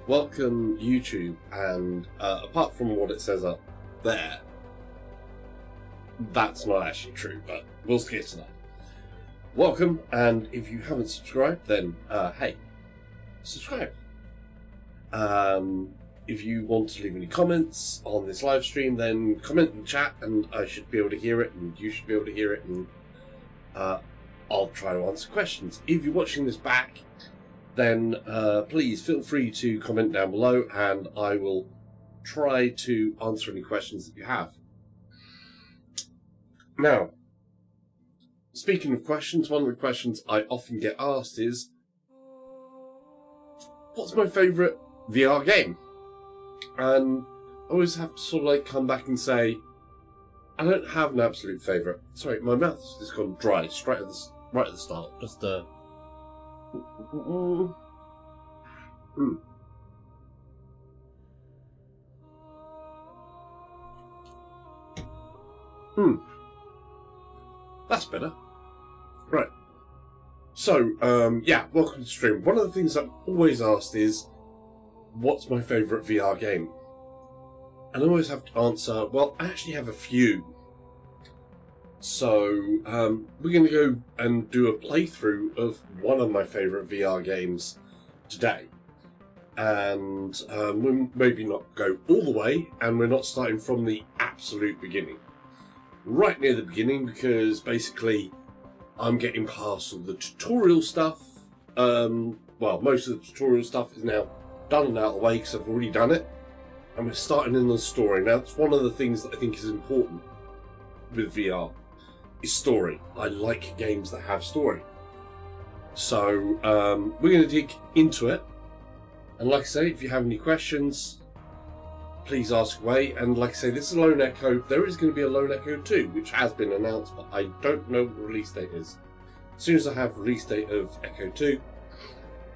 welcome YouTube, and apart from what it says up there, that's not actually true, but we'll get to that. Welcome, and if you haven't subscribed, then hey, subscribe. If you want to leave any comments on this live stream, then comment in the chat, and I should be able to hear it, and you should be able to hear it, and I'll try to answer questions. If you're watching this back, then please feel free to comment down below, and I will try to answer any questions that you have. Now, speaking of questions, one of the questions I often get asked is, what's my favourite VR game? And I always have to sort of like come back and say, I don't have an absolute favourite. Sorry, my mouth's just gone dry straight at the right at the start. Just That's better. Right. So, yeah, welcome to the stream. One of the things I'm always asked is, what's my favourite VR game? And I always have to answer, well, I actually have a few. So, we're going to go and do a playthrough of one of my favourite VR games today. And we'll maybe not go all the way, and we're not starting from the absolute beginning. Right near the beginning, because basically I'm getting past all the tutorial stuff. Well, most of the tutorial stuff is now done and out of the way because I've already done it. And we're starting in the story. Now, that's one of the things that I think is important with VR, is story. I like games that have story. So, we're going to dig into it. And like I say, if you have any questions, please ask away. And like I say, this is Lone Echo. There is going to be a Lone Echo 2, which has been announced, but I don't know what the release date is. As soon as I have release date of Echo 2,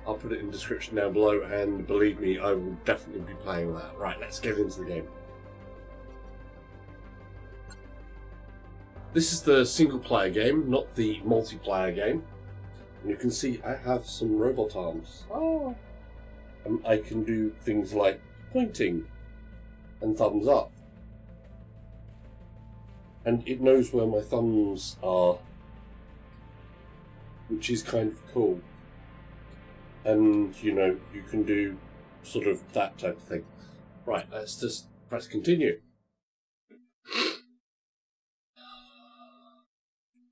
I'll put it in the description down below, and believe me, I will definitely be playing that. Right, let's get into the game. This is the single player game, not the multiplayer game. And you can see I have some robot arms. Oh. And I can do things like pointing and thumbs up. And it knows where my thumbs are, which is kind of cool. And, you know, you can do sort of that type of thing. Right, let's just press continue.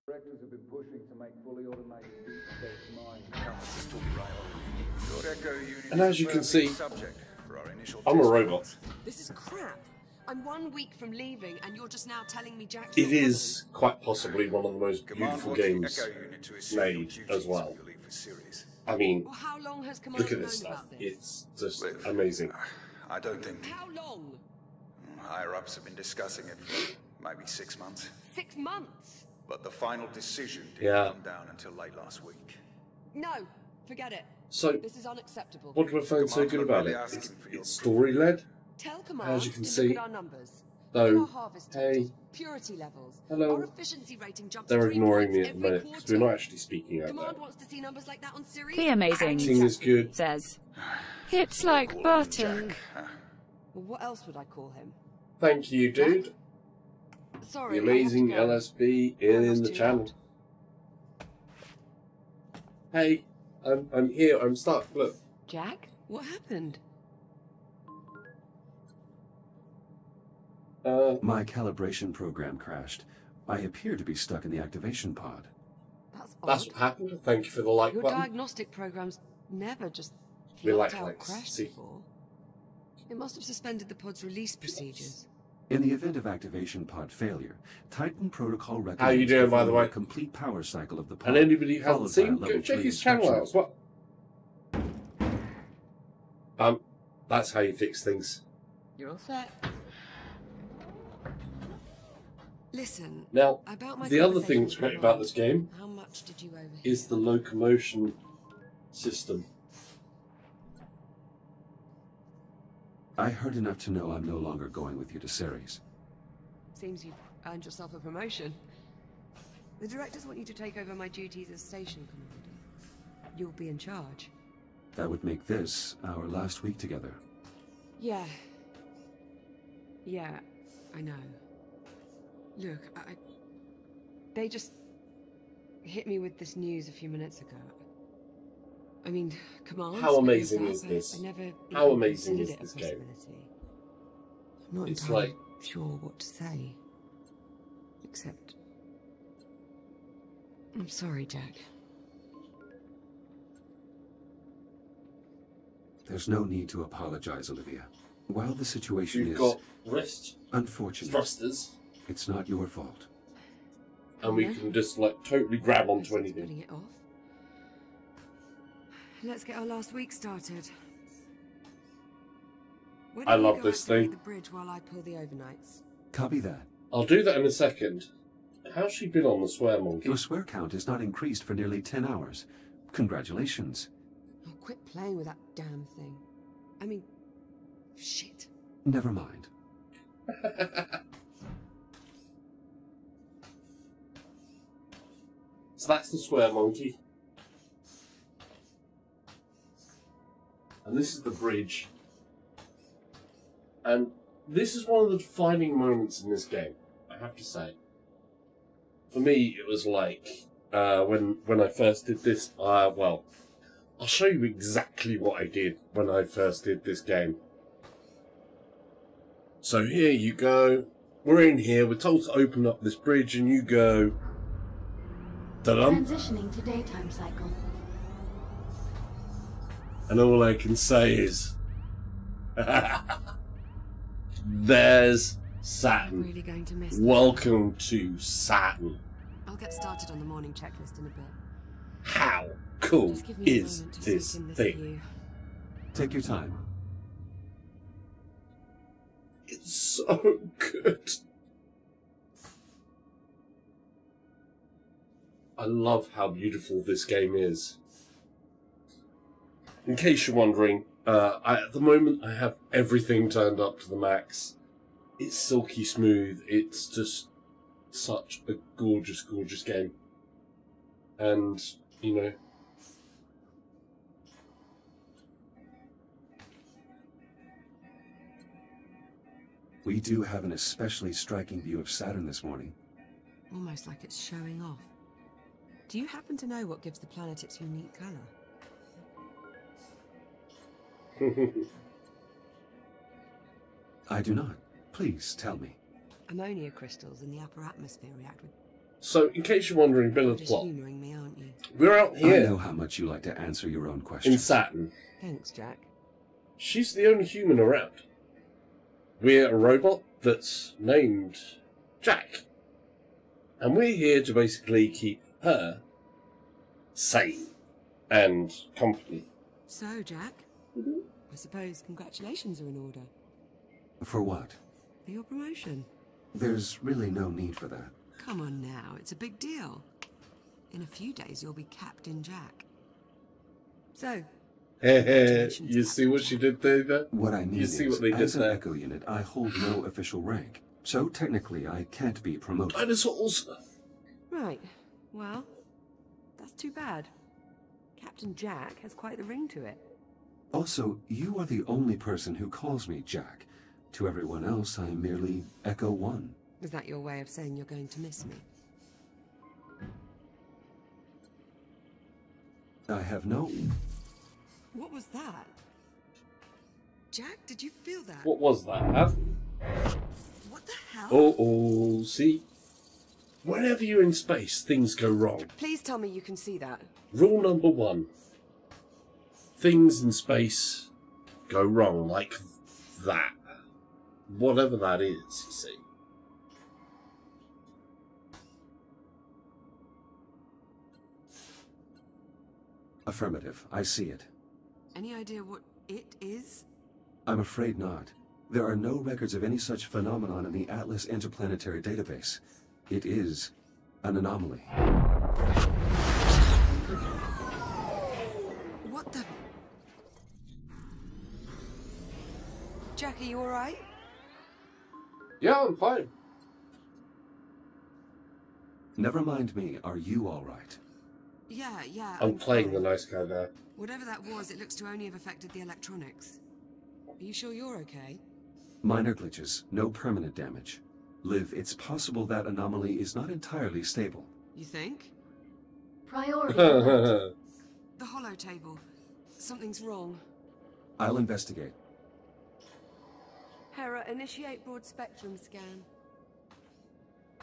Directors have been pushing to make fully automated deep-space mining. And as you can see, I'm a robot. This is crap. I'm 1 week from leaving, and you're just now telling me Jack's. It is quite possibly one of the most beautiful games made as well. I mean, Well, how long has Command look at this known stuff. about this? It's just amazing. I don't think How long? higher-ups have been discussing it for maybe 6 months. 6 months? But the final decision didn't Yeah. come down until late last week. No, forget it. So, This is unacceptable. what do I find so good about it? It's story-led. Tell Command As you can to see, look at our numbers. though, Our harvest hey, totals, purity levels. hello. Our efficiency rating jumps They're 3 ignoring me points at the every minute because quarter. we're not actually speaking out Command there. wants to see numbers like that on series. The amazing Acting is good. says, "It's like butter." Well, what else would I call him? Thank you, dude. Sorry, The amazing I have to go. LSB in the channel. Hey, I'm here. I'm stuck. Look. Jack, what happened? My calibration program crashed. I appear to be stuck in the activation pod. That's odd. That's what happened. Thank you for the like Your button. diagnostic programs never just We flat like out likes. crashed See. before. It must have suspended the pod's release procedures. In the event of activation pod failure, Titan Protocol recommends How you doing, by the performing way? a complete power cycle of the pod. And anybody who hasn't followed by seen, a go level check 3 his channel out inspection. as well. That's how you fix things. You're all set. Listen, Now, about my the other conversation thing that's with great your about mum, this game how much did you overhear? is the locomotion system. I heard enough to know I'm no longer going with you to Ceres. Seems you've earned yourself a promotion. The directors want you to take over my duties as station commander. You'll be in charge. That would make this our last week together. Yeah. Yeah, I know. Look, they just hit me with this news a few minutes ago. I mean, commands. How amazing maybe is that, this? I never How even amazing considered is it a this game? possibility. I'm not It's entirely like- sure what to say. Except... I'm sorry, Jack. There's no need to apologize, Olivia. While the situation You've is got wrist unfortunate, thrusters, it's not your fault. and we can just like totally grab onto Putting anything. it off. Let's get our last week started. Why don't I you love go this activate thing. the bridge while I pull the overnights. Copy that. I'll do that in a second. How's she been on the swear monkey? Your swear count is not increased for nearly 10 hours. Congratulations. Oh, quit playing with that damn thing. I mean, shit. Never mind. So that's the swear monkey. And this is the bridge. And this is one of the defining moments in this game, I have to say. For me, it was like, when I first did this, well, I'll show you exactly what I did when I first did this game. So here you go. We're in here, we're told to open up this bridge, and you go... Ta-dum. Transitioning to daytime cycle. And all I can say is... There's I'm Saturn. really going to miss Welcome to Saturn. I'll get started on the morning checklist in a bit. How cool Just give me a is moment to this soak in this thing? view. Take your time. It's so good. I love how beautiful this game is. In case you're wondering, at the moment I have everything turned up to the max. It's silky smooth. It's just such a gorgeous, gorgeous game. And, you know... We do have an especially striking view of Saturn this morning. Almost like it's showing off. Do you happen to know what gives the planet its unique colour? I do not. Please tell me. Ammonia crystals in the upper atmosphere react with... So, in case you're wondering, bit You're of the just plot. humouring me, aren't you? We're out I here know how much you like to answer your own in questions. Saturn. Thanks, Jack. She's the only human around. We're a robot that's named Jack. And we're here to basically keep her sane and company. So, Jack, I suppose congratulations are in order For what? for your promotion. There's really no need for that. Come on now, it's a big deal. In a few days, you'll be Captain Jack. So, You see what she did there? What I mean You see is, what they did as an there? Echo unit, I hold no official rank. So technically, I can't be promoted. Dinosaurs! right, well, that's too bad. Captain Jack has quite the ring to it. Also, you are the only person who calls me Jack. To everyone else, I am merely Echo 1. Is that your way of saying you're going to miss me? I have no... What was that? Jack, did you feel that? What was that, Av? What the hell? Oh, see? Whenever you're in space, things go wrong. Please tell me you can see that. Rule number 1. Things in space go wrong like that. Whatever that is, you see. Affirmative. I see it. Any idea what it is? I'm afraid not. There are no records of any such phenomenon in the Atlas Interplanetary Database. It is an anomaly. What the... Jack, are you alright? Yeah, I'm fine. Never mind me. Are you all right? Yeah. I'm playing the fine. nice guy there. Whatever that was, it looks to only have affected the electronics. Are you sure you're okay? Minor glitches, no permanent damage. Liv, it's possible that anomaly is not entirely stable. You think? Priority alert. The holo table. Something's wrong. I'll investigate. Hera, initiate broad spectrum scan.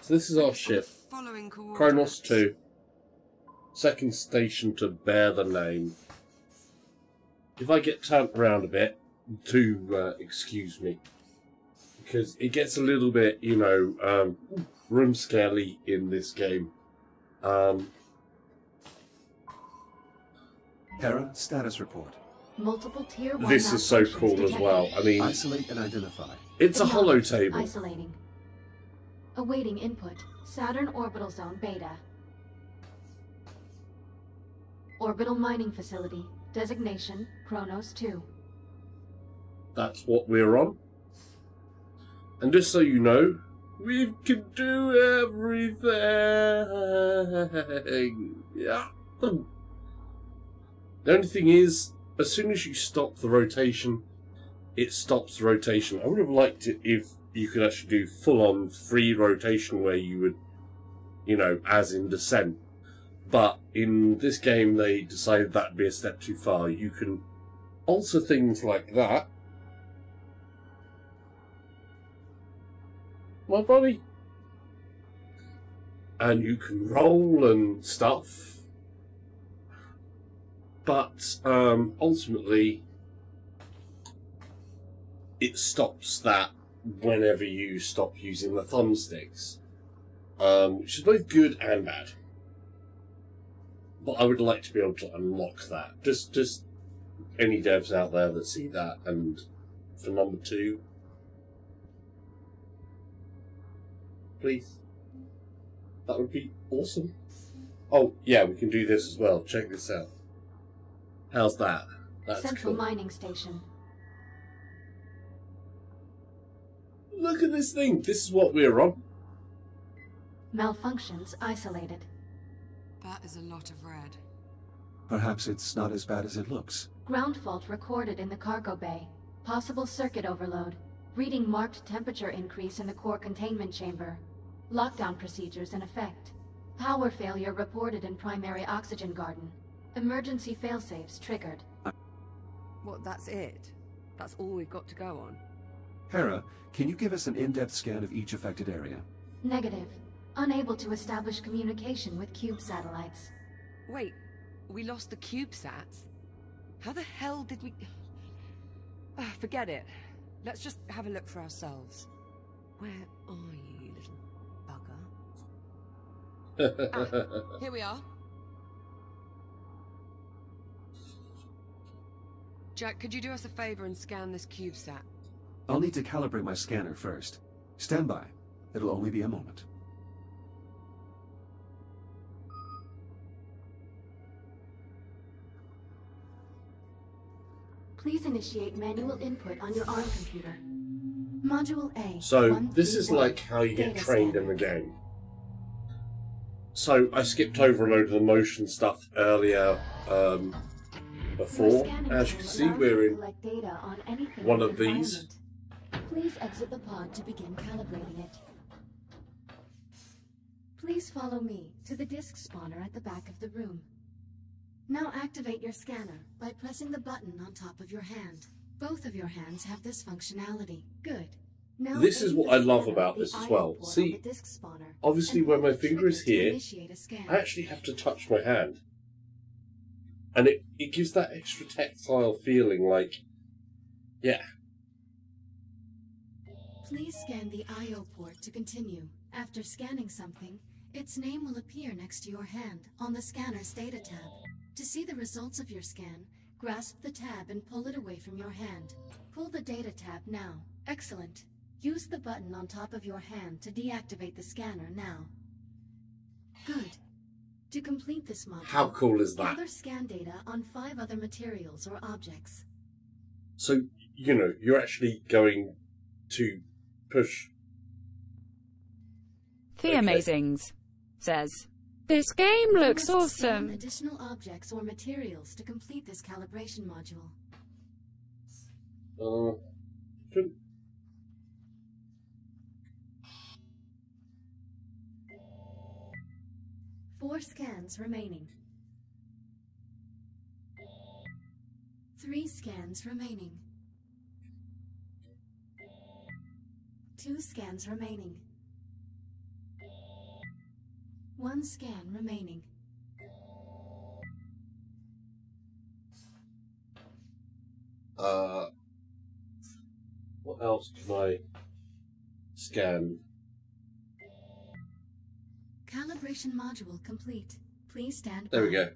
So this is our On the ship. following Kronos coordinates. 2. Second station to bear the name. If I get turned around a bit, to excuse me. Because it gets a little bit, you know, room scarily in this game. Hera, status report. Multiple tier 1 This is so malfunctions cool as detected. well. I mean, Isolate and identify. it's a holo Acknowledged. table. Isolating. Awaiting input. Saturn Orbital Zone Beta. Orbital Mining Facility. Designation, Kronos 2. That's what we're on. And just so you know, we can do everything. Yeah. The only thing is, as soon as you stop the rotation, it stops the rotation. I would have liked it if you could actually do full-on free rotation where you would, you know, as in Descent. But in this game, they decided that would be a step too far. You can alter things like that. My body. And you can roll and stuff. But ultimately, it stops that whenever you stop using the thumbsticks. Which is both good and bad. But I would like to be able to unlock that. Just any devs out there that see that, and for number 2, please. That would be awesome. Oh, yeah, we can do this as well. Check this out. How's that? That's Central cool. Mining Station. Look at this thing. This is what we're on. Malfunctions isolated. That is a lot of red. Perhaps it's not as bad as it looks. Ground fault recorded in the cargo bay. Possible circuit overload. Reading marked temperature increase in the core containment chamber. Lockdown procedures in effect. Power failure reported in primary oxygen garden. Emergency failsafes triggered. What, that's it? That's all we've got to go on? Hera, can you give us an in-depth scan of each affected area? Negative. Unable to establish communication with cube satellites. Wait, we lost the CubeSats? How the hell did we... forget it. Let's just have a look for ourselves. Where are you, you little bugger? Here we are. Jack, could you do us a favor and scan this CubeSat? I'll need to calibrate my scanner first. Stand by. It'll only be a moment. Please initiate manual input on your ARM computer. Module A. So, this is 131. like how you get Data trained in the game. So, I skipped over a load of the motion stuff earlier before. As you can see, we're in one of these. Please exit the pod to begin calibrating it. Please follow me to the disk spawner at the back of the room. Now activate your scanner by pressing the button on top of your hand. Both of your hands have this functionality. Good. Now This is aim what the I love scanner about at this the as IO well. port on See, the disk spawner, obviously and when my pull the finger is trigger to here, initiate a scan. I actually have to touch my hand. And it gives that extra tactile feeling like, yeah. Please scan the IO port to continue. After scanning something, its name will appear next to your hand on the scanner's data tab. To see the results of your scan, grasp the tab and pull it away from your hand. Pull the data tab now. Excellent. Use the button on top of your hand to deactivate the scanner now. Good. To complete this module, How cool is that? gather scan data on 5 other materials or objects. So, you know, you're actually going to push. The Amazings says, This game You looks must scan awesome. additional objects or materials to complete this calibration module. Should- 4 scans remaining. 3 scans remaining. 2 scans remaining. 1 scan remaining. What else can I scan? Calibration module complete. Please stand There we by. go.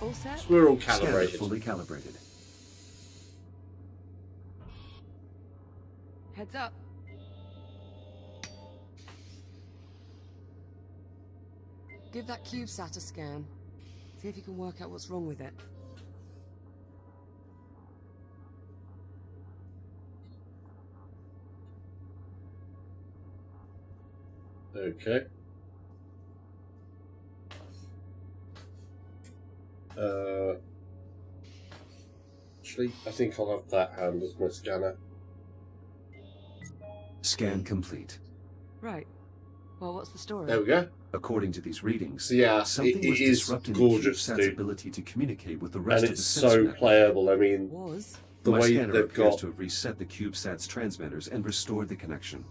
All set? So we're all Scanner calibrated. fully calibrated. Heads up. Give that CubeSat a scan. See if you can work out what's wrong with it. Okay. Actually, I think I'll have that hand as my scanner. Scan complete. Right. Well, what's the story? There we go. According to these readings, So yeah, something it was is disrupting gorgeous, the CubeSat's dude. ability to communicate with the And rest of it's the sensor so network. playable. I mean, Was? the My way scanner they've appears got... to have reset the CubeSat's transmitters and restored the connection.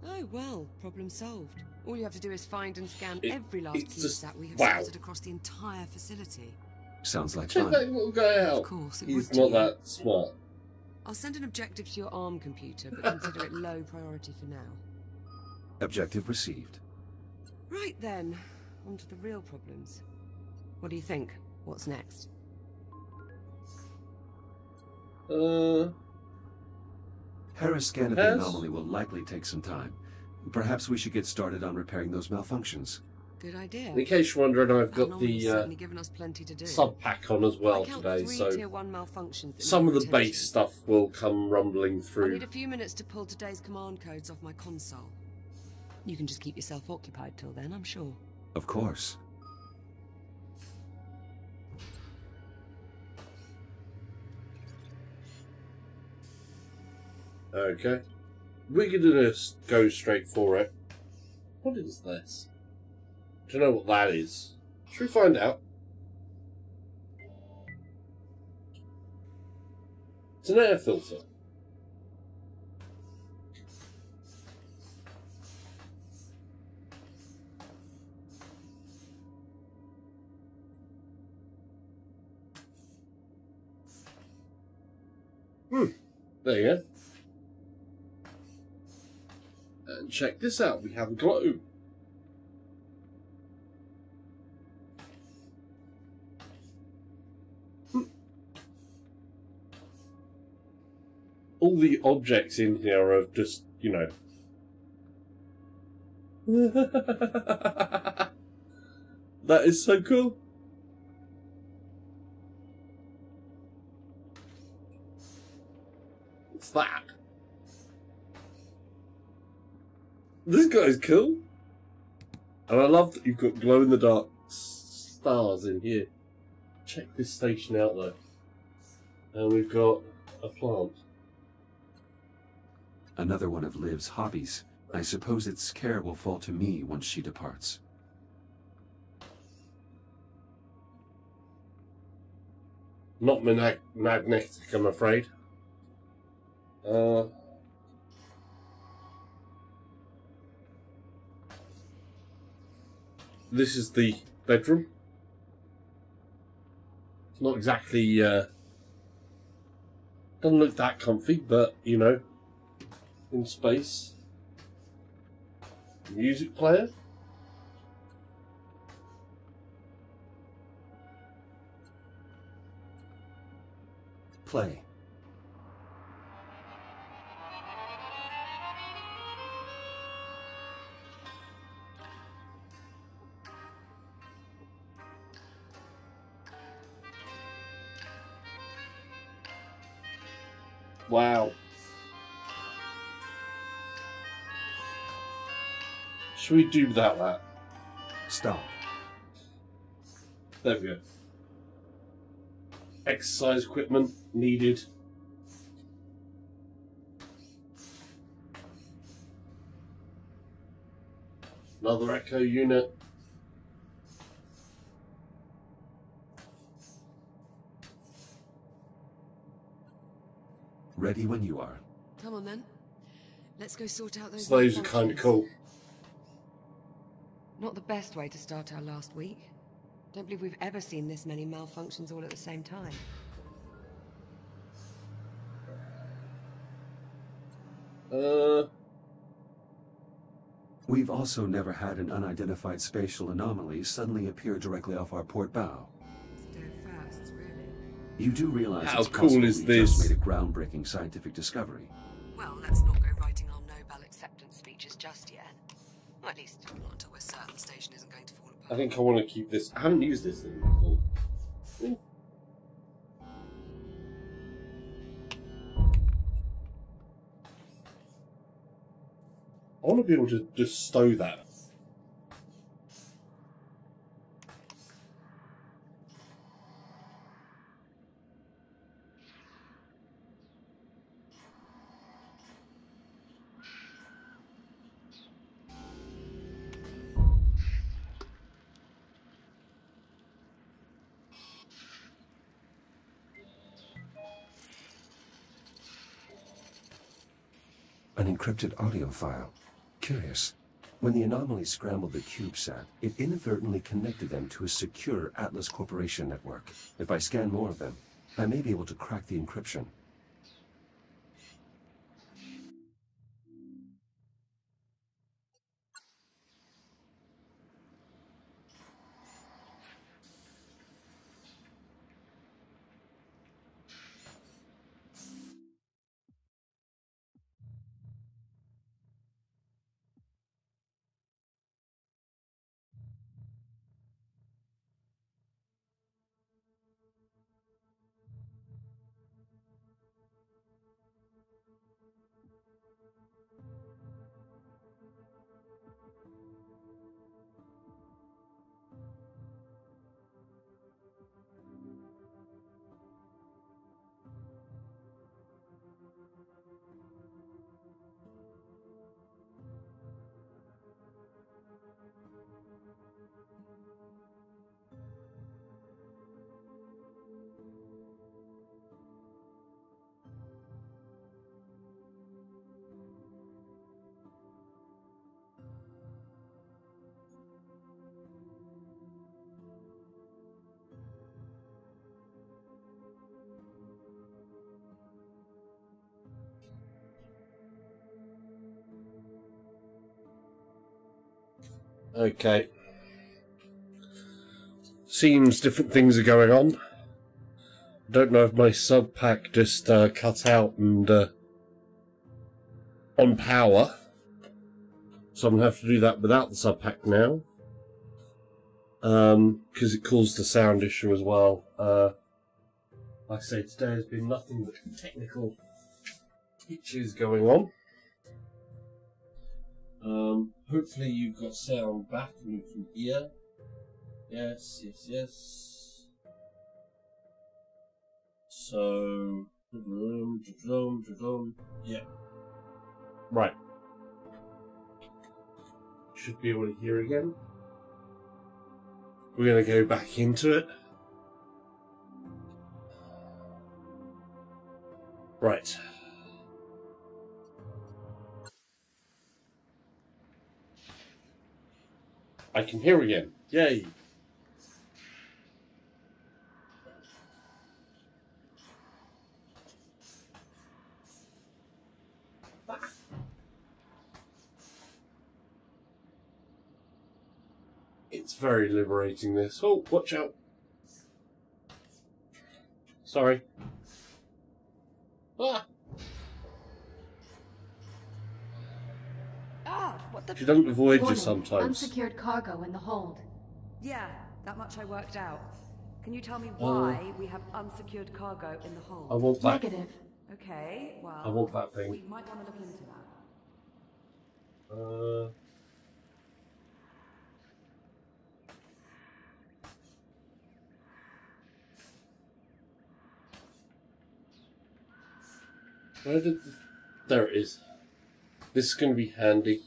Oh, well, problem solved. All you have to do is find and scan It- every last it's just- CubeSat we have wow. scattered across the entire facility. Sounds like Check fun. that little guy out. Of course, it He's would not do. that smart. I'll send an objective to your ARM computer, but consider it low priority for now. Objective received. Right then, on to the real problems. What do you think? What's next? Harris scan of the Harris? anomaly will likely take some time. Perhaps we should get started on repairing those malfunctions. Good idea. In case you're wondering, I've got Anomaly's the certainly given us plenty to do. sub pack on as well I count today, 3 so tier 1 malfunctions that some need of the attention. base stuff will come rumbling I through. need a few minutes to pull today's command codes off my console. You can just keep yourself occupied till then, I'm sure. Of course. Okay. We're gonna just go straight for it. What is this? Don't know what that is. Should we find out? It's an air filter. There you go. And check this out, we have a globe. All the objects in here are just, you know... That is so cool. What's that? This guy's cool. And I love that you've got glow-in-the-dark stars in here. Check this station out though. And we've got a plant. Another one of Liv's hobbies. I suppose its care will fall to me once she departs. Not magnetic, I'm afraid. This is the bedroom. It's not exactly, doesn't look that comfy, but, you know, in space. Music player. Play. Wow. should we do without that? Stop. There we go. Exercise equipment needed. Another Echo unit. Ready when you are. Come on then. Let's go sort out those. So those are kind of cool. Not the best way to start our last week. Don't believe we've ever seen this many malfunctions all at the same time. We've also never had an unidentified spatial anomaly suddenly appear directly off our port bow. Stare fast, really. You do realize How it's cool possible is we this? just made a groundbreaking scientific discovery. Well, let's not go writing our Nobel acceptance speeches just yet. Or at least not until we're certain the station isn't going to fall apart. I think I want to keep this. I haven't used this thing before. I want to be able to just stow that. An encrypted audio file. Curious. When the anomaly scrambled the CubeSat, it inadvertently connected them to a secure Atlas Corporation network. If I scan more of them, I may be able to crack the encryption. Okay. Seems different things are going on. Don't know if my sub pack just cut out and on power. So I'm going to have to do that without the sub pack now. Because it caused the sound issue as well. Like I say, today has been nothing but technical issues going on. Hopefully you've got sound back and you can hear. Yes, yes, yes. So, yeah. Right. Should be able to hear again. We're going to go back into it. Right. I can hear again. Yay. It's very liberating, this. Oh, watch out. Sorry. Ah! What the? She don't avoid you Warning, sometimes. unsecured cargo in the hold. Yeah, that much I worked out. Can you tell me why we have unsecured cargo in the hold? I want that. Negative. Okay, well, I want that thing. we might want to look into that. Where did there it is. This is going to be handy.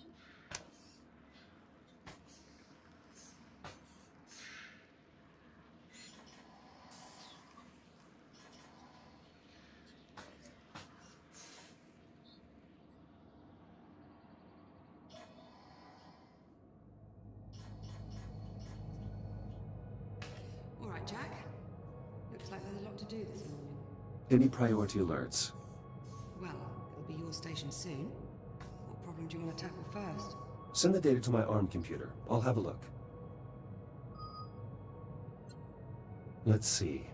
All right, Jack. Looks like there's a lot to do this morning. Any priority alerts? Well, it'll be your station soon. What problem do you want to tackle first? Send the data to my ARM computer. I'll have a look. Let's see.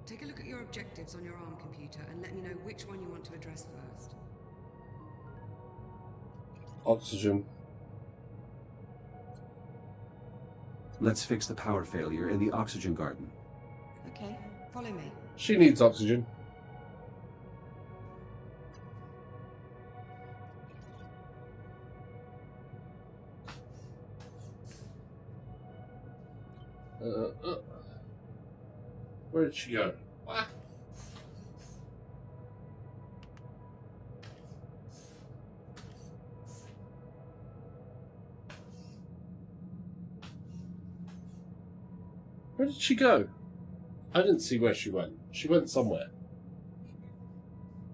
Take a look at your objectives on your ARM computer and let me know which one you want to address first. Oxygen. Let's fix the power failure in the oxygen garden. Okay, follow me. She needs oxygen. Where did she go? Ah. Where did she go? I didn't see where she went. She went somewhere.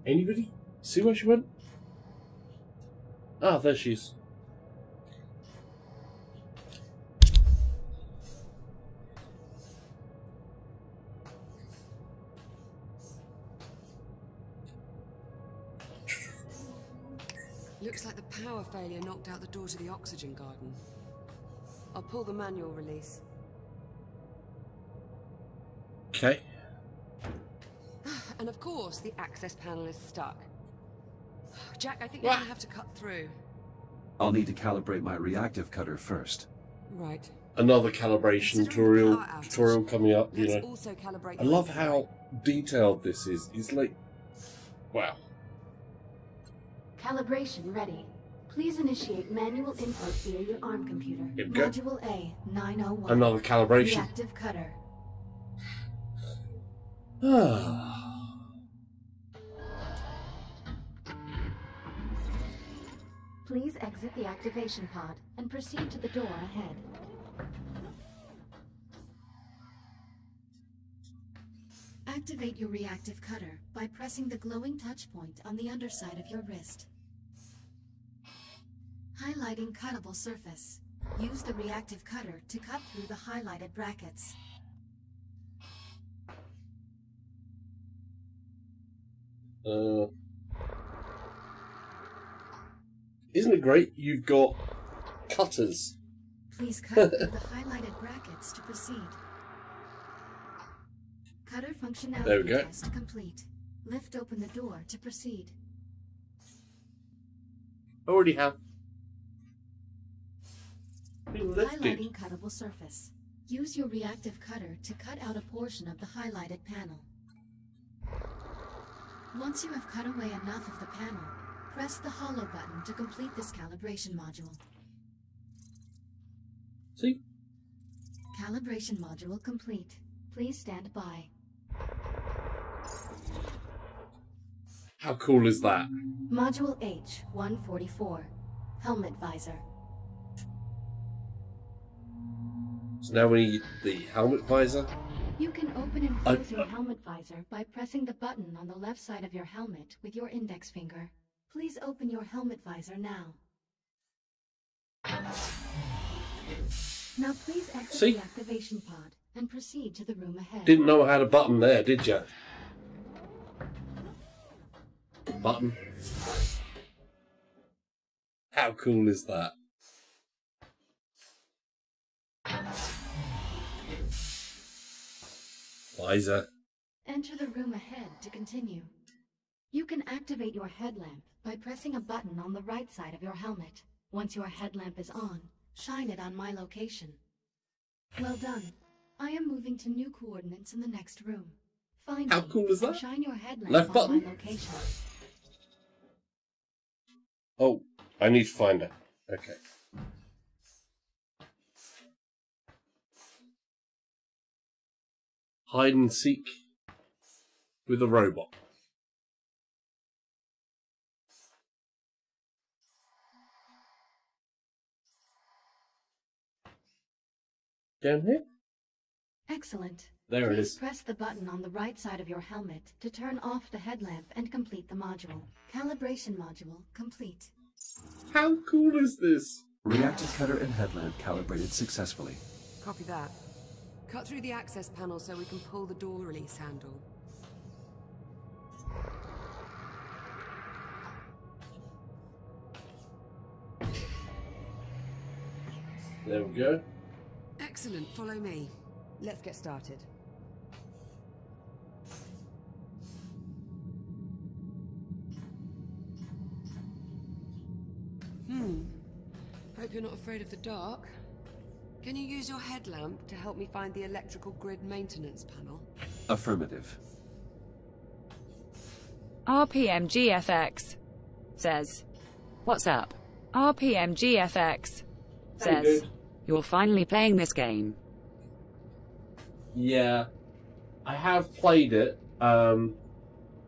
Anybody see where she went? Ah, there she is. Looks like the power failure knocked out the door to the oxygen garden. I'll pull the manual release. Okay. And of course, the access panel is stuck. Jack, I think you're gonna have to cut through. I'll need to calibrate my reactive cutter first. Right. Another calibration tutorial coming up, you Let's know. also calibrate I love how detailed this is. It's like, wow. Calibration ready. Please initiate manual input via your ARM computer. Here we go. Module A 901. Another calibration. Reactive cutter. Please exit the activation pod and proceed to the door ahead. Activate your reactive cutter by pressing the glowing touch point on the underside of your wrist. Highlighting cuttable surface. Use the reactive cutter to cut through the highlighted brackets. Isn't it great? You've got cutters. Please cut through the highlighted brackets to proceed. Cutter functionality There we go. test complete. Lift open the door to proceed. Already have. Been lifted. Highlighting cuttable surface. Use your reactive cutter to cut out a portion of the highlighted panel. Once you have cut away enough of the panel, press the hollow button to complete this calibration module. See? Calibration module complete. Please stand by. How cool is that? Module H-144. Helmet visor. So now we need the helmet visor. You can open and close your helmet visor by pressing the button on the left side of your helmet with your index finger. Please open your helmet visor now. Now please exit See? the activation pod and proceed to the room ahead. Didn't know I had a button there, did you? Button. How cool is that? Visor. Enter the room ahead to continue. You can activate your headlamp by pressing a button on the right side of your helmet. Once your headlamp is on, shine it on my location. Well done. I am moving to new coordinates in the next room. Find How me cool is and that? shine your headlamp Left on button? my location. Oh, I need to find it. Okay. Hide and seek with a robot. Down here? Excellent. There it Please is. press the button on the right side of your helmet to turn off the headlamp and complete the module. Calibration module complete. How cool is this? Reactor cutter and headlamp calibrated successfully. Copy that. Cut through the access panel so we can pull the door release handle. There we go. Excellent, follow me. Let's get started. Hope you're not afraid of the dark. Can you use your headlamp to help me find the electrical grid maintenance panel? Affirmative. RPMGFX says, "What's up?" RPMGFX says, dude. "You're finally playing this game." Yeah, I have played it, but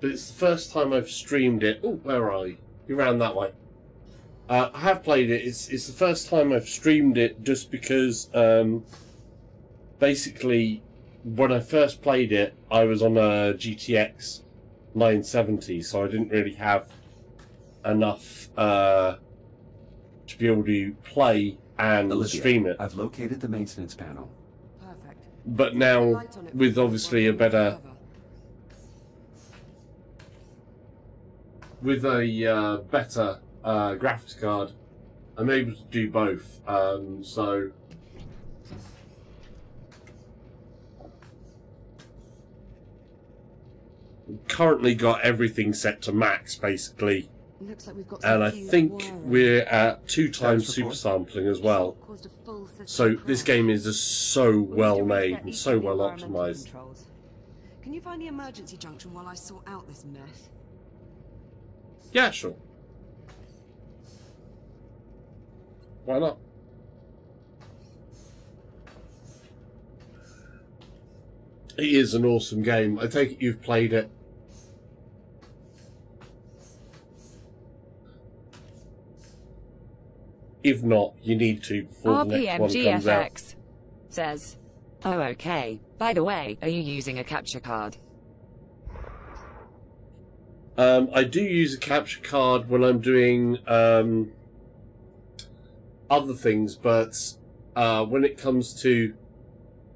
it's the first time I've streamed it. Oh, where are you? You're around that way. I have played it. It's the first time I've streamed it just because, basically, when I first played it, I was on a GTX 970, so I didn't really have enough to be able to play and Olivia, stream it. I've located the maintenance panel. Perfect. But now, with obviously a better... With a better graphics card, I'm able to do both. So currently got everything set to max, basically, Looks like we've got and some I fused think wiring. we're at 2 times Sounds super support. sampling as well. Caused a full system So crash. this game is just so We'll need well to made reset and each so of the well environmental optimized. controls. Can you find the emergency junction while I sort out this mess? Yeah, sure. Why not? It is an awesome game. I take it you've played it. If not, you need to before the next one comes out. RPMGFX says, "Oh, okay. By the way, are you using a capture card?" I do use a capture card when I'm doing other things, but when it comes to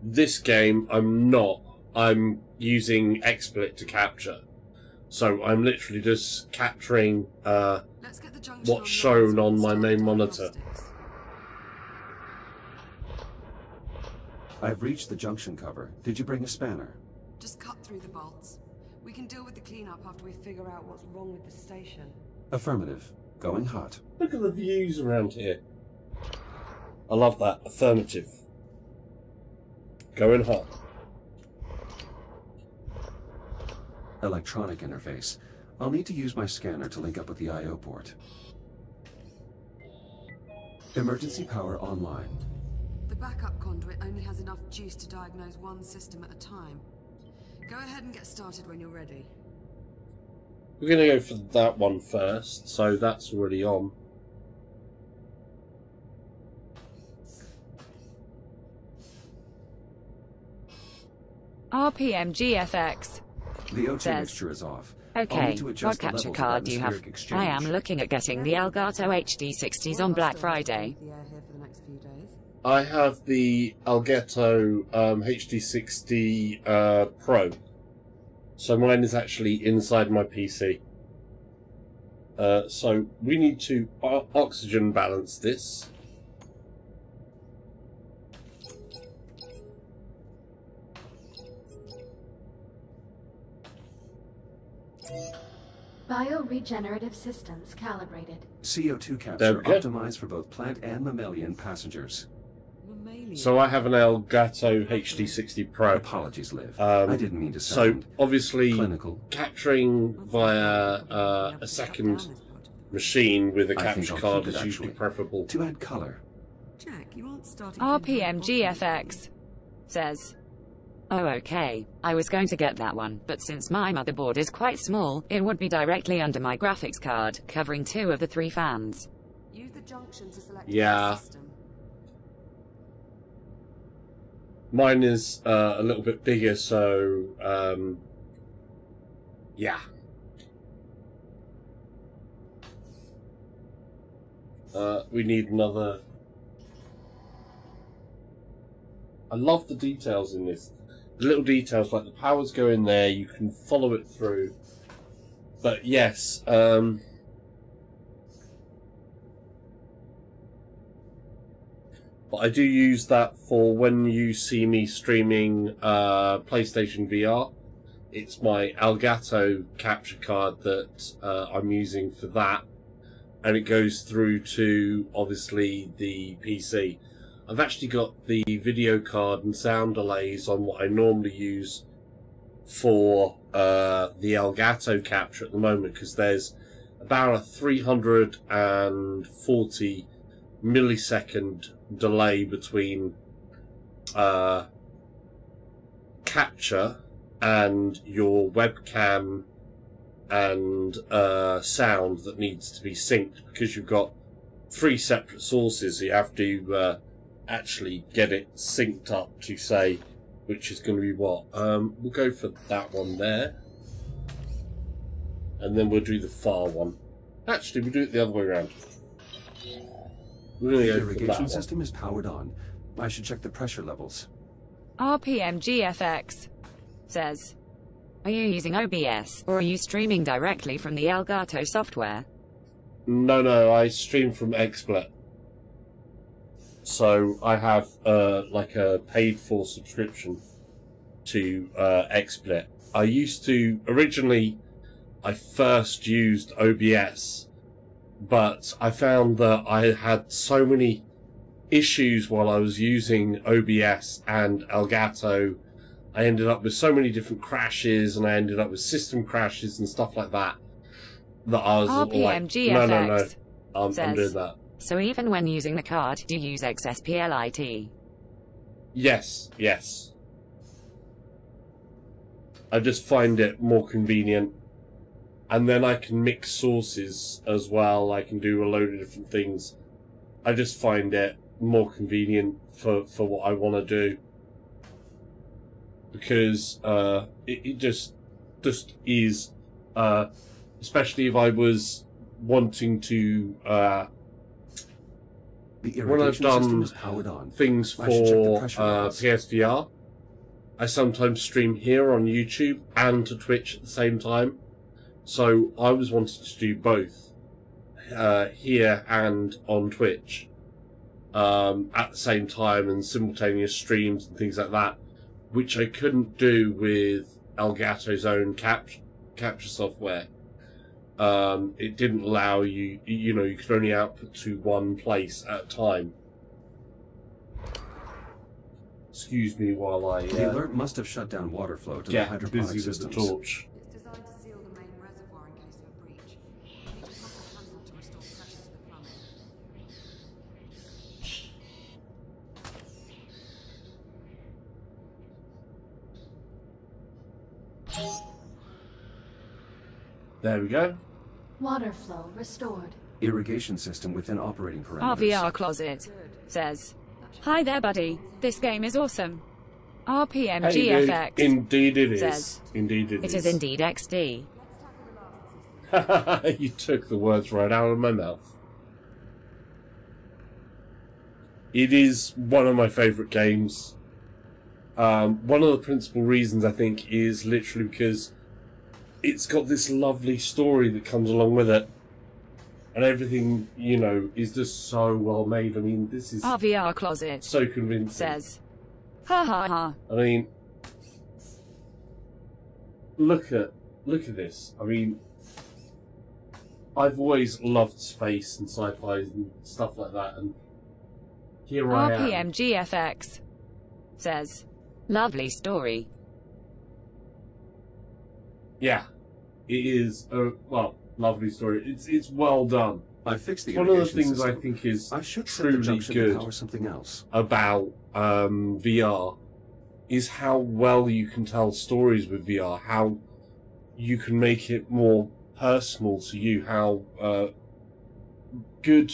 this game, I'm not. I'm using XSplit to capture. So I'm literally just capturing Let's get the junction what's shown on my main monitor. I've reached the junction cover. Did you bring a spanner? Just cut through the bolts. We can deal with the cleanup after we figure out what's wrong with the station. Affirmative. Going hot. Look at the views around here. I love that. Affirmative. Going hot. Electronic interface. I'll need to use my scanner to link up with the I/O port. Emergency power online. The backup conduit only has enough juice to diagnose one system at a time. Go ahead and get started when you're ready. We're going to go for that one first, so that's already on. RPMGFX The O2 says, mixture is off. I'll "Okay, need to what adjust the capture levels of card do you have?" atmospheric exchange. "I am looking at getting the Elgato HD60s on Black Friday." The air here for the next few days. I have the Elgato HD60 Pro. So mine is actually inside my PC. So we need to oxygen balance this. Bioregenerative systems calibrated. CO2 There capture we go. optimized for both plant and mammalian passengers. Mammalian. So I have an Elgato HD60 Pro. Apologies, Liv. Um, I didn't mean to So sound obviously clinical. capturing via a second machine with a I think capture I'll card keep it, is usually actually. preferable. To add color. Jack, you aren't starting. RPMGFX says, "Oh, okay. I was going to get that one, but since my motherboard is quite small, it would be directly under my graphics card, covering 2 of the 3 fans." Use the junction to select Yeah. the system. Mine is a little bit bigger, so yeah. We need another. I love the details in this. The little details, like the powers go in there, you can follow it through. But yes, but I do use that for when you see me streaming PlayStation VR. It's my Elgato capture card that I'm using for that. And it goes through to, obviously, the PC. I've actually got the video card and sound delays on what I normally use for the Elgato capture at the moment, because there's about a 340 millisecond delay between capture and your webcam and sound that needs to be synced, because you've got 3 separate sources. So you have to actually get it synced up to say which is going to be what. We'll go for that one there, and then we'll do the far one. Actually, we'll do it the other way around. We're going to The go for that irrigation one. system is powered on. I should check the pressure levels. RPMGFX says, are you using OBS, or are you streaming directly from the Elgato software? No, I stream from XSplit. So I have like a paid for subscription to XSplit. I used to, originally, I first used OBS, but I found that I had so many issues while I was using OBS and Elgato. I ended up with so many different crashes, and I ended up with system crashes and stuff like that, that I was like, no, I'm doing that. So even when using the card, do you use XSPLIT? Yes. I just find it more convenient. And then I can mix sources as well. I can do a load of different things. I just find it more convenient for what I want to do. Because it just is, especially if I was wanting to, when I've done things for PSVR, I sometimes stream here on YouTube and to Twitch at the same time. So I was wanting to do both here and on Twitch at the same time, and simultaneous streams and things like that, which I couldn't do with Elgato's own capture software. It didn't allow you, you could only output to one place at a time. Excuse me while I The alert must have shut down water flow to the get hydroponic busy with the systems. torch. It's designed to seal the main reservoir in case of a breach. We need to pump a tunnel to restore pressure to the plumbing. There we go. Water flow restored. Irrigation system within operating parameters. RVR Closet says, hi there buddy, this game is awesome. RPMGFX Indeed it is. says, Indeed it is. it is indeed XD. You took the words right out of my mouth. It is one of my favourite games. One of the principal reasons, I think, is literally because it's got this lovely story that comes along with it. And everything, is just so well made. I mean, this is RVR Closet so convincing. says, ha ha ha. I mean, look at this. I mean, I've always loved space and sci-fi and stuff like that, and here I am. RPMGFX says, lovely story. Yeah, it is a lovely story. It's well done. I fixed the One of the irrigation things I system. think is I should set the truly junction to good power something else. about VR is how well you can tell stories with VR, how you can make it more personal to you, how good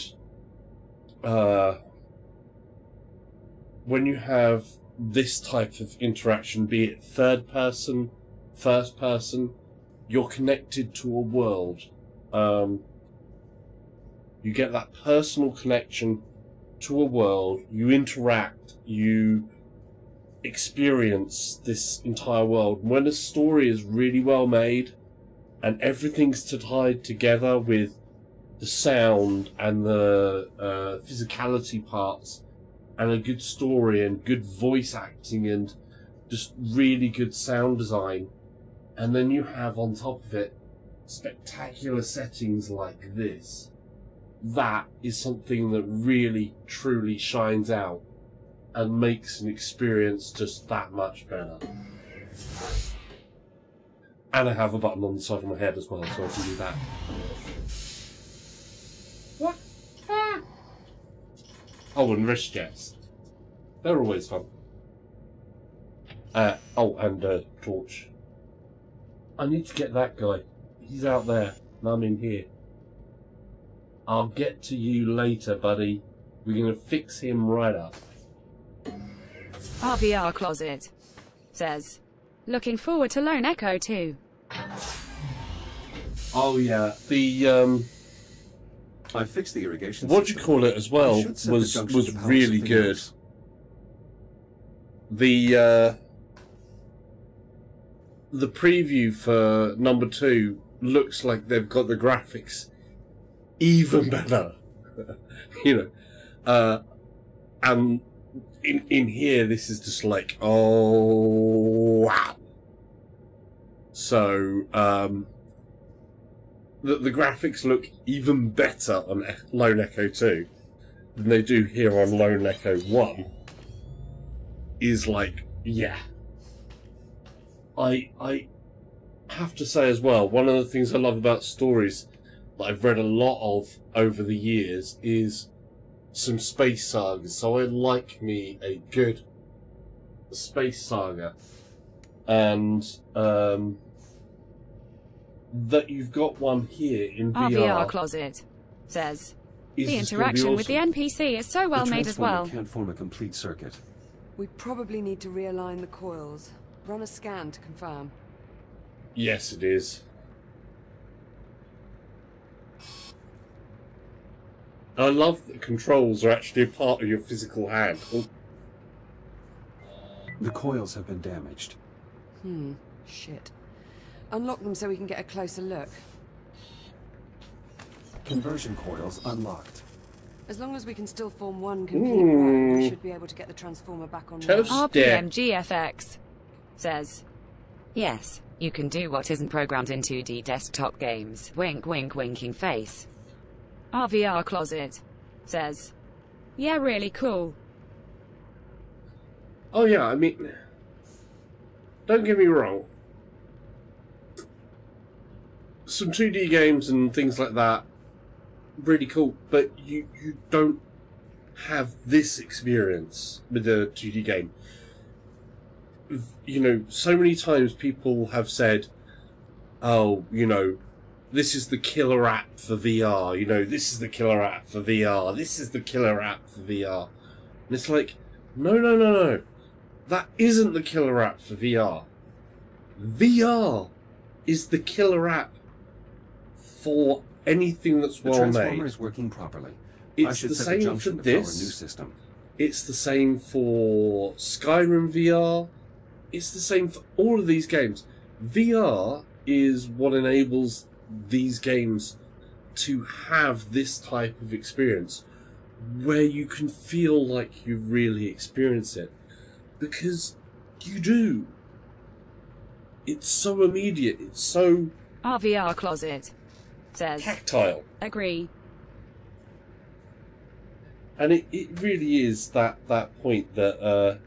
when you have this type of interaction, be it third person, first person, you're connected to a world. You get that personal connection to a world, you interact, you experience this entire world. When a story is really well made and everything's tied together with the sound and the physicality parts and a good story and good voice acting and just really good sound design, and then you have on top of it spectacular settings like this, that is something that really truly shines out and makes an experience just that much better. And I have a button on the side of my head as well, so I can do that. What? Ah. Oh, and wrist jets. They're always fun. Oh, and torch. I need to get that guy. He's out there, and I'm in here. I'll get to you later, buddy. We're going to fix him right up. RVR Closet says, looking forward to Lone Echo 2. Oh yeah, the I fixed the irrigation what do system. you call it as well was really good. The preview for number 2 looks like they've got the graphics even better. You know, and in here this is just like, oh wow. So the graphics look even better on Lone Echo 2 than they do here on Lone Echo 1. Is like, yeah. I have to say as well, one of the things I love about stories that I've read a lot of over the years is some space sagas. So I like me a good space saga. And that you've got one here in VR. RVR Closet says, the interaction with the NPC is so well made as well. Can't form a complete circuit. We probably need to realign the coils. Run a scan to confirm. Yes, it is. I love that controls are actually a part of your physical hand. Oh. The coils have been damaged. Shit. Unlock them so we can get a closer look. Conversion coils unlocked. As long as we can still form one complete row, we should be able to get the transformer back on. RPM GFX says, yes, you can do what isn't programmed in 2D desktop games. Wink, wink, winking face. RVR Closet says, yeah, really cool. Oh yeah, I mean, don't get me wrong. Some 2D games and things like that, really cool, but you don't have this experience with a 2D game. You know, so many times people have said, oh, you know, this is the killer app for VR, you know, this is the killer app for VR, this is the killer app for VR. And it's like, no. That isn't the killer app for VR. VR is the killer app for anything that's well made. The transformer is working properly. It's the same for this. It's the same for Skyrim VR. It's the same for all of these games. VR is what enables these games to have this type of experience where you can feel like you really experience it. Because you do. It's so immediate. It's so... RVR Closet says, tactile. Agree. And it really is that point that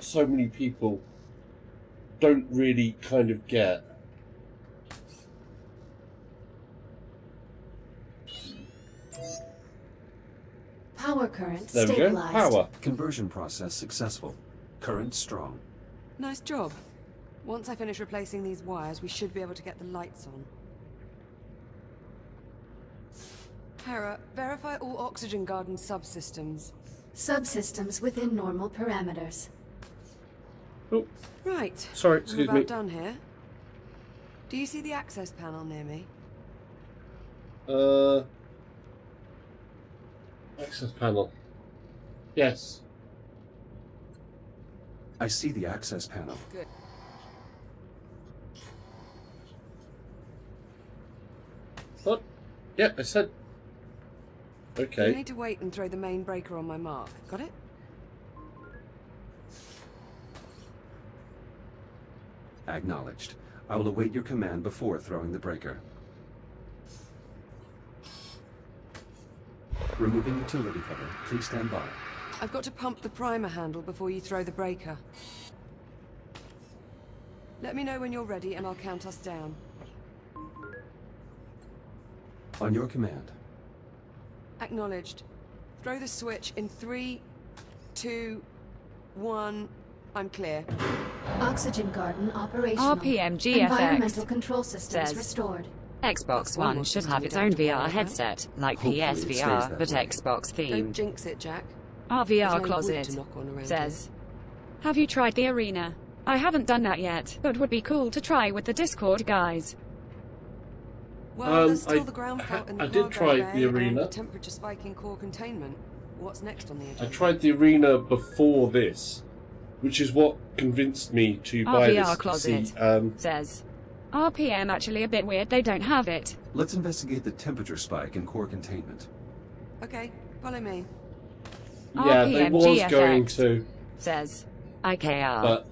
so many people don't really kind of get. Power current There we go. stabilized. Power. Conversion process successful. Current strong. Nice job. Once I finish replacing these wires, we should be able to get the lights on. Hera, verify all Oxygen Garden subsystems. Subsystems within normal parameters. Oh, Right. sorry, We're excuse about me. done here. Do you see the access panel near me? Access panel. Yes. I see the access panel. Good. What? Yeah, I said. You Okay. need to wait and throw the main breaker on my mark. Got it? Acknowledged. I will await your command before throwing the breaker. Removing utility cover. Please stand by. I've got to pump the primer handle before you throw the breaker. Let me know when you're ready and I'll count us down. On your command. Acknowledged. Throw the switch in 3, 2, 1. I'm clear. Oxygen Garden operational. RPM Environmental GFX control systems says restored. Xbox One One more should system have you its don't own have to worry VR about. headset, like Hopefully it stays PSVR, that but way. Xbox Don't themed. jinx it, Jack. Our There's VR no wood closet to knock on around says, have you tried the arena? I haven't done that yet, but would be cool to try with the Discord guys. here. Well, there's still I- the ground fault in the I did cargo try bay the and arena. the temperature spike in core containment. What's next on the I agenda? tried the arena before this, which is what convinced me to Our buy VR this. closet See, says, RPM actually a bit weird they don't have it. Let's investigate the temperature spike in core containment. Okay, follow me. yeah, they RPM was GFX going to, says, IKR. but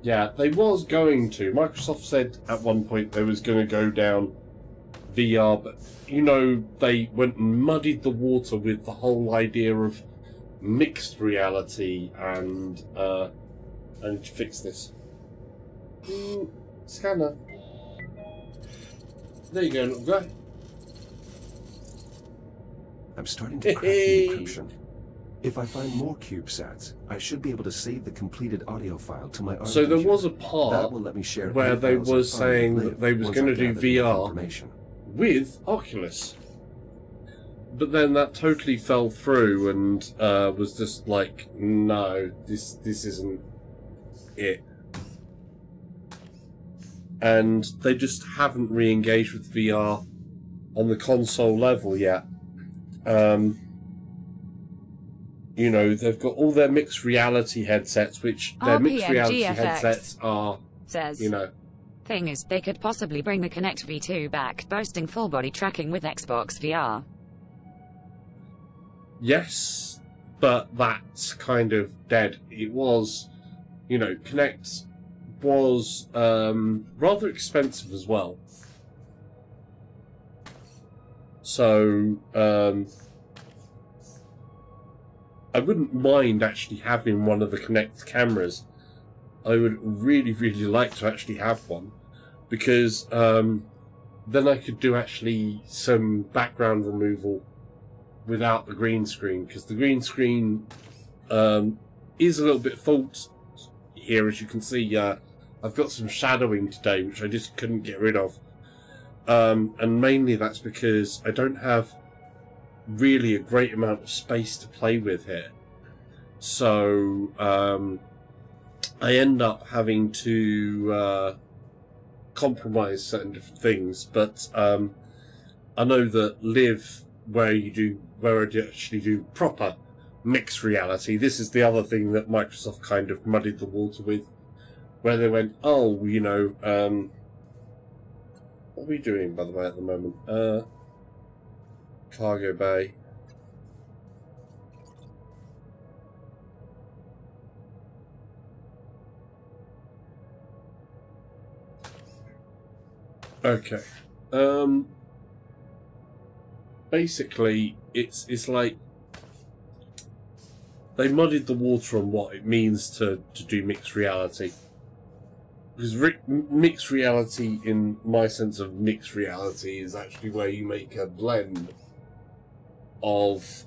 yeah, they was going to. Microsoft said at one point they was going to go down VR, but you know they went and muddied the water with the whole idea of mixed reality, and I need to fix this. Scanner. There you go, little guy. I'm starting to crack the encryption. If I find more CubeSats, I should be able to save the completed audio file to my ARC So there was a computer. That part will let me share where any they files I was find saying with that they was once going to I've do gathered enough VR information. with Oculus. But then that totally fell through and was just like, no, this isn't it. And they just haven't re-engaged with VR on the console level yet. You know, they've got all their mixed reality headsets, which their mixed RPM reality GFX headsets are, says, you know, thing is, they could possibly bring the Kinect V2 back, boasting full body tracking with Xbox VR. yes, but that's kind of dead. It was, you know, Kinect was rather expensive as well. So, I wouldn't mind actually having one of the Kinect cameras. I would really, really like to actually have one, because then I could do actually some background removal without the green screen, because the green screen is a little bit fault here, as you can see. I've got some shadowing today, which I just couldn't get rid of. And mainly that's because I don't have really a great amount of space to play with here. So I end up having to compromise certain different things. But I know that Live, where I actually do proper mixed reality, this is the other thing that Microsoft kind of muddied the water with, where they went, oh, you know, what are we doing, by the way, at the moment? Cargo bay. Okay. Basically, it's like they muddied the water on what it means to do mixed reality. Because mixed reality, in my sense of mixed reality, is actually where you make a blend of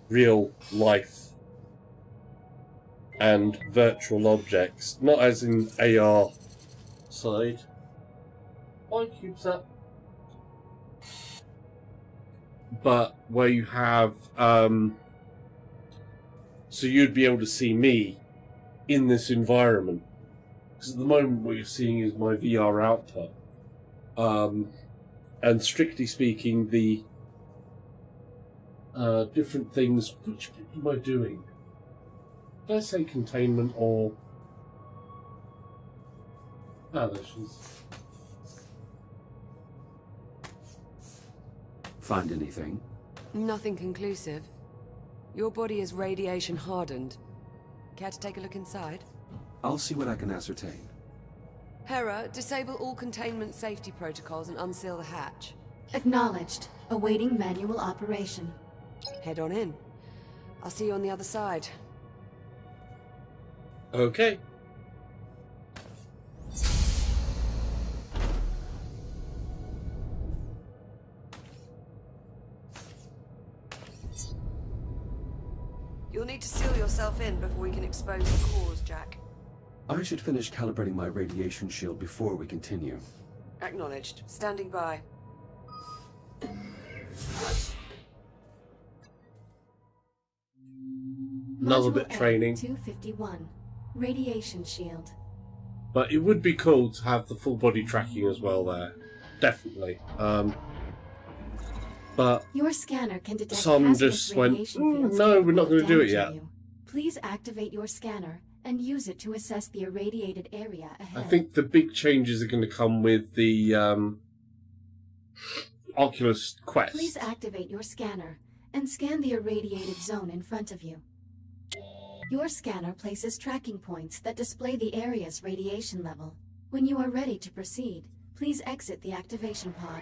real life and virtual objects. Not as in AR side. Bye, CubeSat. But where you have, so you'd be able to see me in this environment. Because at the moment what you're seeing is my VR output. And strictly speaking, the different things, which bit am I doing? Did I say containment or... Ah, there she is. Find anything? Nothing conclusive. Your body is radiation hardened. Care to take a look inside? I'll see what I can ascertain. Hera, disable all containment safety protocols and unseal the hatch. Acknowledged. Awaiting manual operation. Head on in. I'll see you on the other side. Okay. You'll need to seal yourself in before we can expose the cause, Jack. I should finish calibrating my radiation shield before we continue. Acknowledged. Standing by. Another Module bit training. 251. Radiation shield. But it would be cool to have the full body tracking as well there. Definitely. But Your scanner can detect some hazardous just went, radiation fields no, we're capable not of going to do it damaging yet. you. Please activate your scanner and use it to assess the irradiated area ahead. I think the big changes are going to come with the Oculus Quest. Please activate your scanner and scan the irradiated zone in front of you. Your scanner places tracking points that display the area's radiation level. When you are ready to proceed, please exit the activation pod.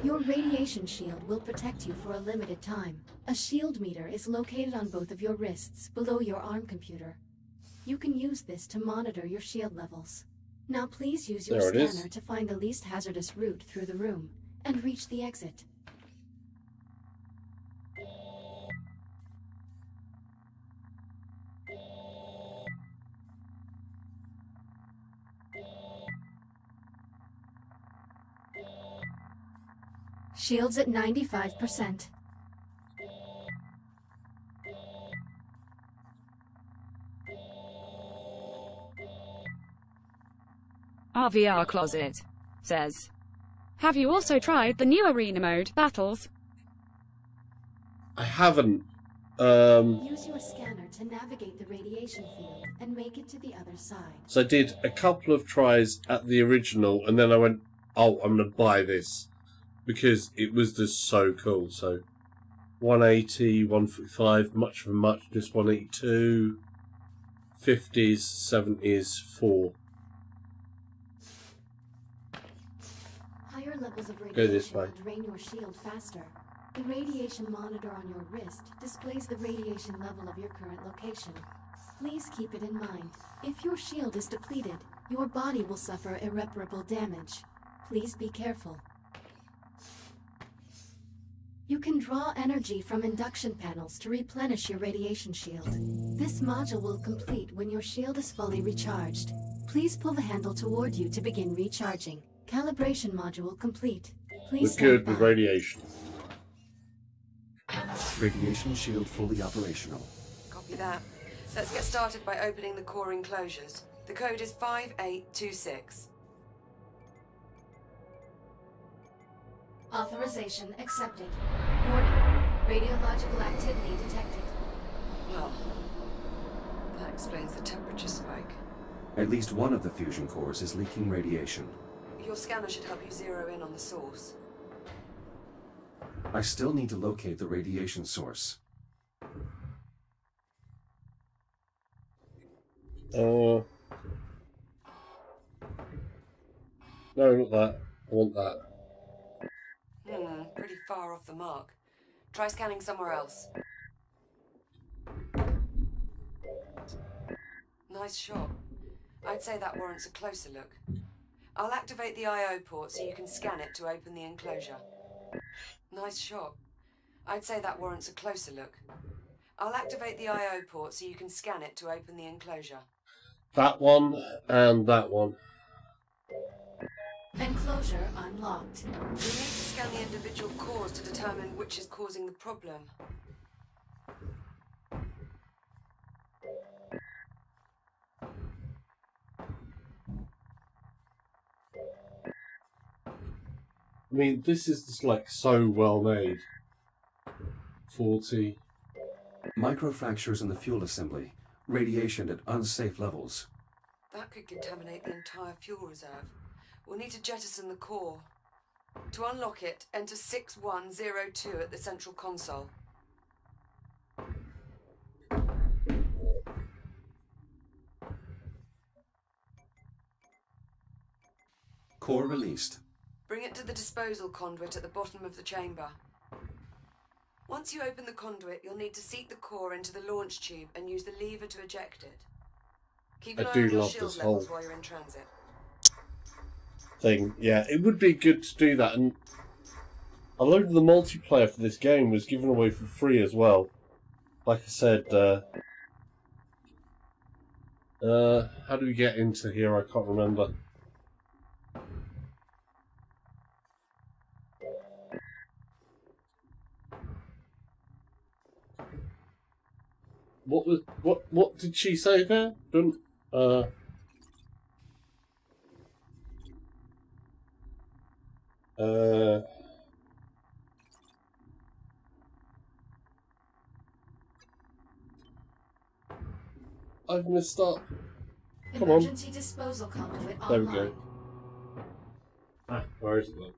Your radiation shield will protect you for a limited time. A shield meter is located on both of your wrists below your arm computer. You can use this to monitor your shield levels. Now please use your There it is. scanner to find the least hazardous route through the room and reach the exit. Shields at 95%. Our VR closet says, have you also tried the new arena mode battles? I haven't. Use your scanner to navigate the radiation field and make it to the other side. So I did a couple of tries at the original, and then I went, oh, I'm going to buy this. Because it was just so cool. So 180, 145, much of a much, just 182, 50s, 70s, 4. Higher levels of Go this radiation way. will drain your shield faster. The radiation monitor on your wrist displays the radiation level of your current location. Please keep it in mind. If your shield is depleted, your body will suffer irreparable damage. Please be careful. You can draw energy from induction panels to replenish your radiation shield. This module will complete when your shield is fully recharged. Please pull the handle toward you to begin recharging. Calibration module complete. Please We're stand good with by. radiation. Radiation shield fully operational. Copy that. Let's get started by opening the core enclosures. The code is 5826. Authorization accepted. Warning. Radiological activity detected. Well, that explains the temperature spike. At least one of the fusion cores is leaking radiation. Your scanner should help you zero in on the source. I still need to locate the radiation source. No, not that. I want that. Pretty far off the mark. Try scanning somewhere else. Nice shot. I'd say that warrants a closer look. I'll activate the I/O port so you can scan it to open the enclosure. Nice shot. I'd say that warrants a closer look. I'll activate the I/O port so you can scan it to open the enclosure. That one and that one. Enclosure unlocked. We need to scan the individual cores to determine which is causing the problem. I mean, this is just like so well made. 40. Microfractures in the fuel assembly. Radiation at unsafe levels. That could contaminate the entire fuel reserve. We'll need to jettison the core. To unlock it, enter 6102 at the central console. Core released. Bring it to the disposal conduit at the bottom of the chamber. Once you open the conduit, you'll need to seat the core into the launch tube and use the lever to eject it. Keep an eye on your shield levels while you're in transit. Thing. Yeah, it would be good to do that, and a load of the multiplayer for this game was given away for free as well. Like I said, how do we get into here? I can't remember. What did she say there? Don't I've messed up. Come on. Emergency disposal conduit There we online. go. Ah, where is it then?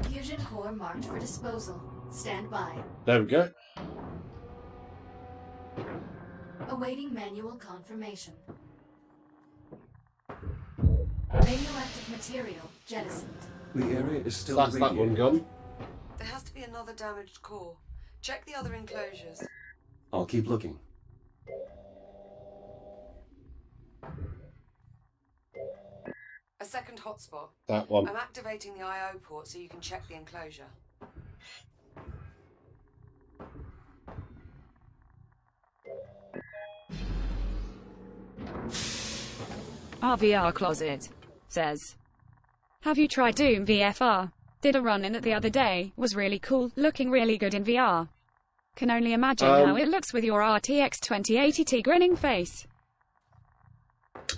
Fusion core marked for disposal. Stand by. There we go. Awaiting manual confirmation. Radioactive material jettisoned. The area is still That's that one radiating. gone. There has to be another damaged core. Check the other enclosures. I'll keep looking. A second hotspot. That one. I'm activating the I/O port so you can check the enclosure. RVR closet says, have you tried Doom VFR? Did a run in it the other day, was really cool, looking really good in VR. Can only imagine how it looks with your RTX 2080 grinning face.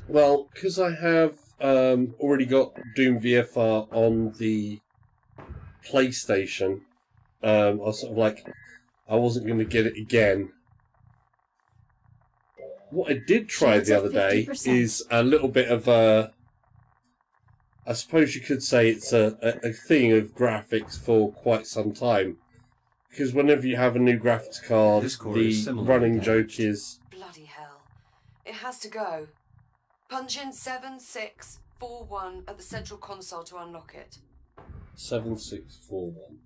Well, because I have already got Doom VFR on the PlayStation, I was sort of like, I wasn't going to get it again. What I did try the other day is a little bit of a, I suppose you could say it's a thing of graphics for quite some time. Because whenever you have a new graphics card, the running joke is... Bloody hell. It has to go. Punch in 7641 at the central console to unlock it. 7641.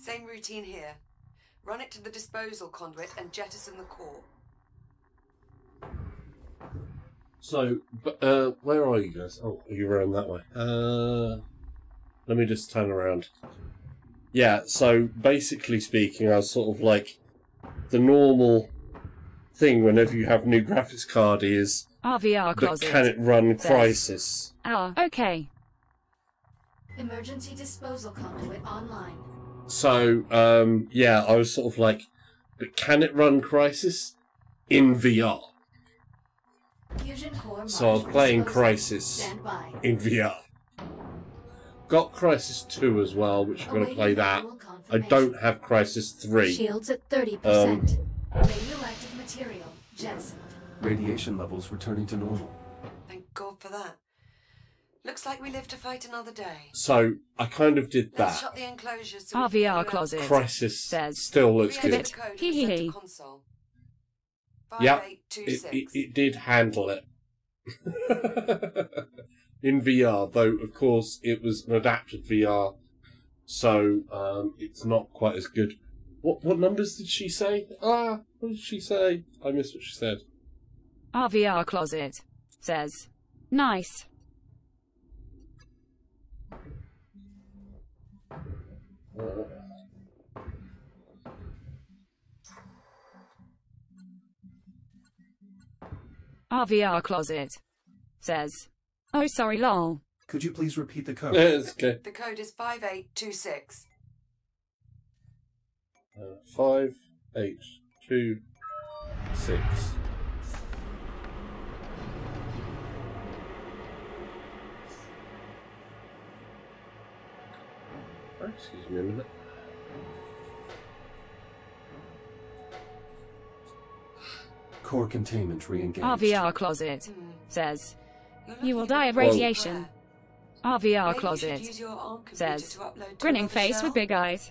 Same routine here. Run it to the disposal conduit and jettison the core. So, where are you guys? Oh, you're around that way. Let me just turn around. Yeah, so basically speaking, I was sort of like, the normal thing whenever you have a new graphics card is, RVR but closet can it run says, Crysis? Okay. Emergency disposal conduit online. So, yeah, I was sort of like, but can it run Crysis in VR? Fusion core So I was marked for playing disposal. Crysis Stand by. in VR. Got Crysis 2 as well, which I'm going to play that. I don't have Crysis 3. Shields at 30%. Radioactive material jettisoned. Radiation levels returning to normal. Thank God for that. Looks like we live to fight another day. So I kind of did Let's that. shut the enclosures so we can get you RVR out. closet Crysis says, still looks Re-enter good. the code at Hee the hee center hee. console. Yeah, 5826. it did handle it. In VR, though, of course, it was an adapted VR, so it's not quite as good. What numbers did she say? What did she say? I missed what she said. RVR closet says, nice. RVR closet says, "Oh, sorry, lol." Could you please repeat the code? It's okay. The code is 5826. 5826. Excuse me a minute. Core containment re-engaged. RVR closet says, "You will die of radiation." RVR closet says, "Grinning face with big eyes."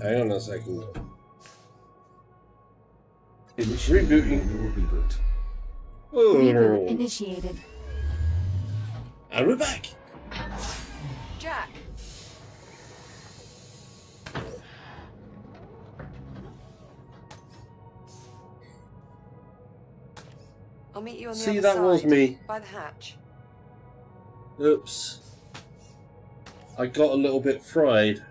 Hang on a second. Initiating Rebooting. manual reboot. Reboot Oh. initiated. And we're back. Jack! I'll meet you on the See, other that side. was me. By the hatch. Oops. I got a little bit fried.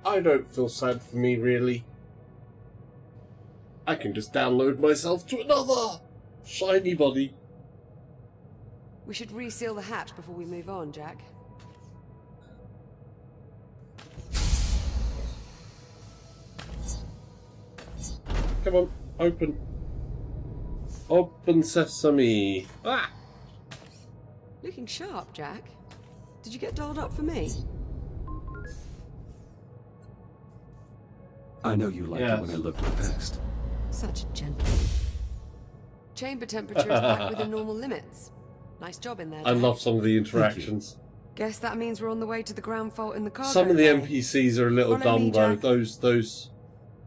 I don't feel sad for me, really. I can just download myself to another shiny body. We should reseal the hatch before we move on, Jack. Come on, open. Open sesame. Ah! Looking sharp, Jack. Did you get dolled up for me? I know you liked it when I looked my best. Such a gentleman. Chamber temperature is back within normal limits. Nice job in there, I Jack. love some of the interactions. Guess that means we're on the way to the ground fault in the cargo Some of the bay. NPCs are a little Follow me, dumb though. Jack. Those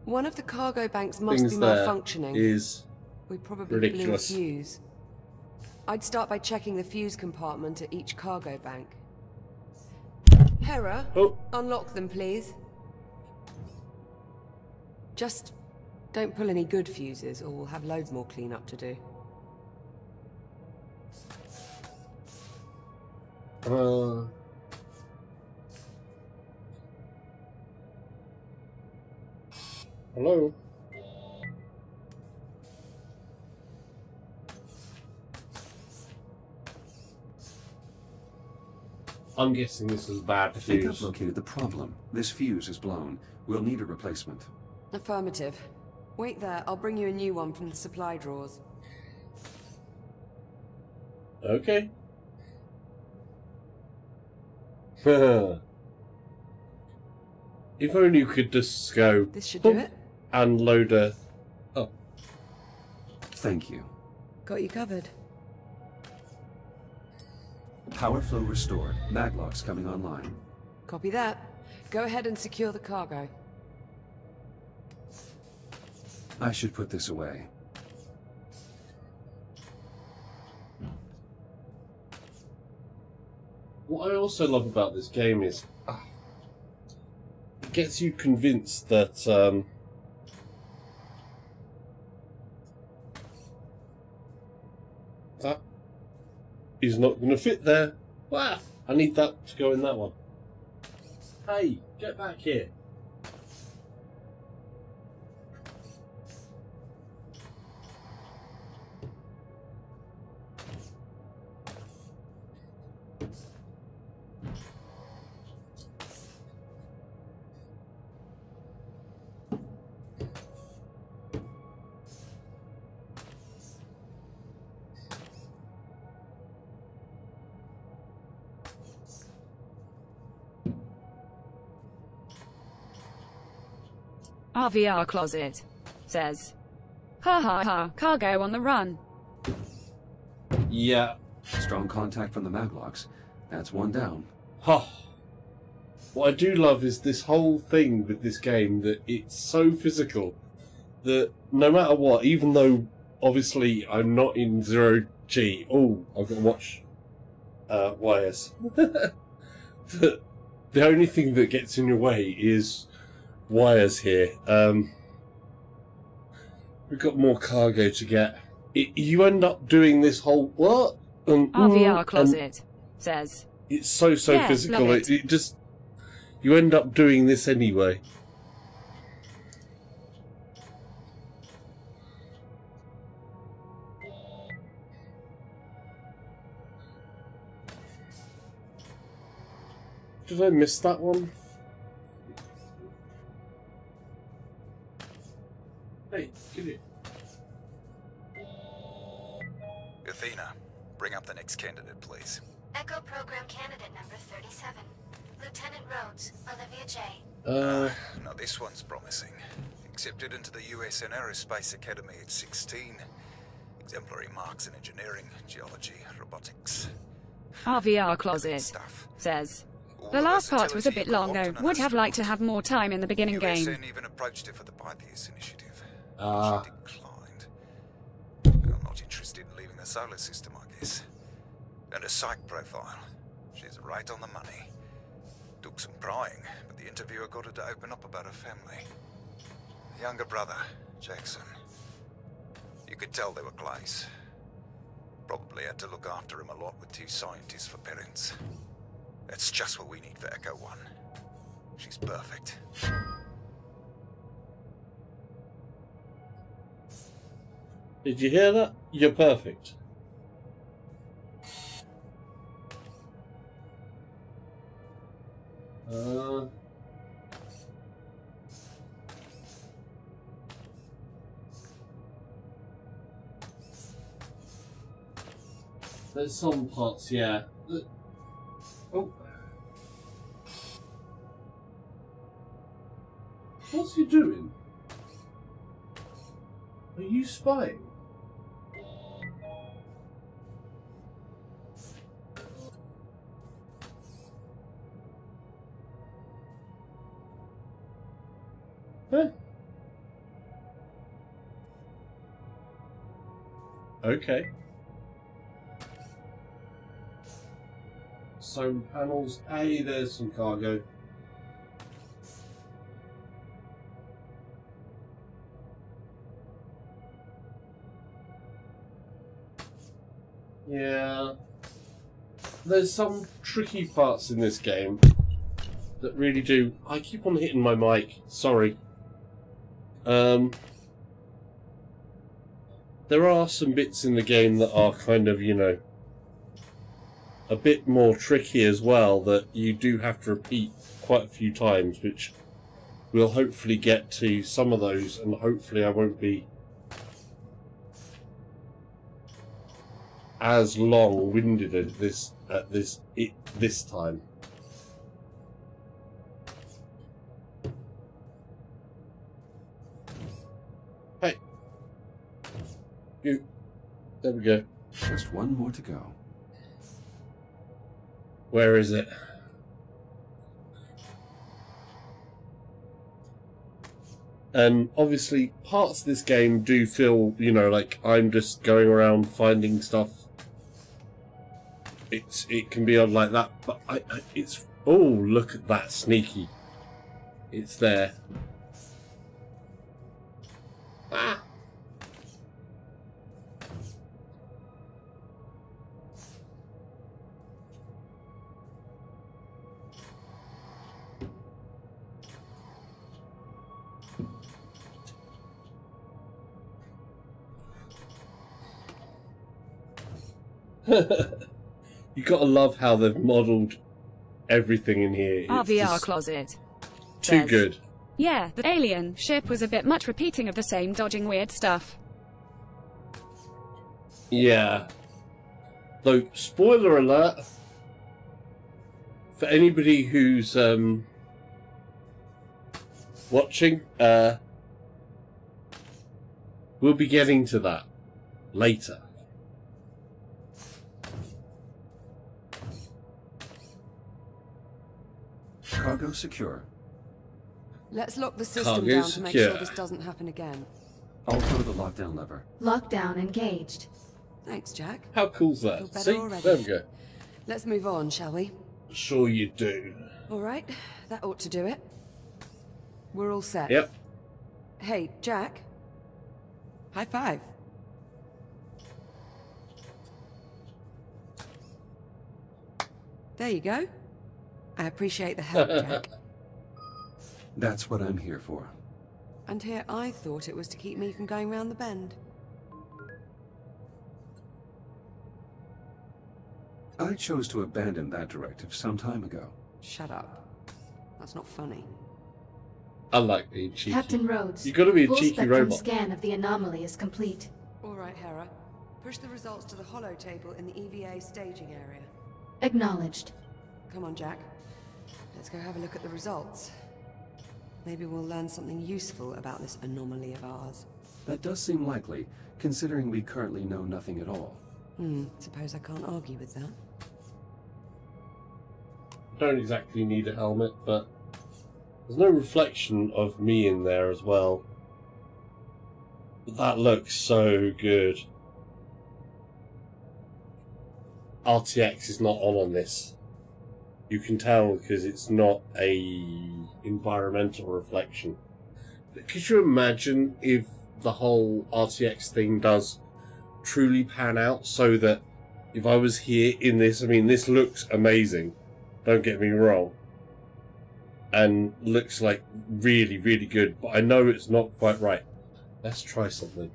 One of the cargo banks must things be there malfunctioning. is We probably ridiculous. blew a fuse. I'd start by checking the fuse compartment at each cargo bank. Hera, Oh. unlock them, please. Just don't pull any good fuses, or we'll have loads more cleanup to do. Hello. I'm guessing this is bad I think I've fuse. located the problem. This fuse is blown. We'll need a replacement. Affirmative. Wait there, I'll bring you a new one from the supply drawers. Okay. If only you could just go This should do it. and load a... Oh. Thank you. Got you covered. Power flow restored. Maglocks coming online. Copy that. Go ahead and secure the cargo. I should put this away. What I also love about this game is it gets you convinced that that is not going to fit there. Wow, I need that to go in that one. Hey, get back here. RVR closet says, "Ha ha ha, cargo on the run." Yeah. Strong contact from the Maglocks. That's one down. Huh. What I do love is this whole thing with this game, that it's so physical that no matter what, even though obviously I'm not in 0G, oh, I've got to watch wires. the only thing that gets in your way is wires here. We've got more cargo to get. You end up doing this whole what? RVR closet says. It's so Yeah, physical. love it. It just you end up doing this anyway. Did I miss that one? Hey, get it. Athena, bring up the next candidate, please. Echo Program Candidate number 37. Lieutenant Rhodes, Olivia J. Now this one's promising. Accepted into the US Aerospace Academy at 16. Exemplary marks in engineering, geology, robotics. RVR closet Stuff. says. All The the last part was a bit versatility long you though. want in an Would have liked to astronaut. have more time in the beginning game. USN even approached her for the Pythias initiative. Ah. She declined. I'm not interested in leaving the solar system, I guess. And her psych profile. She's right on the money. Took some prying, but the interviewer got her to open up about her family. A younger brother, Jackson. You could tell they were close. Probably had to look after him a lot with 2 scientists for parents. That's just what we need for Echo 1. She's perfect. Did you hear that? You're perfect. There's some parts, yeah. Oh. What's he doing? Are you spying? Huh? Okay. Some panels. Hey, there's some cargo. Yeah. There's some tricky parts in this game that really do. I keep on hitting my mic. Sorry. There are some bits in the game that are kind of, you know, a bit more tricky as well, that you do have to repeat quite a few times, which we'll hopefully get to some of those, and hopefully I won't be as long-winded at this time. Hey. You. There we go. Just one more to go. Where is it? And obviously, parts of this game do feel, you know, like I'm just going around finding stuff. It can be odd like that, but it's, oh, look at that, sneaky. It's there. Ah. You gotta love how they've modelled everything in here. It's RVR just closet too says. good. Yeah, the alien ship was a bit much repeating of the same dodging weird stuff. Yeah. Though, spoiler alert, for anybody who's watching, we'll be getting to that later. Cargo secure. Let's lock the system Cargo down to make sure secure. this doesn't happen again. I'll throw the lockdown lever. Lockdown engaged. Thanks, Jack. How cool's Feel that? better See? already. There we go. Let's move on, shall we? Sure you do. All right, that ought to do it. We're all set. Yep. Hey, Jack? High five. There you go. I appreciate the help, Jack. That's what I'm here for. And here I thought it was to keep me from going round the bend. I chose to abandon that directive some time ago. Shut up. That's not funny. I like being cheeky. Captain Rhodes, You gotta be a full cheeky spectrum robot. scan of the anomaly is complete. All right, Hera. Push the results to the holo table in the EVA staging area. Acknowledged. Come on, Jack. Let's go have a look at the results. Maybe we'll learn something useful about this anomaly of ours. That does seem likely, considering we currently know nothing at all. Suppose I can't argue with that. Don't exactly need a helmet, but there's no reflection of me in there as well. But that looks so good. RTX is not on this. You can tell because it's not a environmental reflection. But could you imagine if the whole RTX thing does truly pan out, so that if I was here in this, I mean, this looks amazing, don't get me wrong, and looks like really, really good, but I know it's not quite right. Let's try something.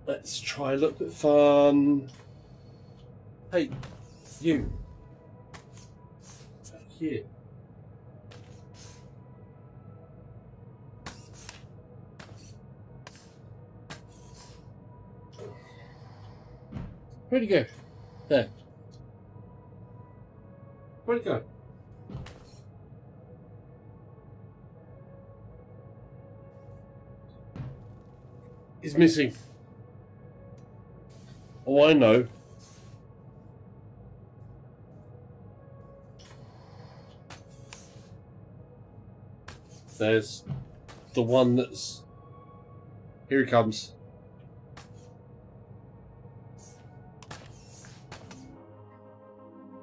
Let's try a little bit fun. Hey, you. Back here. Where'd he go? There. Where'd he go? He's missing. Oh, I know. There's the one that's... Here he comes.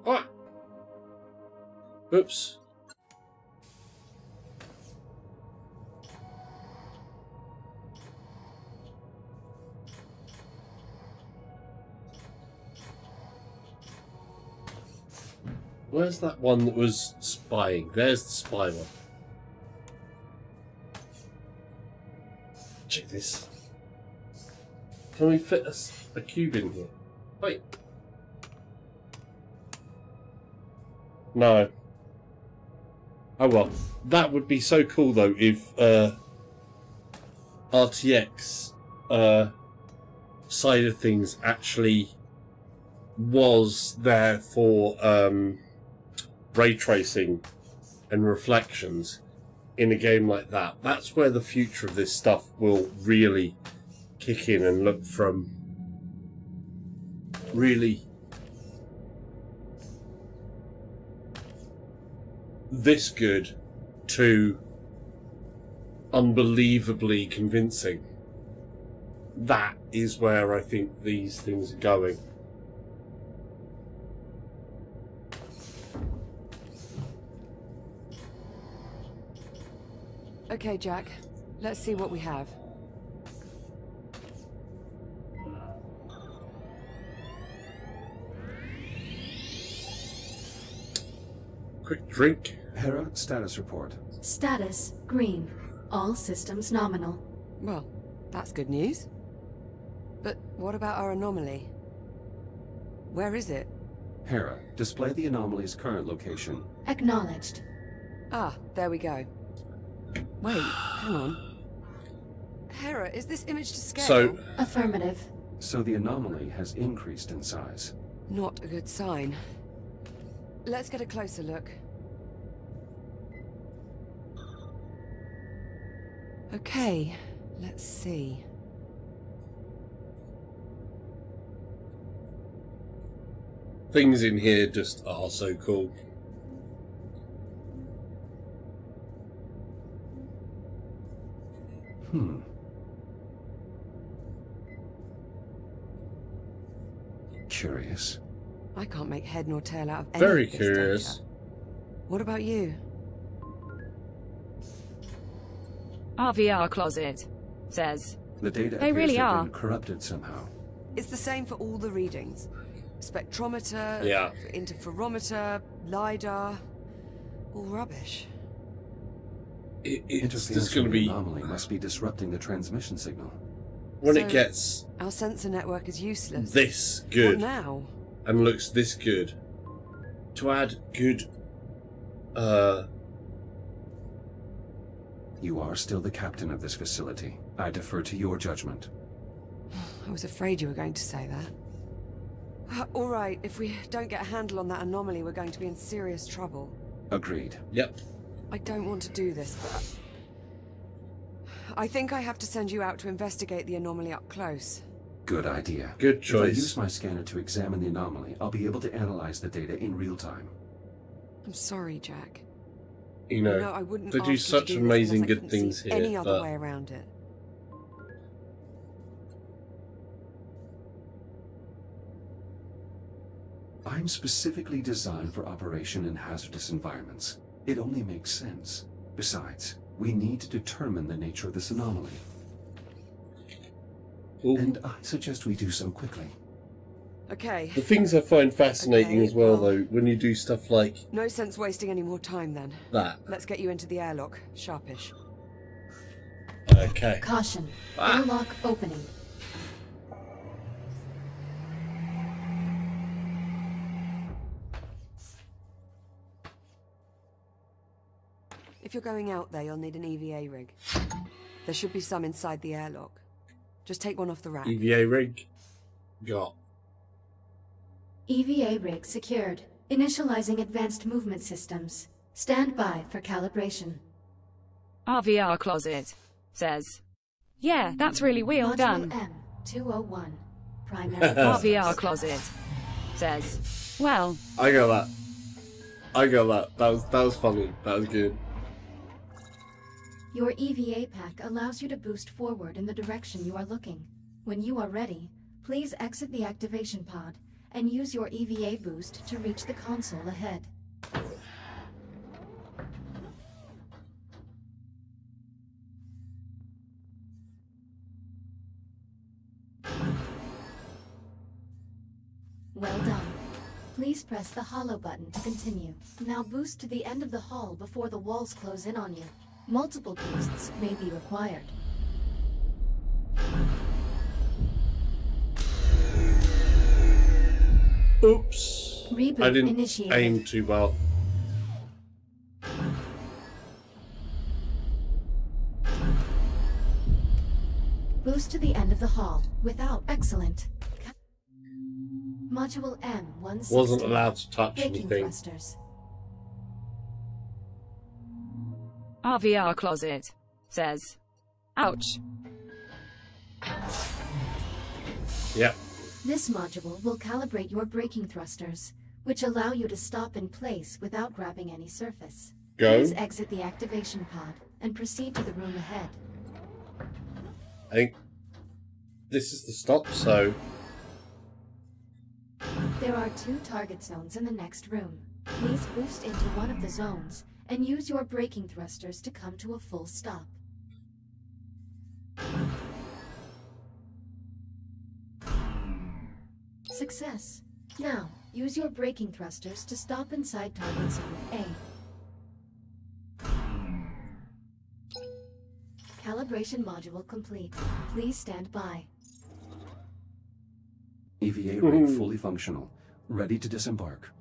Ah! Oops. Where's that one that was spying? There's the spy one. Check this. Can we fit a cube in here? Wait. No. Oh well. That would be so cool though if RTX side of things actually was there for ray tracing and reflections in a game like that. That's where the future of this stuff will really kick in and look from really this good to unbelievably convincing. That is where I think these things are going. Okay, Jack. Let's see what we have. Quick drink. Hera, status report. Status green. All systems nominal. Well, that's good news. But what about our anomaly? Where is it? Hera, display the anomaly's current location. Acknowledged. Ah, there we go. Wait, hang on. Hera, is this image to scale? So, Affirmative. So the anomaly has increased in size. Not a good sign. Let's get a closer look. Okay, let's see. things in here just are so cool. Curious. I can't make head nor tail out of any Very of this curious. data. What about you? Our VR closet. says. The data They appears really to have are. been corrupted somehow. It's the same for all the readings. Spectrometer, Yeah. interferometer, LiDAR, all rubbish. It's Interference there's going to from the be anomaly must be disrupting the transmission signal. when So, it gets our sensor network is useless. this What good now? and looks this good. To add good, You are still the captain of this facility. I defer to your judgment. I was afraid you were going to say that. All right, if we don't get a handle on that anomaly, we're going to be in serious trouble. Agreed. Yep. I don't want to do this, but I think I have to send you out to investigate the anomaly up close. Good idea. Good If I use choice. my scanner to examine the anomaly, I'll be able to analyze the data in real time. I'm sorry, Jack. You know, I wouldn't they ask do you to such do this amazing unless I good couldn't things see here, any other but way around it. I'm specifically designed for operation in hazardous environments. It only makes sense. Besides, we need to determine the nature of this anomaly. Ooh. And I suggest we do so quickly. Okay. The things I find fascinating Okay, as well, well- though, when you do stuff like No sense wasting any more time then. that. Let's get you into the airlock. Sharpish. Okay. Caution. Ah. Airlock opening. If you're going out there, you'll need an EVA rig. There should be some inside the airlock. Just take one off the rack. EVA rig. Got. EVA rig secured. Initializing advanced movement systems. Stand by for calibration. RVR closet, says. Yeah, that's really well Module done. M201. Primary. RVR closet, says. Well, I got that. I got that. That was funny. That was good. Your EVA pack allows you to boost forward in the direction you are looking. When you are ready, please exit the activation pod and use your EVA boost to reach the console ahead. Well done. Please press the hollow button to continue. Now boost to the end of the hall before the walls close in on you. Multiple boosts may be required. Oops. Reboot I didn't initiated. aim too well. Boost to the end of the hall. Without. Excellent. Module M160. Wasn't allowed to touch Braking anything. thrusters. RVR closet, says. Ouch. Yep. This module will calibrate your braking thrusters, which allow you to stop in place without grabbing any surface. Go. Please exit the activation pod and proceed to the room ahead. I think this is the stop, so There are 2 target zones in the next room. Please boost into one of the zones and use your braking thrusters to come to a full stop. Success. Now, use your braking thrusters to stop inside target zone A. Calibration module complete. Please stand by. EVA rig fully functional. Ready to disembark.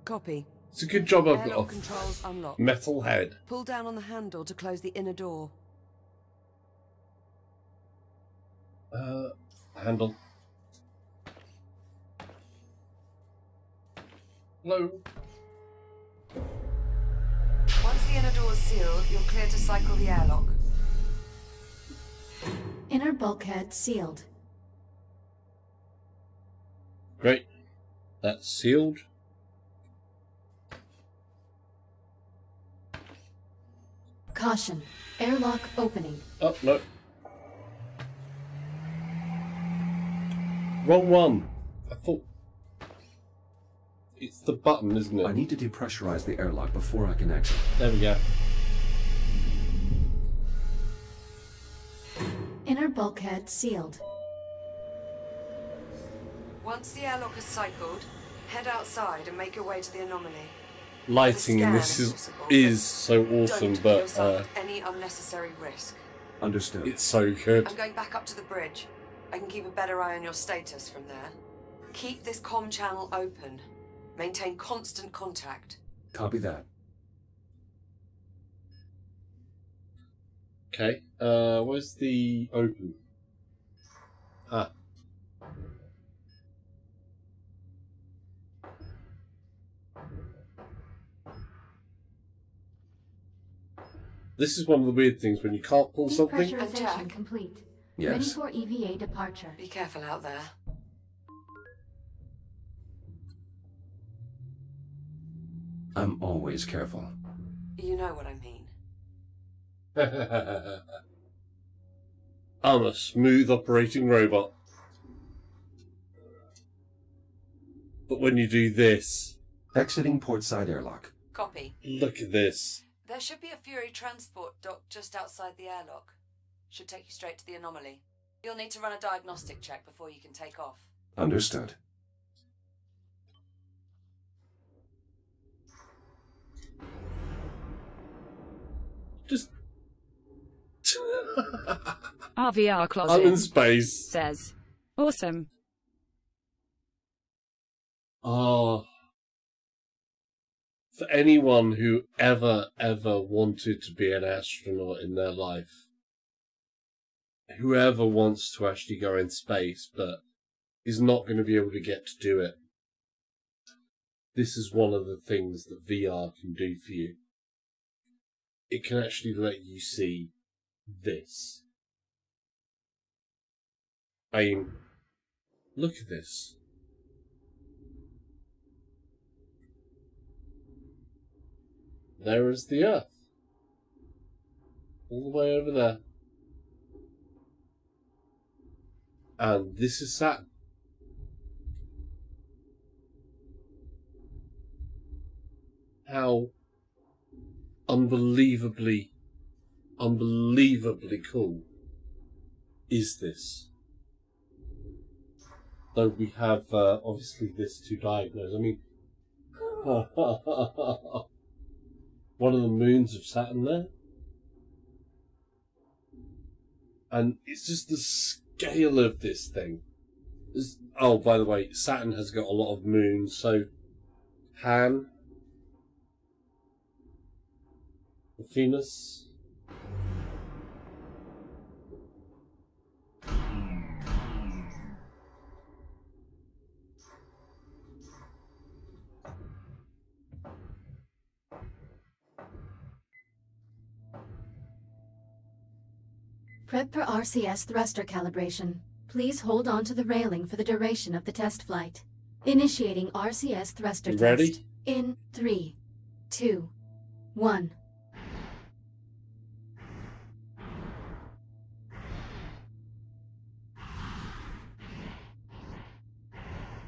Copy. it's a good job I've got Airlock a controls unlocked. metal head. Pull down on the handle to close the inner door. Handle. Hello. Once the inner door is sealed, you're clear to cycle the airlock. Inner bulkhead sealed. Great. That's sealed. Caution. Airlock opening. Oh, no. Wrong one. I thought... It's the button, isn't I it? need to depressurize the airlock before I can exit. There we go. bulkhead sealed. Once the airlock has cycled, head outside and make your way to the anomaly. Lighting in this is so awesome, Don't put but yourself at any unnecessary risk. Understood. it's so good. I'm going back up to the bridge. I can keep a better eye on your status from there. Keep this comm channel open. Maintain constant contact. Copy that. Okay, where's the open? Ah. This is one of the weird things when you can't pull something. Depressurization complete. Ready Yes. for EVA departure. Be careful out there. I'm always careful. You know what I mean. I'm a smooth operating robot. But when you do this, Exiting port side airlock. Copy. look at this. There should be a Fury transport dock just outside the airlock. Should take you straight to the anomaly. You'll need to run a diagnostic check before you can take off. Understood. Just Our VR I'm in closet space. says, awesome. Oh. For anyone who ever wanted to be an astronaut in their life, whoever wants to actually go in space but is not going to be able to get to do it, this is one of the things that VR can do for you. It can actually let you see this. I mean, look at this. There is the Earth. All the way over there. And this is Saturn. How unbelievably cool is this? Though we have obviously this to diagnose. I mean, one of the moons of Saturn there. And it's just the scale of this thing. Oh, by the way, Saturn has got a lot of moons, so Han, Venus. Prep for RCS thruster calibration. Please hold on to the railing for the duration of the test flight. Initiating RCS thruster You test. ready? In 3, 2, 1.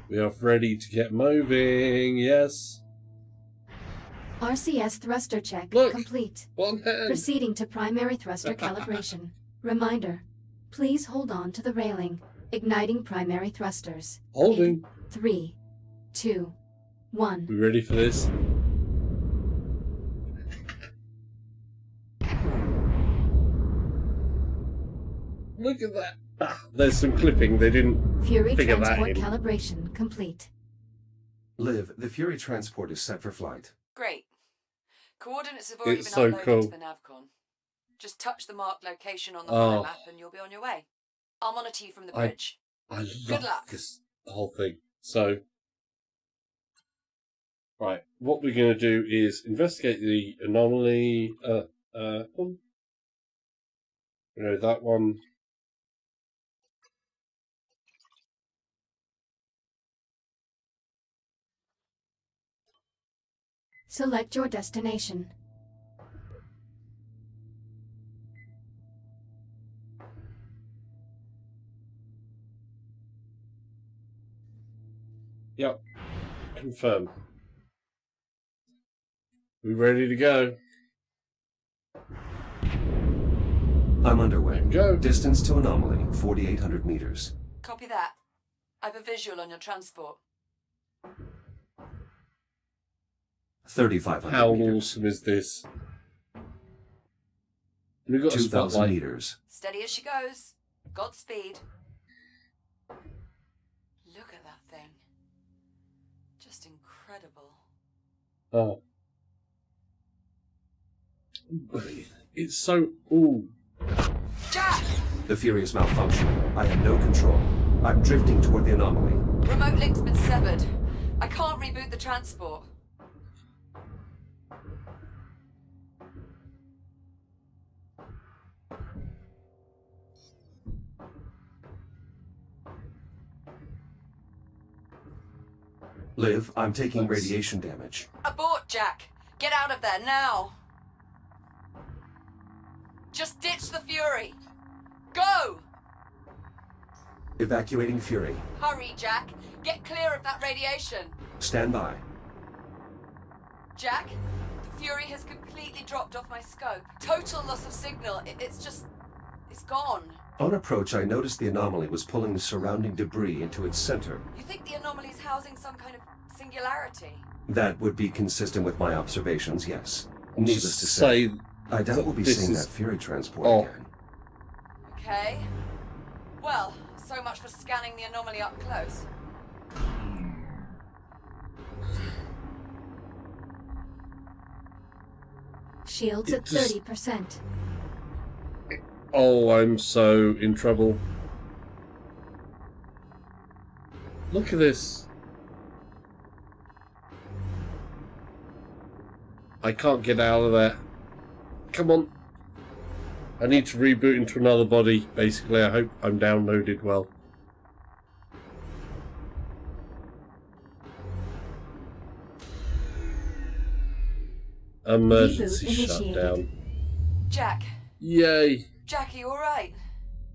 We are ready to get moving, yes. RCS thruster check Look. complete. One hand. Proceeding to primary thruster calibration. Reminder, please hold on to the railing. Igniting primary thrusters. Holding. 3, 2, 1. We ready for this? Look at that. Ah, there's some clipping. They didn't Fury figure that transport in. calibration complete. Liv, the Fury transport is set for flight. Great. Coordinates have already It's been so uploaded cool. to the navcon. Just touch the marked location on the Oh. map and you'll be on your way. I'll monitor you from the I- bridge. I Good love luck. this whole thing. So, right, what we're going to do is investigate the anomaly. You know, that one. Select your destination. Yep. Confirm. We ready to go? I'm underway. Go. Distance to anomaly, 4,800 meters. Copy that. I've a visual on your transport. 3,500 How meters. awesome is this? We've got a 2,000 spotlight. meters. Steady as she goes. Godspeed. Look at that thing. Just incredible. Oh. It's so... Ooh. Jack! The Fury is malfunctioning. I have no control. I'm drifting toward the anomaly. Remote link's been severed. I can't reboot the transport. Liv, I'm taking radiation damage. Abort, Jack! Get out of there, now! Just ditch the Fury! Go! Evacuating Fury. Hurry, Jack! Get clear of that radiation! Stand by. Jack, the Fury has completely dropped off my scope. Total loss of signal. It's gone. On approach, I noticed the anomaly was pulling the surrounding debris into its center. You think the anomaly's housing some kind of singularity? That would be consistent with my observations, yes. Needless to say, I doubt we'll be seeing that Fury transport again. Okay. Well, so much for scanning the anomaly up close. Shields at 30%. Oh, I'm so in trouble. Look at this. I can't get out of there. Come on. I need to reboot into another body, basically. I hope I'm downloaded well. Emergency shutdown. Jack. Yay. Jack, are you alright?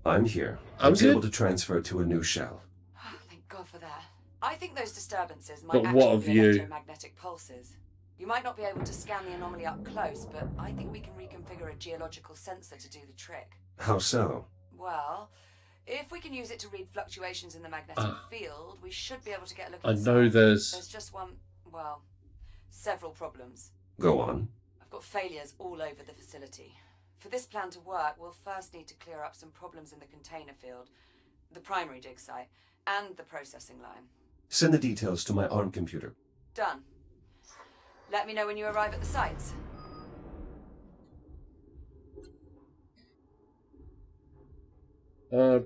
I'm here. I was able to transfer to a new shell. Oh, thank God for that. I think those disturbances might But what actually of be you? electromagnetic pulses. You might not be able to scan the anomaly up close, but I think we can reconfigure a geological sensor to do the trick. How so? Well, if we can use it to read fluctuations in the magnetic field, we should be able to get a look I inside. know There's just one, well, several problems. Go on. I've got failures all over the facility. For this plan to work, we'll first need to clear up some problems in the container field, the primary dig site, and the processing line. Send the details to my ARM computer. Done. Let me know when you arrive at the sites.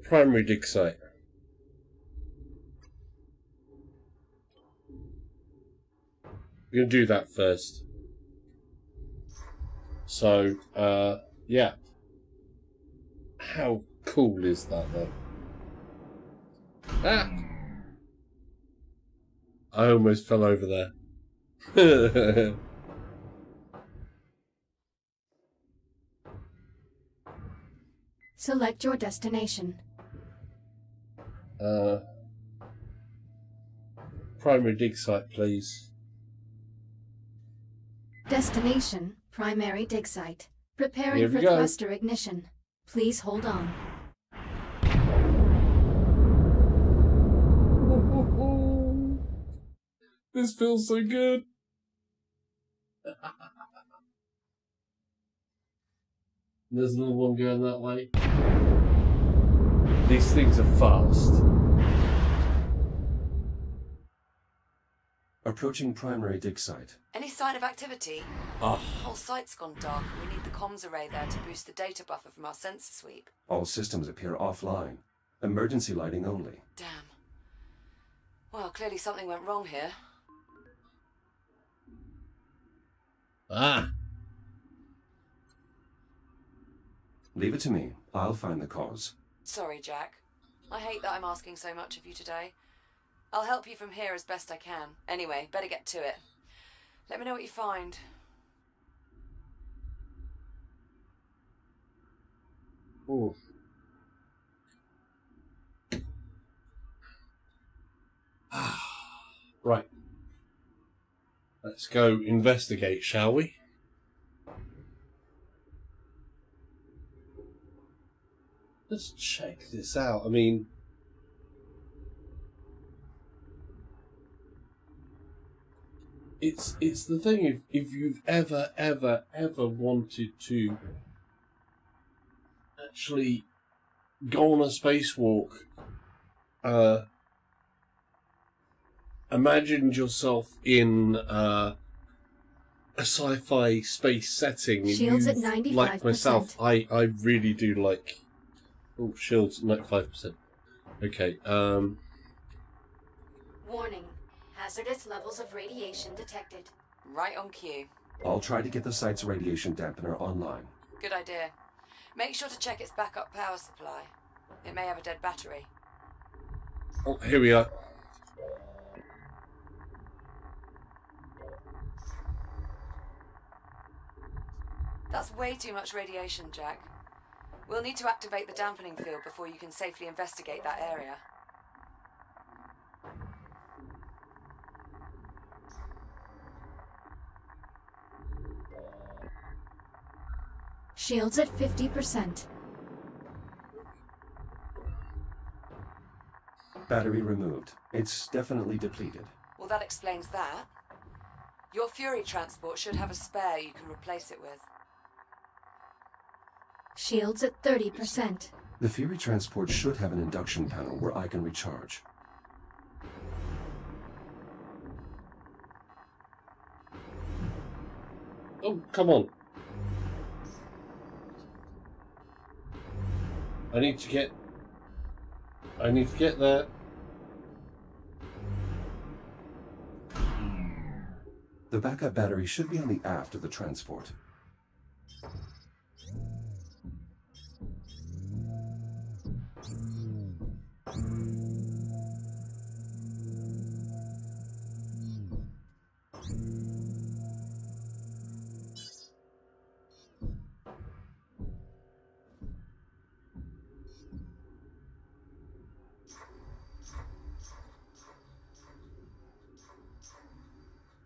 Primary dig site. We're gonna do that first. So, yeah. How cool is that, though? Ah! I almost fell over there. Select your destination. Primary dig site, please. Destination, primary dig site. Here Preparing we for go. thruster ignition. Please hold on. This feels so good. There's another one going that way. These things are fast. Approaching primary dig site. Any sign of activity? Oh. The whole site's gone dark, and we need the comms array there to boost the data buffer from our sensor sweep. All systems appear offline. Emergency lighting only. Damn. Well, clearly something went wrong here. Ah. Leave it to me. I'll find the cause. Sorry, Jack. I hate that I'm asking so much of you today. I'll help you from here as best I can. Anyway, better get to it. Let me know what you find. Ooh. Right. Let's go investigate, shall we? let's check this out. I mean, it's the thing. If you've ever wanted to actually go on a spacewalk, imagined yourself in a sci-fi space setting. Shields at 95%. Like myself, I really do like. Oh, shields 95%. Okay. Warning. Hazardous levels of radiation detected. Right on cue. I'll try to get the site's radiation dampener online. Good idea. Make sure to check its backup power supply. It may have a dead battery. Oh, here we are. That's way too much radiation, Jack. We'll need to activate the dampening field before you can safely investigate that area. Shields at 50%. Battery removed. It's definitely depleted. Well, that explains that. Your Fury transport should have a spare you can replace it with. Shields at 30%. The Fury transport should have an induction panel where I can recharge. Oh, come on. I need to get there. The backup battery should be on the aft of the transport.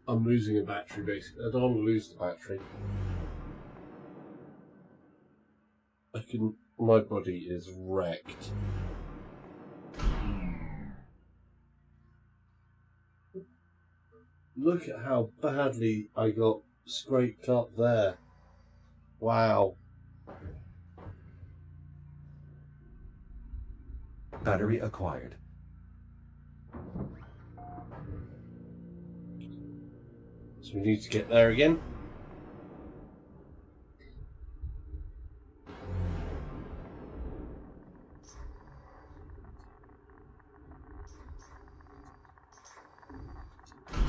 I'm losing a battery, basically. I don't want to lose the battery. My body is wrecked. Look at how badly I got scraped up there. Wow. Battery acquired. So we need to get there again.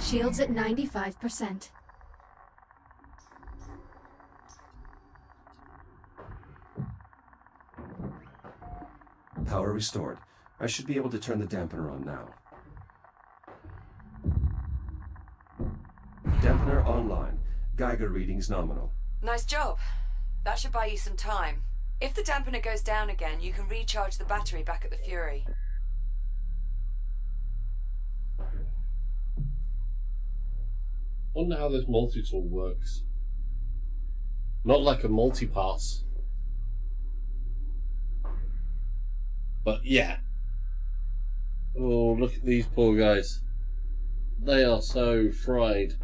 Shields at 95%. Power restored. I should be able to turn the dampener on now. Dampener online. Geiger readings nominal. Nice job. That should buy you some time. If the dampener goes down again, you can recharge the battery back at the Fury. Wonder how this multi-tool works. Not like a multi-pass. But yeah. Oh, look at these poor guys. They are so fried.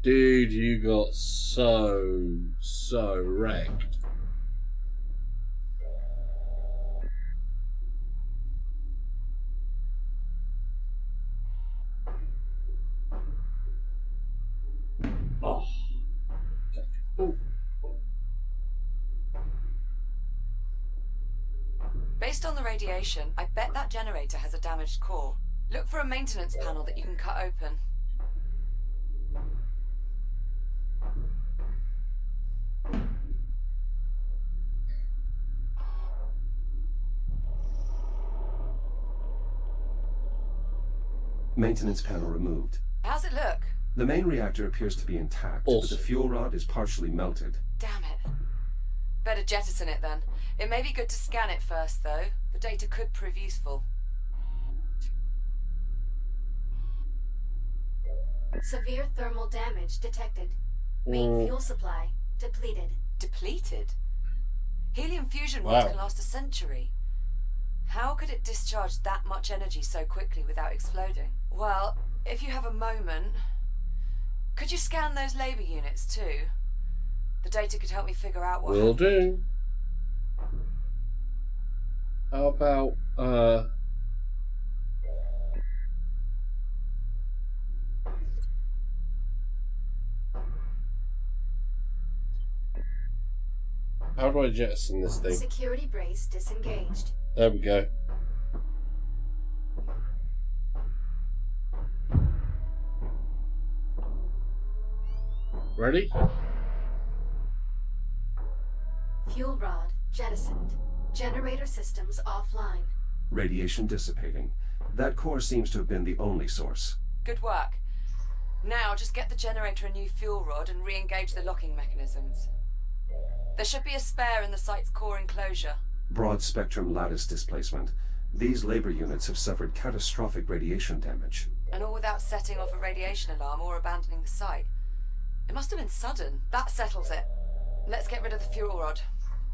Dude, you got so wrecked. Oh. Okay. Ooh. Based on the radiation, I bet that generator has a damaged core. Look for a maintenance panel that you can cut open. Maintenance panel removed. How's it look? The main reactor appears to be intact, but Awesome. the fuel rod is partially melted. Damn it. Better jettison it then. It may be good to scan it first, though. The data could prove useful. Severe thermal damage detected. Main fuel supply depleted. Depleted? Helium fusion rods can last a century. How could it discharge that much energy so quickly without exploding? Well, if you have a moment, could you scan those labor units too? The data could help me figure out what Will happened. do. How about, how do I jettison this thing? Security brace disengaged. There we go. Ready? Fuel rod jettisoned. Generator systems offline. Radiation dissipating. That core seems to have been the only source. Good work. Now just get the generator a new fuel rod and re-engage the locking mechanisms. There should be a spare in the site's core enclosure. Broad spectrum lattice displacement. These labor units have suffered catastrophic radiation damage. And all without setting off a radiation alarm or abandoning the site. It must have been sudden. That settles it. Let's get rid of the fuel rod.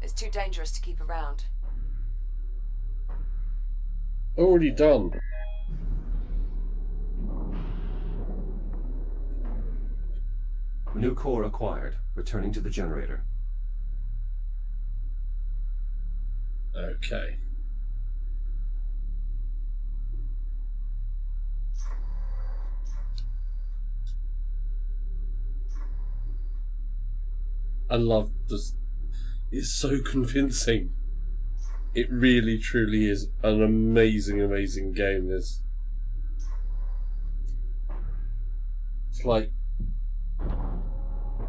It's too dangerous to keep around. Already done. New core acquired. Returning to the generator. Okay. I love this. It's so convincing. It really, truly is an amazing, amazing game, this. It's like...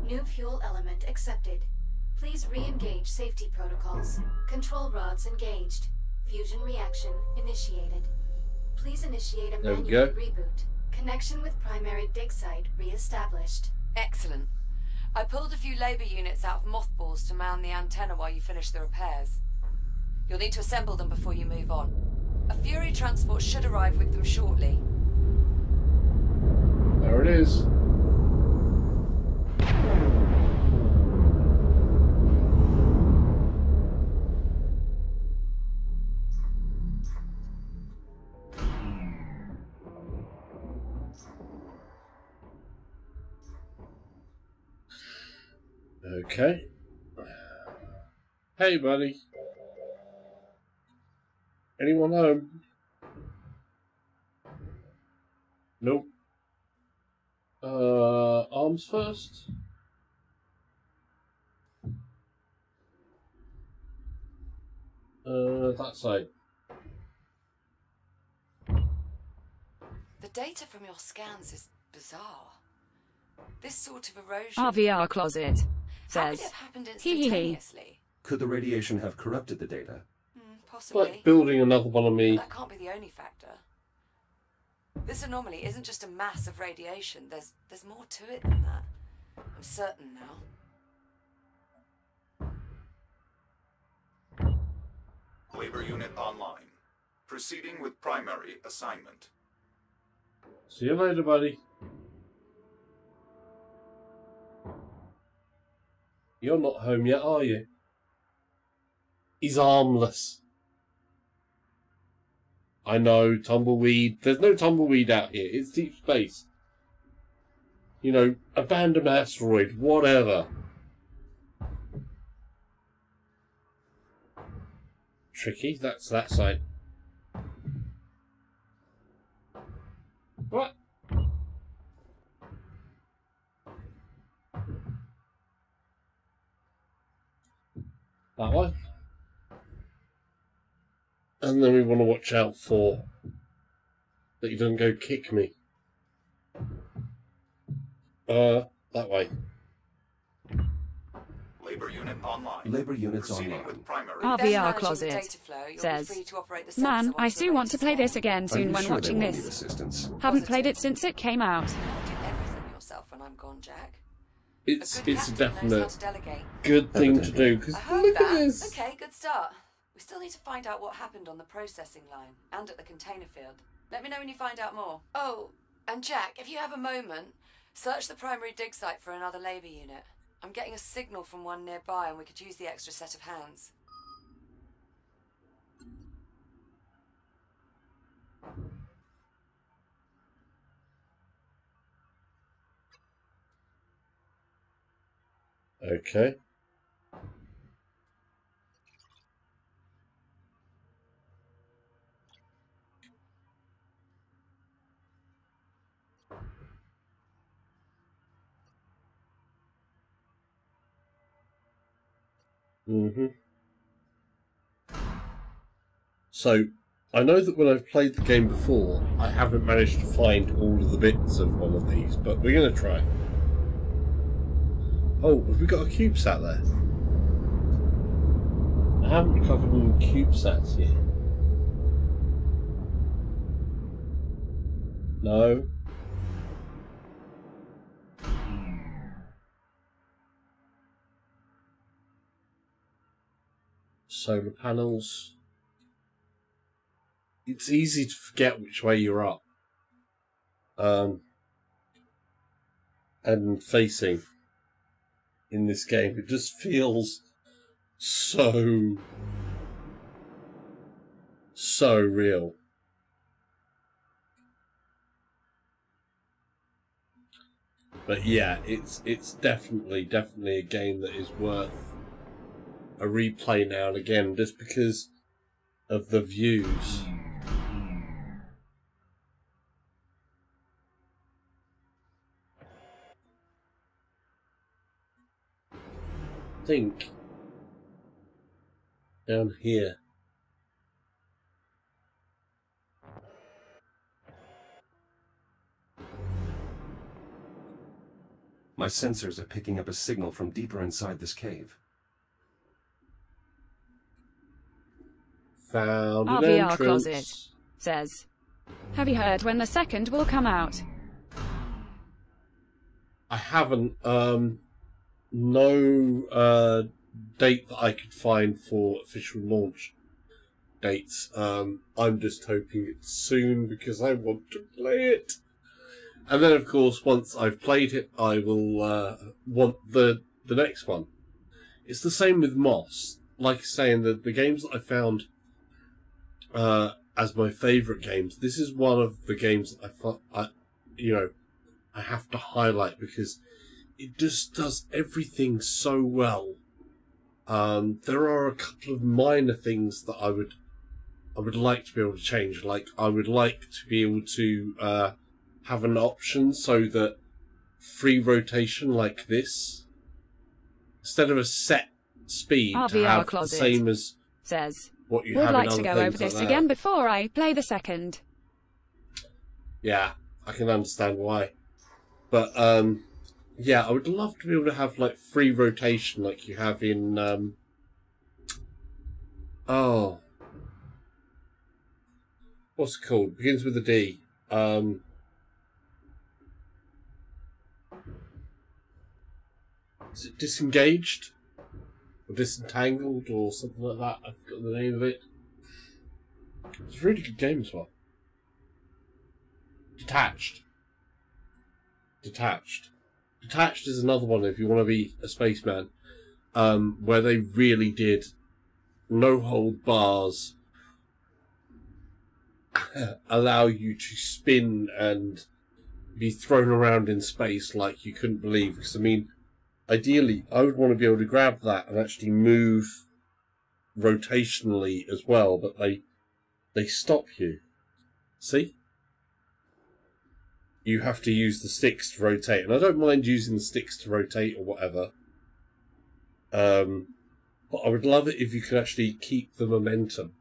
New fuel element accepted. Please re-engage safety protocols. Control rods engaged. Fusion reaction initiated. Please initiate a There we manual go. reboot. Connection with primary dig site re-established. Excellent. I pulled a few labor units out of mothballs to mount the antenna while you finish the repairs. You'll need to assemble them before you move on. A Fury transport should arrive with them shortly. There it is. Okay. Hey, buddy. Anyone home? Nope. Arms first? That side. The data from your scans is bizarre. This sort of erosion... Our VR closet How could it says, have happened hee hee. instantaneously? Could the radiation have corrupted the data? Possibly. Like building another one of me. That can't be the only factor. This anomaly isn't just a mass of radiation. There's more to it than that. I'm certain now. Labor unit online. Proceeding with primary assignment. See you later, buddy. You're not home yet, are you? He's armless. I know, tumbleweed. There's no tumbleweed out here. It's deep space. You know, abandoned asteroid, whatever. Tricky, that's that side. What? That one. And then we want to watch out for that you don't go kick me. That way. Labor unit online. Labor units Proceeding online. with primary. Our There's VR managing the closet data flow. You'll be says, free to operate the sensor Man, once I you're do ready want to play scan. this again Are soon you when sure they watching won't need this. assistance? Haven't played it since it came out. You do everything yourself when I'm gone, Jack. It's A good a captain knows how definite to delegate. good thing to do, because I heard look that. at this. Okay, good start. We still need to find out what happened on the processing line and at the container field. Let me know when you find out more. Oh, and Jack, if you have a moment, search the primary dig site for another labor unit. I'm getting a signal from one nearby and we could use the extra set of hands. Okay. So, I know that when I've played the game before, I haven't managed to find all of the bits of one of these, but we're going to try. Oh, have we got a CubeSat there? I haven't recovered any CubeSats here. No. Solar panels. It's easy to forget which way you're up. And facing in this game. It just feels so real. But yeah, it's definitely a game that is worth a replay now and again, just because of the views. I think down here. My sensors are picking up a signal from deeper inside this cave. Found Our an VR entrance. closet says, have you heard when the second will come out? I haven't. No date that I could find for official launch dates. I'm just hoping it's soon because I want to play it. And then, of course, once I've played it, I will want the next one. It's the same with Moss. Like saying that the games that I found as my favourite games, this is one of the games that I have to highlight because it just does everything so well. There are a couple of minor things that I would like to be able to change. Like, I would like to be able to have an option so that free rotation like this, instead of a set speed, Our to VR have closet the same as says, what you would have like in to other go things over this like that. again before I play the second. Yeah, I can understand why. But, yeah, I would love to be able to have, like, free rotation like you have in, what's it called? Begins with a D. Is it Disengaged? Or Disentangled, or something like that? I forgot the name of it. It's a really good game as well. Detached. Detached is another one if you want to be a spaceman, where they really did no hold bars, allow you to spin and be thrown around in space like you couldn't believe. Because, I mean, ideally, I would want to be able to grab that and actually move rotationally as well, but they stop you. See? You have to use the sticks to rotate. And I don't mind using the sticks to rotate or whatever. But I would love it if you could actually keep the momentum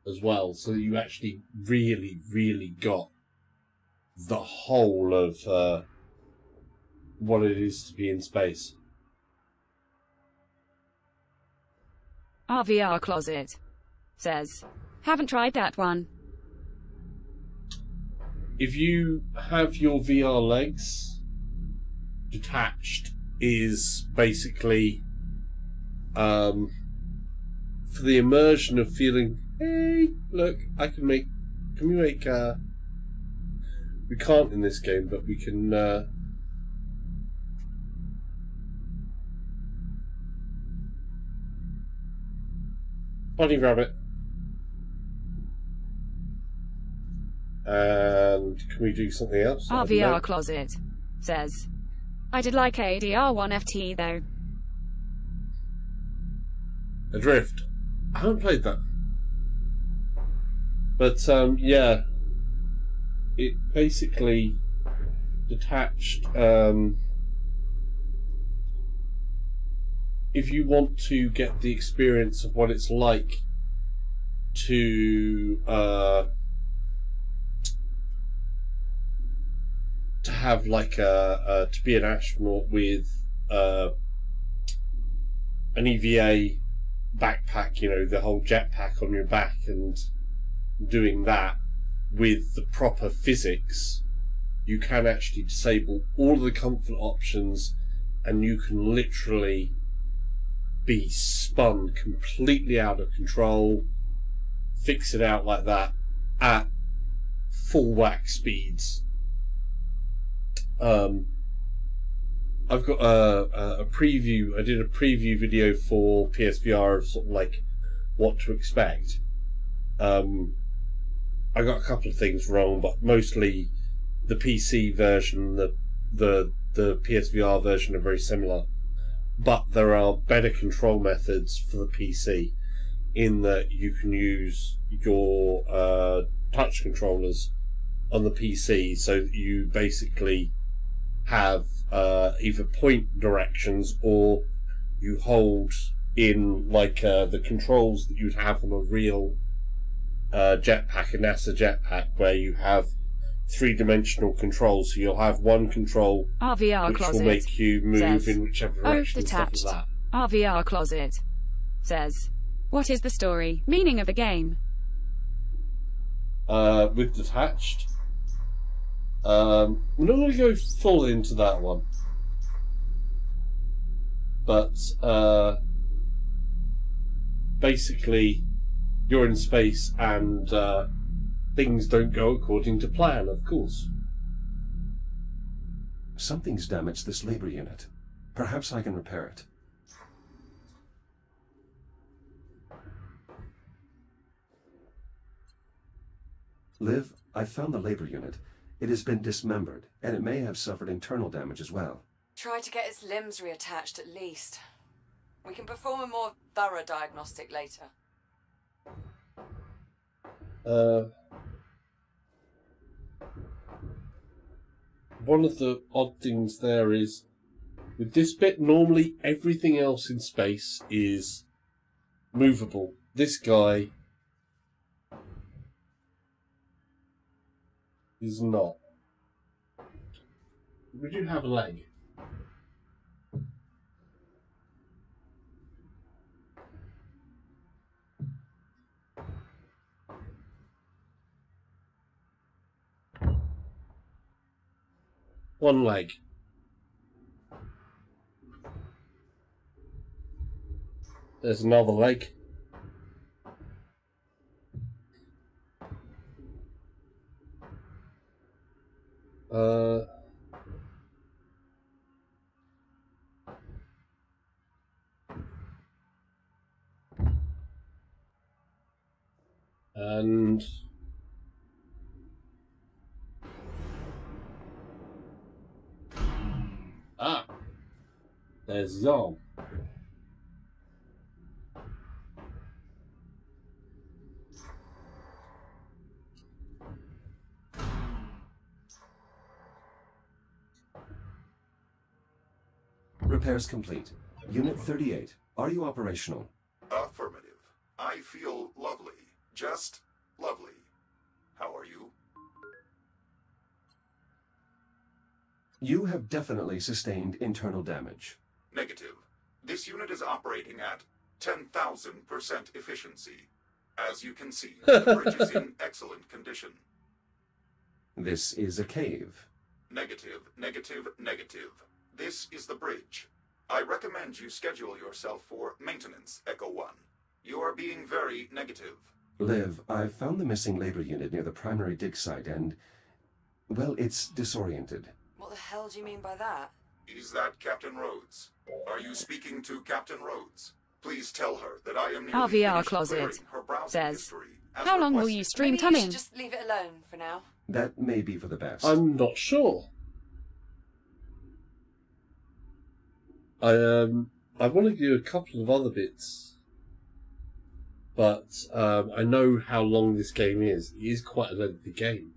as well. So that you actually really got the whole of what it is to be in space. Our VR closet says, haven't tried that one. If you have your VR legs, detached is basically for the immersion of feeling, hey, look, I can make, can we make, we can't in this game, but we can, bunny rabbit. And can we do something else? Our I don't know. VR closet says, I did like ADR1 FT though. Adrift. I haven't played that. But, yeah. It basically detached, if you want to get the experience of what it's like to have like to be an astronaut with an EVA backpack, you know, the whole jetpack on your back, and doing that with the proper physics, you can actually disable all of the comfort options, and you can literally be spun completely out of control, fix it out like that at full whack speeds. I've got a preview. I did a preview video for PSVR of sort of like what to expect. I got a couple of things wrong, but mostly the PC version, the PSVR version are very similar. But there are better control methods for the PC, in that you can use your touch controllers on the PC, so that you basically have either point directions, or you hold in like the controls that you'd have on a real jetpack, a NASA jetpack, where you have three-dimensional controls. So you'll have one control RVR which closet will make you move says, in whichever direction, and stuff detached. like that. RVR closet says, what is the story, meaning of the game? With detached, we're not going to go full into that one, but basically you're in space and things don't go according to plan, of course. Something's damaged this labor unit. Perhaps I can repair it. Liv, I found the labor unit. It has been dismembered, and it may have suffered internal damage as well. Try to get its limbs reattached at least. We can perform a more thorough diagnostic later. One of the odd things there is, with this bit, normally everything else in space is movable. This guy is not. We do have a leg. One leg. There's another leg. And there's his arm. Repairs complete. Unit 38, are you operational? Affirmative. I feel lovely. Just lovely. How are you? You have definitely sustained internal damage. Negative. This unit is operating at 10,000% efficiency. As you can see, the bridge is in excellent condition. This is a cave. Negative, negative, negative. This is the bridge. I recommend you schedule yourself for maintenance, Echo 1. You are being very negative. Liv, I've found the missing labor unit near the primary dig site and, well, it's disoriented. What the hell do you mean by that? Is that Captain Rhodes? Are you speaking to Captain Rhodes? Please tell her that I am nearly RVR finished closet clearing her browsing says, history, as how long will requested. you stream Maybe you tunnel? should just leave it alone for now. That may be for the best. I'm not sure. I want to do a couple of other bits, but I know how long this game is. It is quite a lengthy game.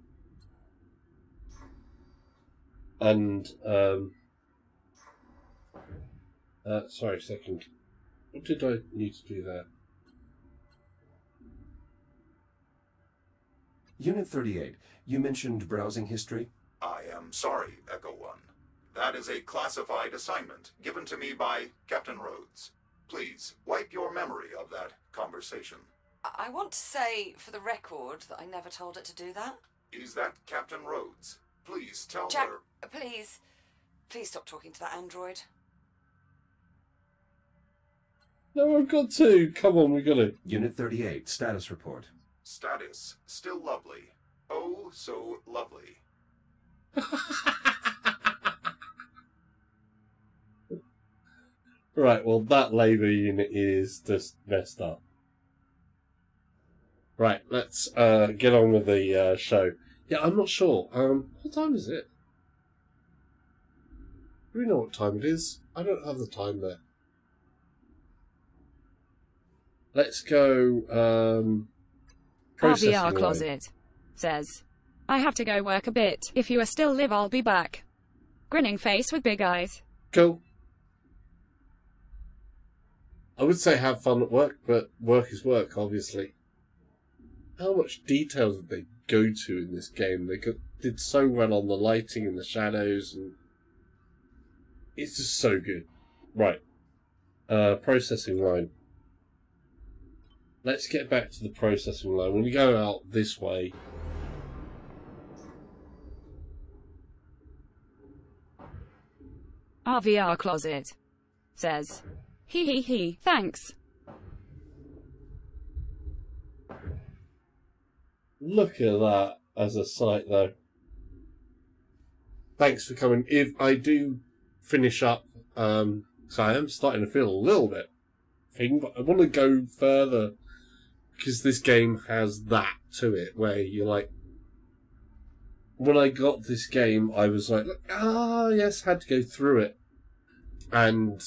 And, sorry a second. What did I need to do there? Unit 38, you mentioned browsing history? I am sorry, Echo 1. That is a classified assignment given to me by Captain Rhodes. Please, wipe your memory of that conversation. I want to say, for the record, that I never told it to do that. Is that Captain Rhodes? Please tell Jack, her... please. Please stop talking to that android. No, I've got to. Come on, we got to. Unit 38, status report. Status, still lovely. Oh, so lovely. Right, well, that labour unit is just messed up. Right, let's get on with the show. Yeah, I'm not sure. What time is it? Do we know what time it is? I don't have the time there. Let's go, processing RVR line. closet says, I have to go work a bit. If you are still live, I'll be back. Grinning face with big eyes. Cool. I would say have fun at work, but work is work, obviously. How much detail did they go to in this game? They did so well on the lighting and the shadows, and it's just so good. Right. Processing line. Let's get back to the processing line. When you go out this way... RVR closet says, he, thanks. Look at that as a sight, though. Thanks for coming. If I do finish up, so I am starting to feel a little bit thing, but I want to go further because this game has that to it where you're like, when I got this game, I was like, yes, had to go through it. And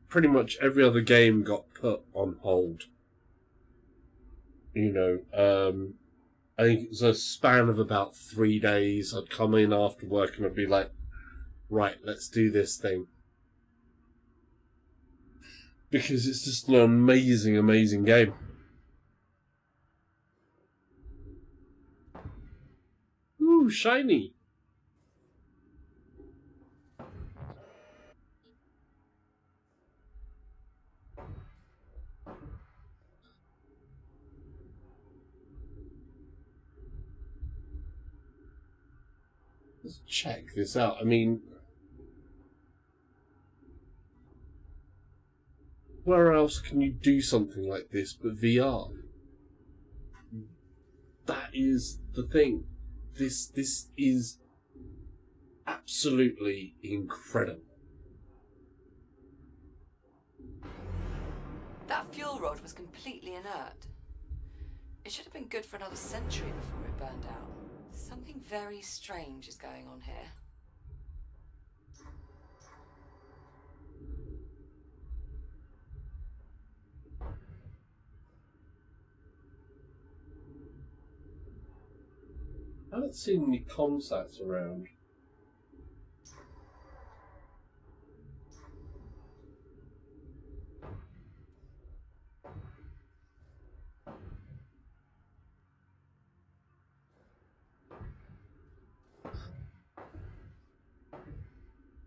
pretty much every other game got put on hold. You know, I think it was a span of about 3 days. I'd come in after work and I'd be like, right, let's do this thing. Because it's just an amazing, amazing game. Ooh, shiny. Let's check this out. I mean, where else can you do something like this but VR? That is the thing. This is absolutely incredible. That fuel rod was completely inert. It should have been good for another century before it burned out. Something very strange is going on here. I haven't seen any concepts around.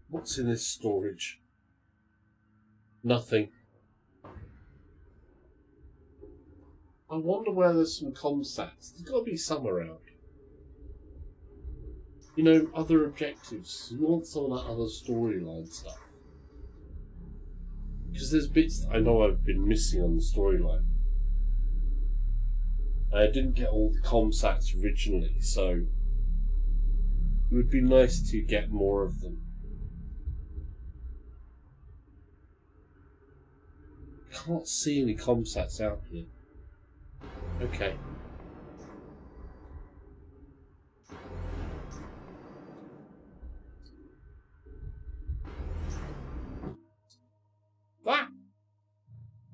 What's in this storage? Nothing. I wonder where there's some concepts. There's got to be some around. You know, other objectives. You want some of that other storyline stuff. Because there's bits that I know I've been missing on the storyline. I didn't get all the comsats originally, so it would be nice to get more of them. Can't see any comsats out here. Okay.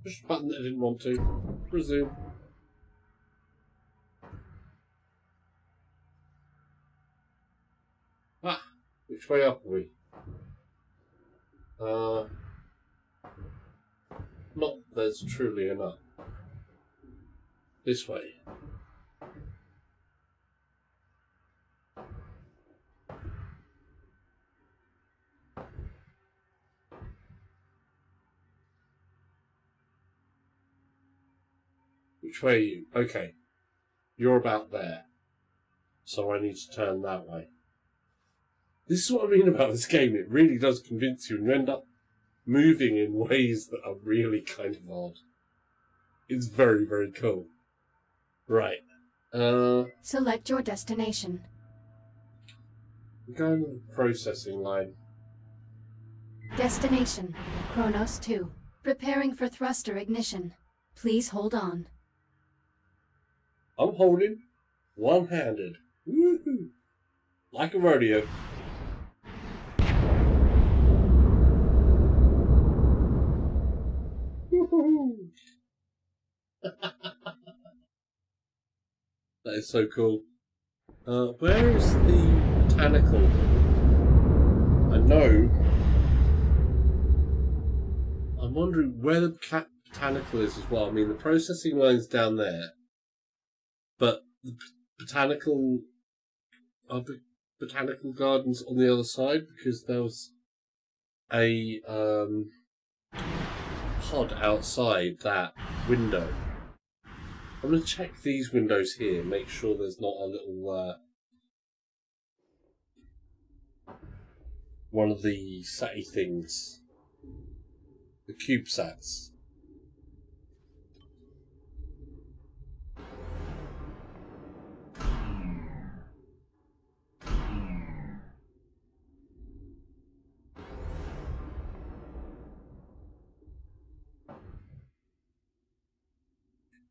Push the button that I didn't want to. Resume. Ah, which way up are we? Not there's truly enough. This way. Which way are you? Okay. You're about there. So I need to turn that way. This is what I mean about this game. It really does convince you, and you end up moving in ways that are really kind of odd. It's very, very cool. Right. Select your destination. I'm going to the processing line. Destination, Kronos 2. Preparing for thruster ignition. Please hold on. I'm holding one-handed. Woohoo! Like a rodeo. Woohoo! That is so cool. Where is the botanical? I know. I'm wondering where the botanical is as well. I mean, the processing line's down there, but the botanical botanical gardens on the other side, because there was a pod outside that window. I'm going to check these windows here, make sure there's not a little one of the satty things, the CubeSats.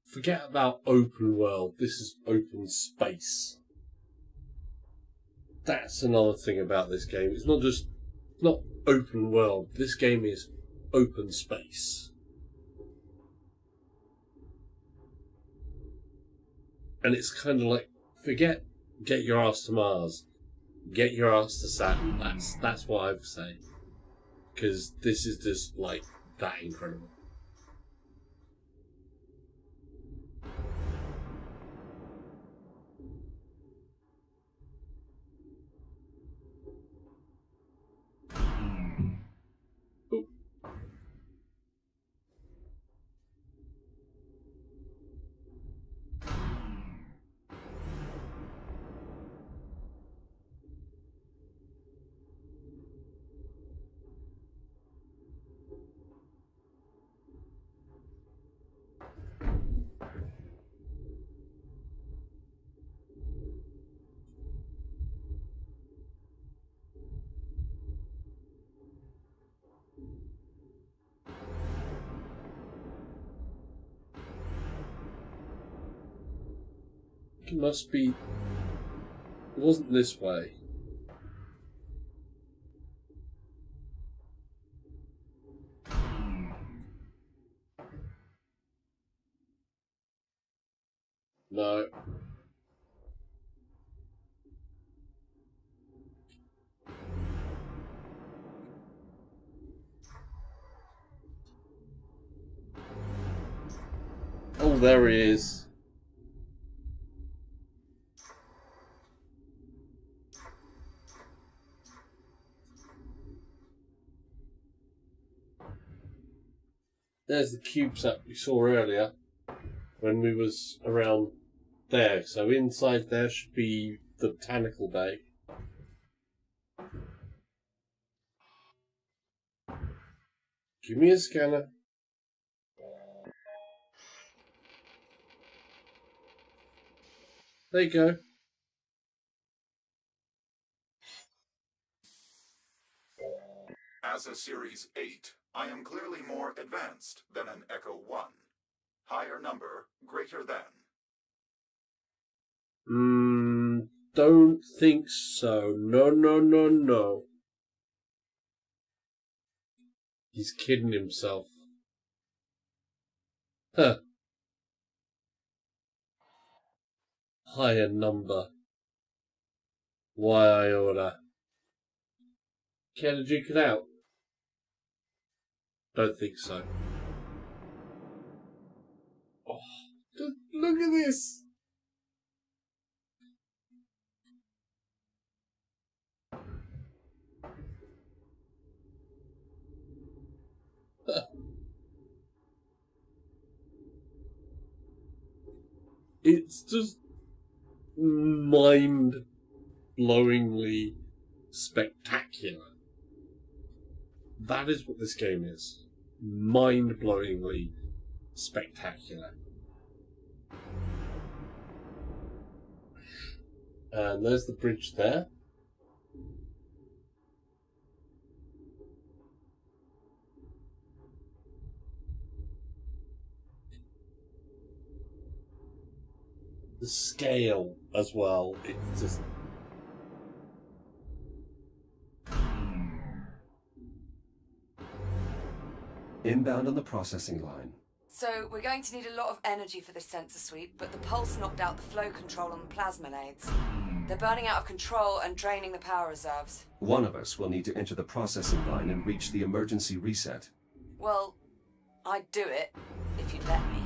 Forget about open world, this is open space. That's another thing about this game. It's not open world, this game is open space. And it's kind of like, forget get your ass to Mars, get your ass to Saturn. That's what I've said. Because this is just like that incredible. It must be... It wasn't this way. No. Oh, there he is. There's the CubeSat we saw earlier when we was around there. So inside there should be the botanical bay. Give me a scanner. There you go. As a Series 8, I am clearly more advanced than an Echo 1. Higher number, greater than. Don't think so. No, no, no, no. He's kidding himself. Huh. Higher number. Why iota? Care to duke it out? Don't think so. Oh, just look at this! It's just mind-blowingly spectacular. That is what this game is. Mind-blowingly spectacular. And there's the bridge there. The scale as well, it's just... Inbound on the processing line. So, we're going to need a lot of energy for this sensor sweep, but the pulse knocked out the flow control on the plasma lathes. They're burning out of control and draining the power reserves. One of us will need to enter the processing line and reach the emergency reset. Well, I'd do it, if you'd let me.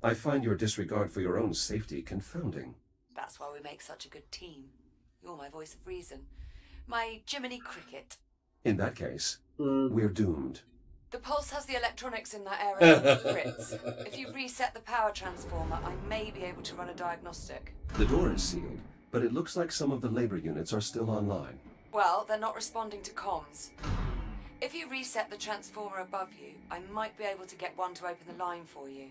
I find your disregard for your own safety confounding. That's why we make such a good team. You're my voice of reason. My Jiminy Cricket. In that case, we're doomed. The pulse has the electronics in that area of Fritz. If you reset the power transformer, I may be able to run a diagnostic. The door is sealed, but it looks like some of the labor units are still online. Well, they're not responding to comms. If you reset the transformer above you, I might be able to get one to open the line for you.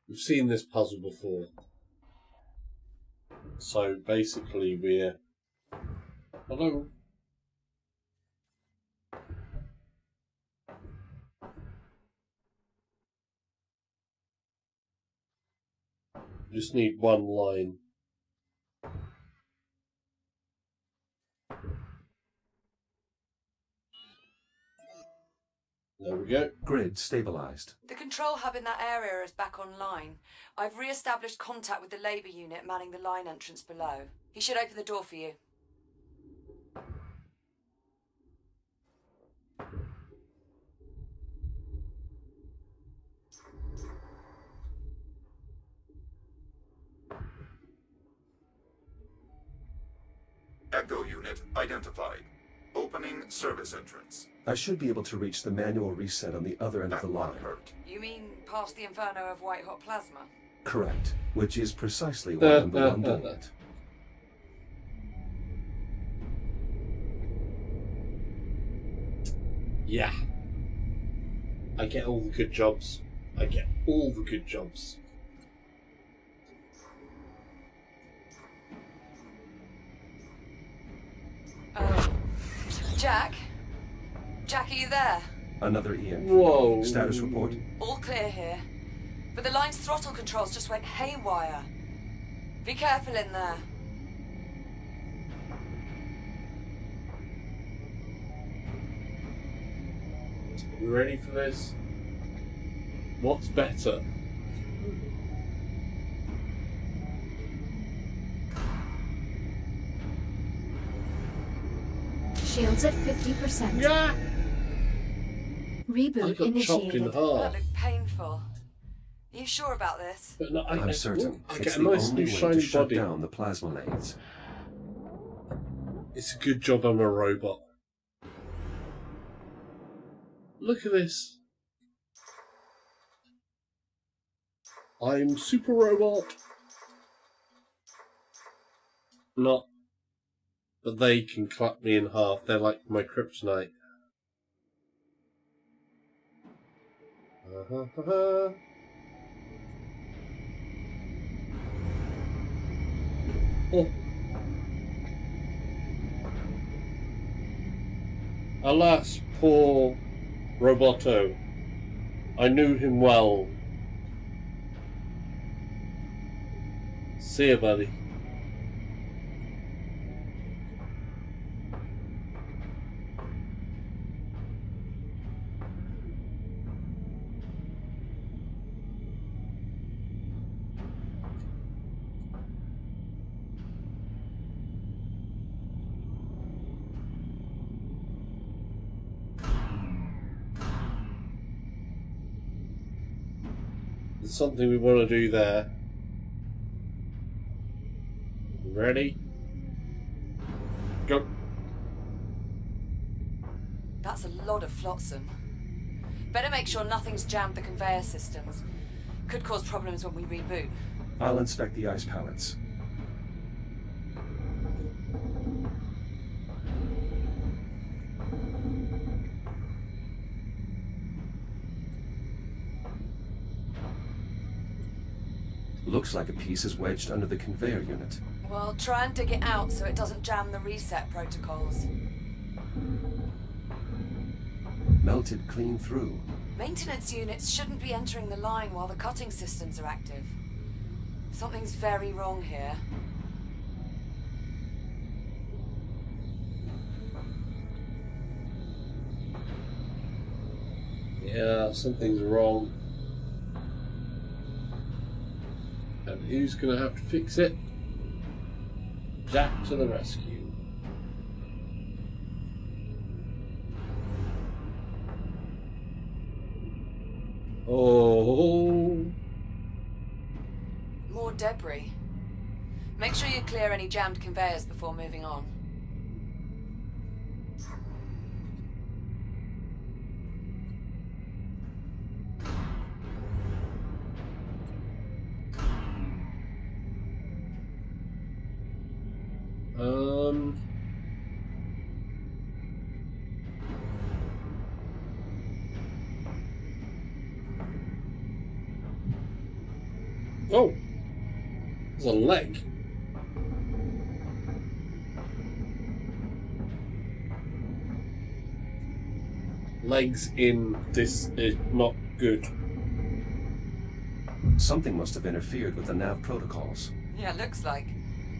We've seen this puzzle before. So basically we're... Hello? Just need one line. There we go. Grid stabilized. The control hub in that area is back online. I've re-established contact with the labour unit manning the line entrance below. He should open the door for you. Echo unit identified. Opening service entrance. I should be able to reach the manual reset on the other end of the line. You mean past the inferno of white-hot plasma? Correct, which is precisely why I'm the one doing it. Yeah. I get all the good jobs. I get all the good jobs. Jack? Jack, are you there? Another EMP. Whoa. Status report. All clear here. But the line's throttle controls just went haywire. Be careful in there. You ready for this? What's better? Shields at 50%. Yeah! I Reboot got chopped in initiated. That half. looked painful. Are you sure about this? But no, I'm certain. I It's get a the nice only new way shiny to shut body. down the plasma lathes. It's a good job I'm a robot. Look at this. I'm super robot. Not. But they can cut me in half. They're like my kryptonite. Oh. Alas, poor Roboto. I knew him well. See ya, buddy. There's something we want to do there. Ready? Go. That's a lot of flotsam. Better make sure nothing's jammed the conveyor systems. Could cause problems when we reboot. I'll inspect the ice pallets. Looks like a piece is wedged under the conveyor unit. Well, try and dig it out so it doesn't jam the reset protocols. Melted clean through. Maintenance units shouldn't be entering the line while the cutting systems are active. Something's very wrong here. Yeah, something's wrong. And who's gonna have to fix it? Jack to the rescue. Oh. More debris. Make sure you clear any jammed conveyors before moving on. Oh, there's a leg. Legs in this is not good. Something must have interfered with the nav protocols. Yeah, looks like.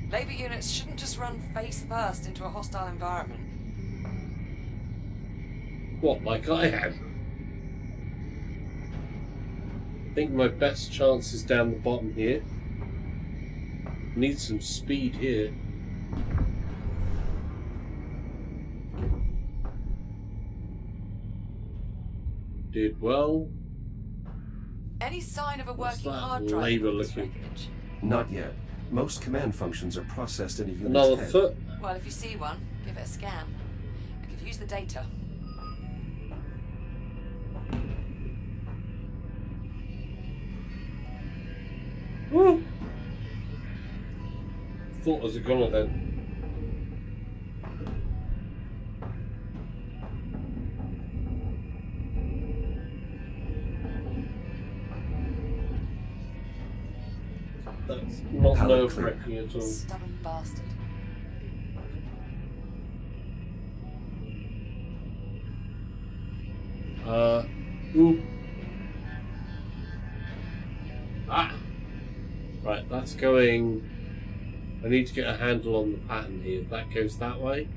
Labor units shouldn't just run face first into a hostile environment. What, like I had? I think my best chance is down the bottom here. Need some speed here. Did well. Any sign of a What's working that hard drive? labor in this looking? wreckage? Not yet. Most command functions are processed in a unit's Another head. foot. Well, if you see one, give it a scan. I could use the data. Woo! Thought it was a gunner then. That's not Pallet nerve-wracking at all. Stubborn bastard. Ooh. Ah! Right, that's going... I need to get a handle on the pattern here. That goes that way.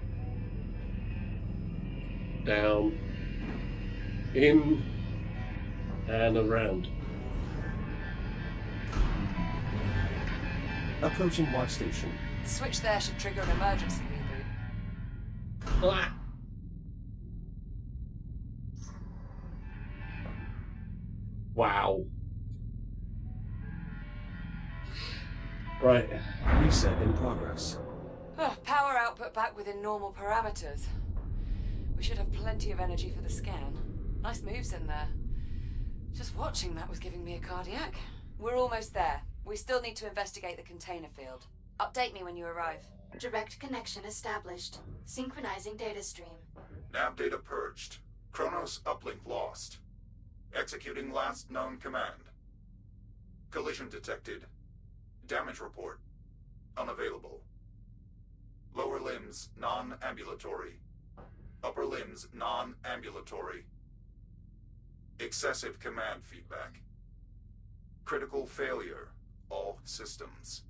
Down. In. And around. Approaching watch station. The switch there should trigger an emergency reboot. Ah! Wow. Right. Reset in progress. Oh, power output back within normal parameters. We should have plenty of energy for the scan. Nice moves in there. Just watching that was giving me a cardiac. We're almost there. We still need to investigate the container field. Update me when you arrive. Direct connection established. Synchronizing data stream. Nav data purged. Kronos uplink lost. Executing last known command. Collision detected. Damage report. Unavailable. Lower limbs non-ambulatory. Upper limbs non-ambulatory. Excessive command feedback. Critical failure. All systems.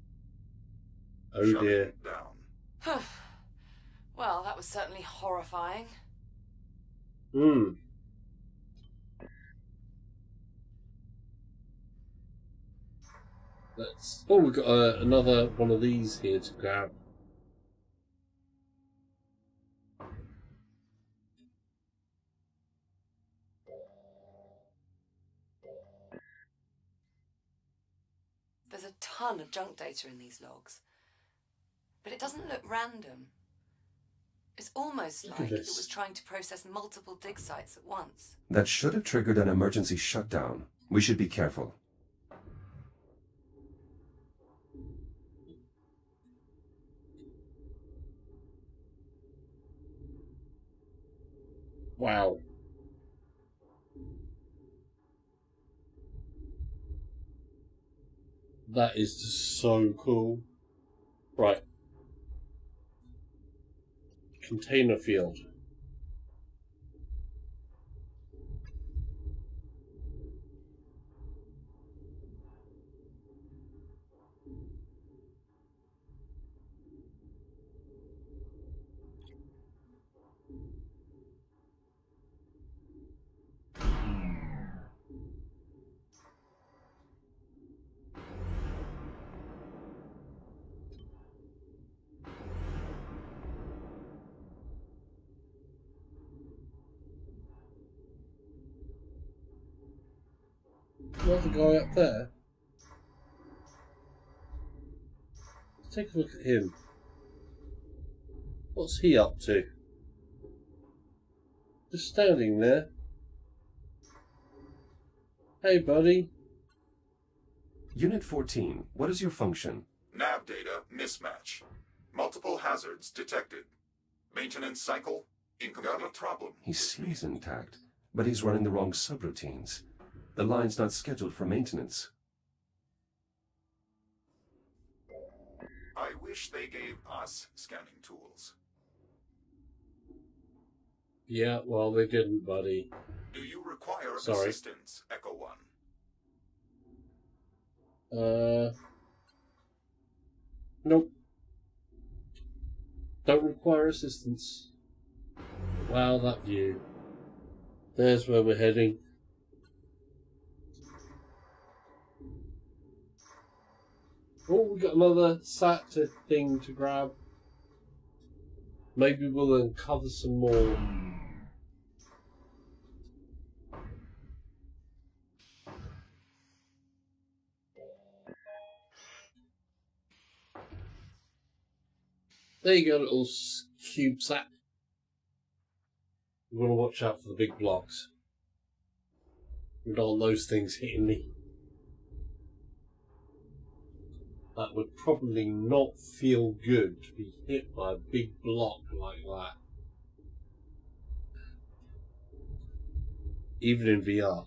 Oh Shutting dear. down. Well, that was certainly horrifying. Hmm. Let's. Oh, we've got another one of these here to grab. There's a ton of junk data in these logs. But it doesn't look random. It's almost Look at like it this. was trying to process multiple dig sites at once. That should have triggered an emergency shutdown. We should be careful. Wow. That is just so cool. Right. Container field. There's a guy up there. Let's take a look at him. What's he up to? Just standing there. Hey, buddy. Unit 14, what is your function? Nav data mismatch. Multiple hazards detected. Maintenance cycle incomplete. Got a problem. He seems intact, but he's running the wrong subroutines. The line's not scheduled for maintenance. I wish they gave us scanning tools. Yeah, well, they didn't, buddy. Do you require Sorry. assistance, Echo 1? Nope. Don't require assistance. Wow, that view. There's where we're heading. Oh, we got another thing to grab. Maybe we'll uncover some more. There you go, little CubeSat. We want to watch out for the big blocks. We don't want those things hitting me. That would probably not feel good to be hit by a big block like that. Even in VR.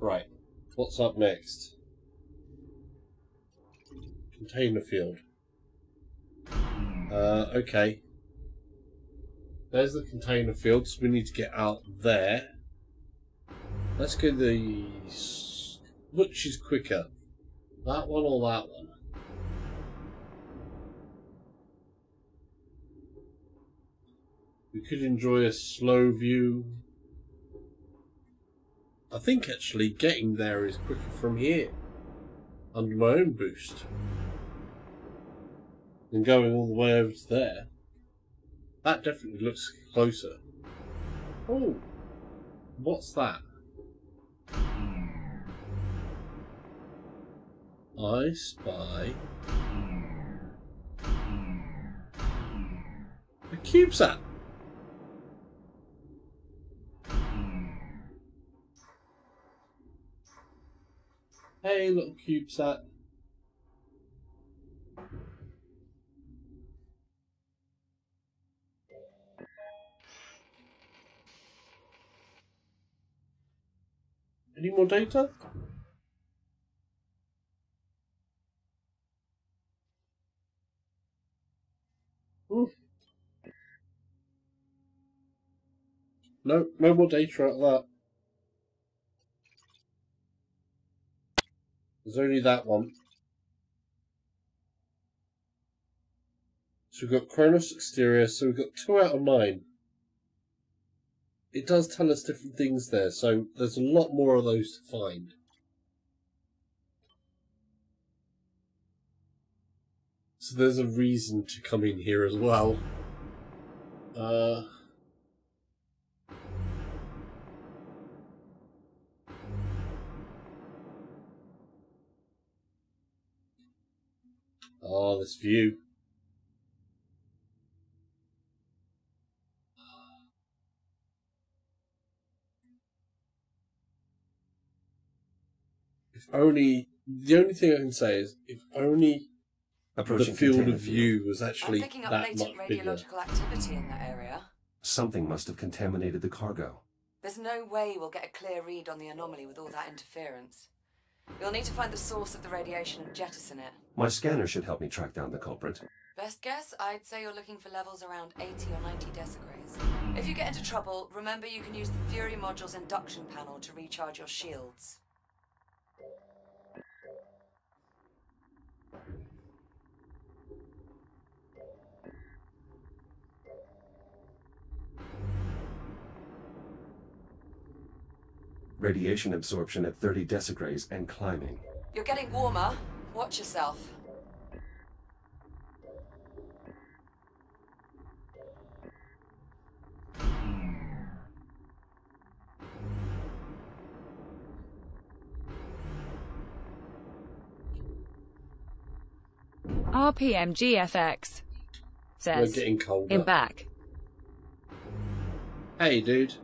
Right, what's up next? Container field. Okay. There's the container field, so we need to get out there. Let's go which is quicker? That one or that one? We could enjoy a slow view. I think actually getting there is quicker from here. Under my own boost. Than going all the way over to there. That definitely looks closer. Oh, what's that? I spy a CubeSat. Hey, little CubeSat. Any more data? No, no more data out of that. There's only that one. So we've got Kronos Exterior, so we've got 2 out of 9. It does tell us different things there, so there's a lot more of those to find. So there's a reason to come in here as well. Oh, this view. If only... The only thing I can say is, if only the field of view was actually that much bigger. I'm picking up latent radiological activity in that area. Something must have contaminated the cargo. There's no way we'll get a clear read on the anomaly with all that interference. You'll need to find the source of the radiation and jettison it. My scanner should help me track down the culprit. Best guess, I'd say you're looking for levels around 80 or 90 decigrays. If you get into trouble, remember you can use the Fury module's induction panel to recharge your shields. Radiation absorption at 30 decigrays and climbing. You're getting warmer. Watch yourself. RPM GFX says, We're getting colder. In back. Hey, dude.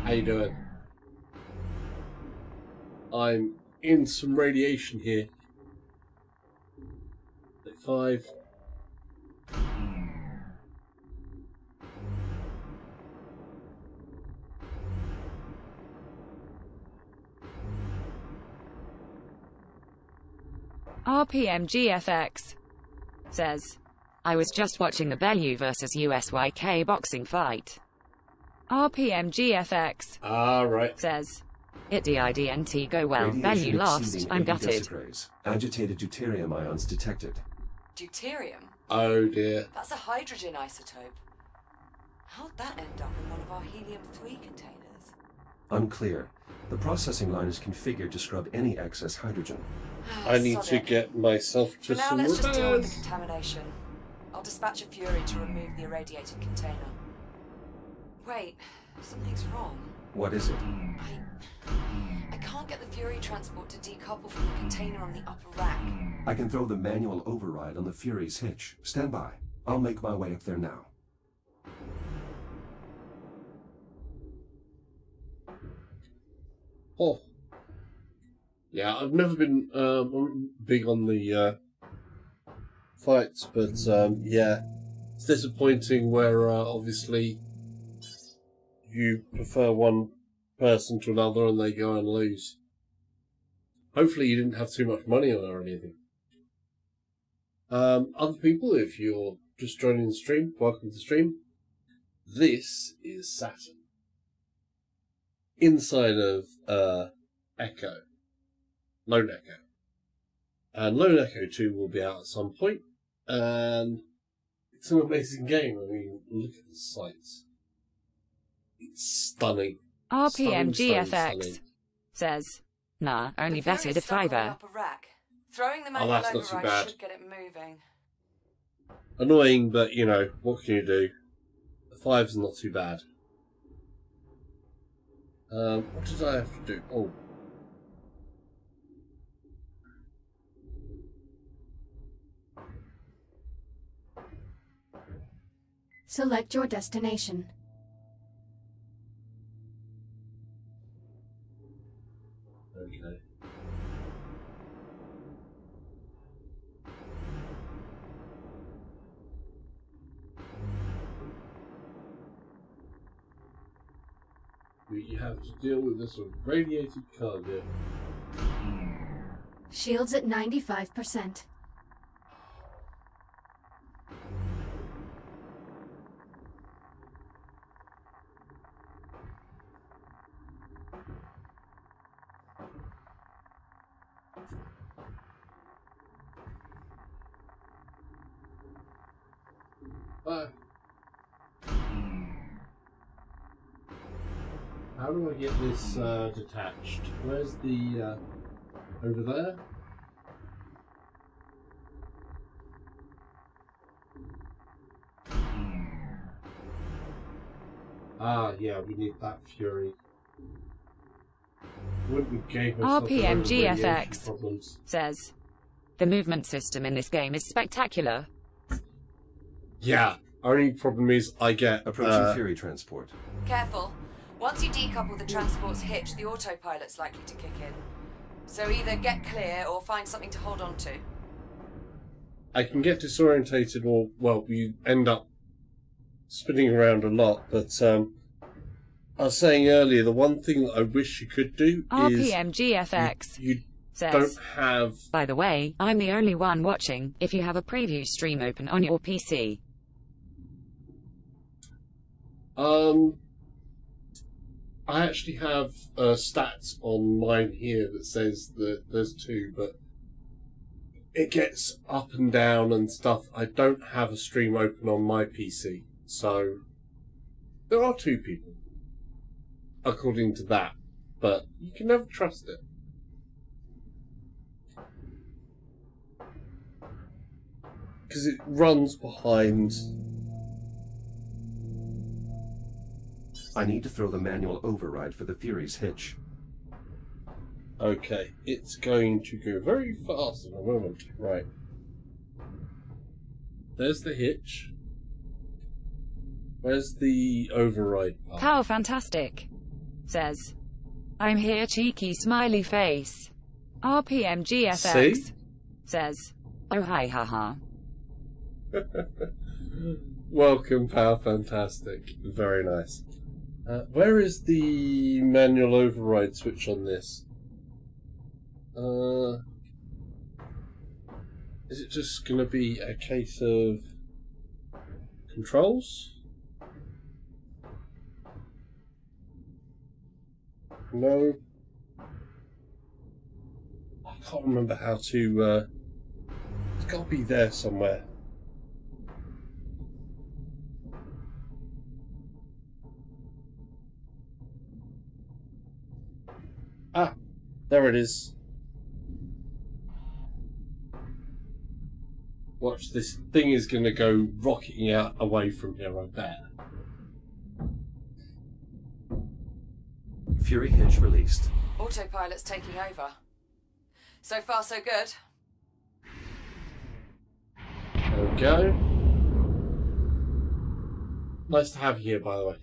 How you doing? I'm in some radiation here. 5. RPM GFX says, I was just watching the Bellew versus USYK boxing fight. RPM GFX right. says, it didn't go well. Bellew lost. I'm gutted. Agitated deuterium ions detected. Deuterium? Oh dear. That's a hydrogen isotope. How'd that end up in one of our helium-3 containers? Unclear. The processing line is configured to scrub any excess hydrogen. I need to get myself to For now, some let's just deal with the repairs. contamination. I'll dispatch a Fury to remove the irradiated container. Wait, something's wrong. What is it? I can't get the Fury transport to decouple from the container on the upper rack. I can throw the manual override on the Fury's hitch. Stand by. I'll make my way up there now. Oh. Yeah, I've never been big on the fights, but yeah, it's disappointing where obviously you prefer one person to another and they go and lose. Hopefully you didn't have too much money on it or anything. Other people, if you're just joining the stream, welcome to the stream. This is Saturn. Inside of Echo. Lone Echo. And Lone Echo 2 will be out at some point, and it's an amazing game. I mean, look at the sights. It's stunning. RPM GFX stunning. says, nah, only The Fury's betted a stuck on the fiver. upper rack. Throwing the Oh, manual that's not too override bad. should get it moving. Annoying, but you know, what can you do? The 5's not too bad. What did I have to do? Oh. Select your destination. Okay. We have to deal with this radiated cargo. Shields at 95%. How do I get this detached? Where's the over there? Ah, yeah, we need that fury. Wouldn't gave us RPM GFX says, the movement system in this game is spectacular. Yeah, only problem is I get approaching Fury transport. Careful. Once you decouple the transport's hitch, the autopilot's likely to kick in. So either get clear or find something to hold on to. I can get disorientated, or well, you end up spinning around a lot. But I was saying earlier, the one thing that I wish you could do RPM is GFX you says, don't have. By the way, I'm the only one watching. If you have a preview stream open on your PC. I actually have stats on mine here that says that there's two, but it gets up and down and stuff. I don't have a stream open on my PC, so there are two people, according to that, but you can never trust it. Because it runs behind. I need to throw the manual override for the Fury's hitch. Okay, it's going to go very fast in a moment. Right. There's the hitch. Where's the override part? How fantastic, says, I'm here, cheeky smiley face. RPM GFX See? says, oh hi haha. Welcome, Power Fantastic. Very nice. Where is the manual override switch on this? Is it just going to be a case of controls? No. I can't remember how to... it's got to be there somewhere. Ah, there it is. Watch, this thing is going to go rocketing out away from here, I bet. Fury hitch released. Autopilot's taking over. So far, so good. There we go. Nice to have you here, by the way.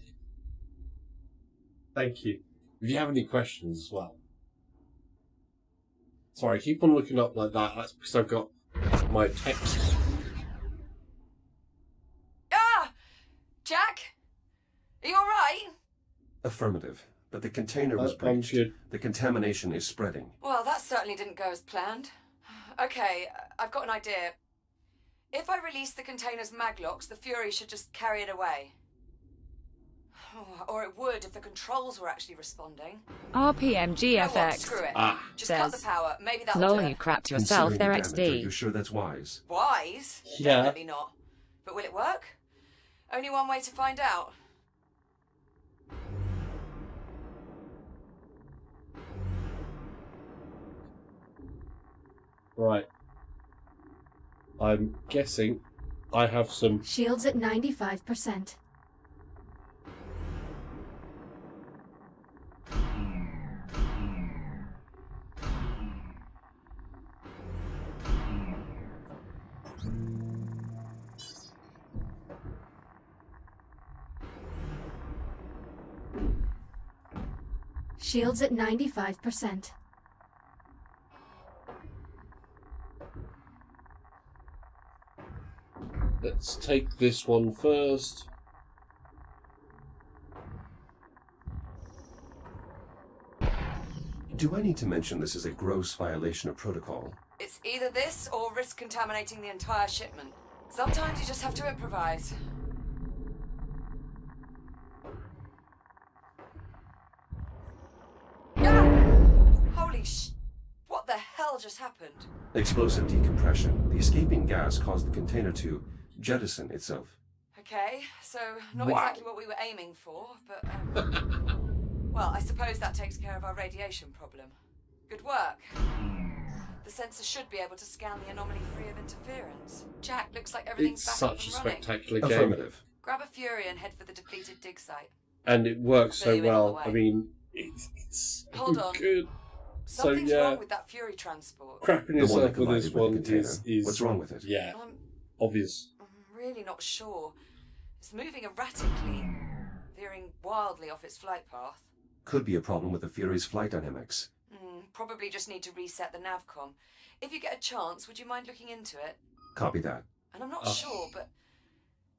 Thank you. If you have any questions as well. Sorry, keep on looking up like that. That's because I've got my text. Ah! Jack? Are you alright? Affirmative. But the container was I'm breached. good. The contamination is spreading. Well, that certainly didn't go as planned. Okay, I've got an idea. If I release the container's maglocks, the Fury should just carry it away. Or it would if the controls were actually responding. RPM You know what? GFX Screw it. Just says, cut the power. Maybe that'll lol, do you it. crapped yourself Considering there, the damage, Are you XD. sure that's wise? Wise? Yeah. Definitely not. But will it work? Only one way to find out. Right. I'm guessing I have some... Shields at 95%. Shields at 95%. Let's take this one first. Do I need to mention this is a gross violation of protocol? It's either this or risk contaminating the entire shipment. Sometimes you just have to improvise. Holy sh... What the hell just happened? Explosive decompression. The escaping gas caused the container to jettison itself. Okay, so not exactly what we were aiming for, but... well, I suppose that takes care of our radiation problem. Good work. The sensor should be able to scan the anomaly free of interference. Jack, looks like everything's It's back up such a and running. spectacular game. Affirmative. Grab a Fury and head for the depleted dig site. And it works so Fill you in on the well. way. I mean, it's so Hold on. good. Something's so, yeah, wrong with that Fury transport. crapping The one yourself that with this collided with the one container. is... What's wrong with it? Yeah, I'm obvious. really not sure. It's moving erratically, veering wildly off its flight path. Could be a problem with the Fury's flight dynamics. Probably just need to reset the navcom. If you get a chance, would you mind looking into it? Copy that. And I'm not sure, but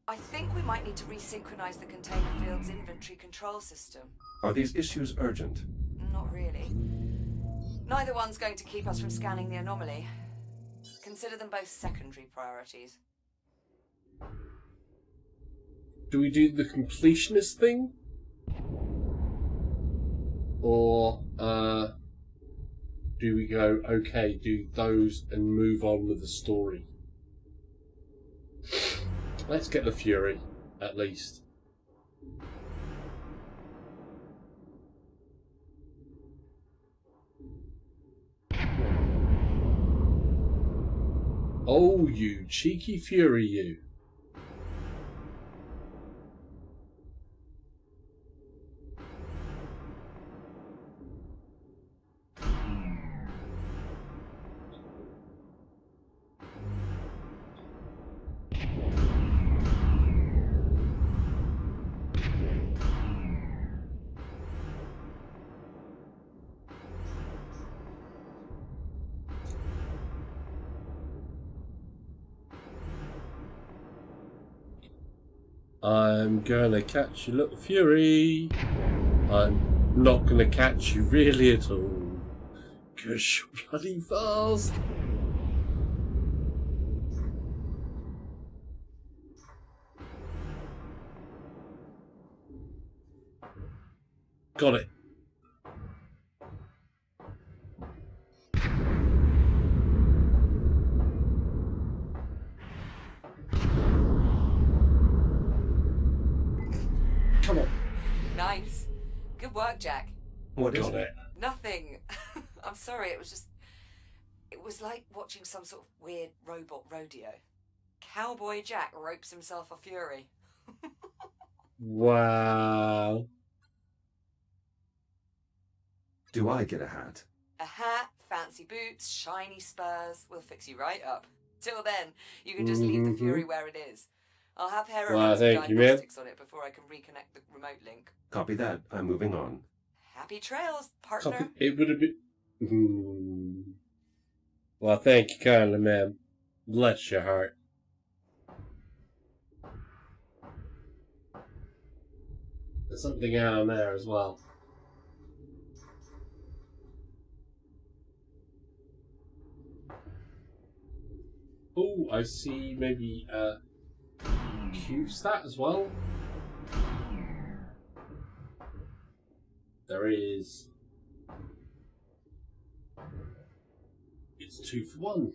I think we might need to resynchronize the container field's inventory control system. Are these issues urgent? Not really. Neither one's going to keep us from scanning the anomaly. Consider them both secondary priorities. Do we do the completionist thing? Or, do we go, okay, do those and move on with the story? Let's get the Fury, at least. Oh, you cheeky Fury, you. I'm gonna catch you, little Fury. I'm not gonna catch you really at all. 'Cause you're bloody fast. Got it. Come on. Nice. Good work, Jack. What is Got it? it. Nothing. I'm sorry, it was like watching some sort of weird robot rodeo. Cowboy Jack ropes himself a Fury. Wow. Do I get a hat? A hat, fancy boots, shiny spurs. We'll fix you right up. Till then, you can just leave the Fury where it is. I'll have Hera Well, run some thank you, man. diagnostics on it before I can reconnect the remote link. Copy that. I'm moving on. Happy trails, partner. It would have been... Well, thank you kindly, ma'am. Bless your heart. There's something out on there as well. Oh, I see maybe cube stat as well. There is. It's 2 for 1.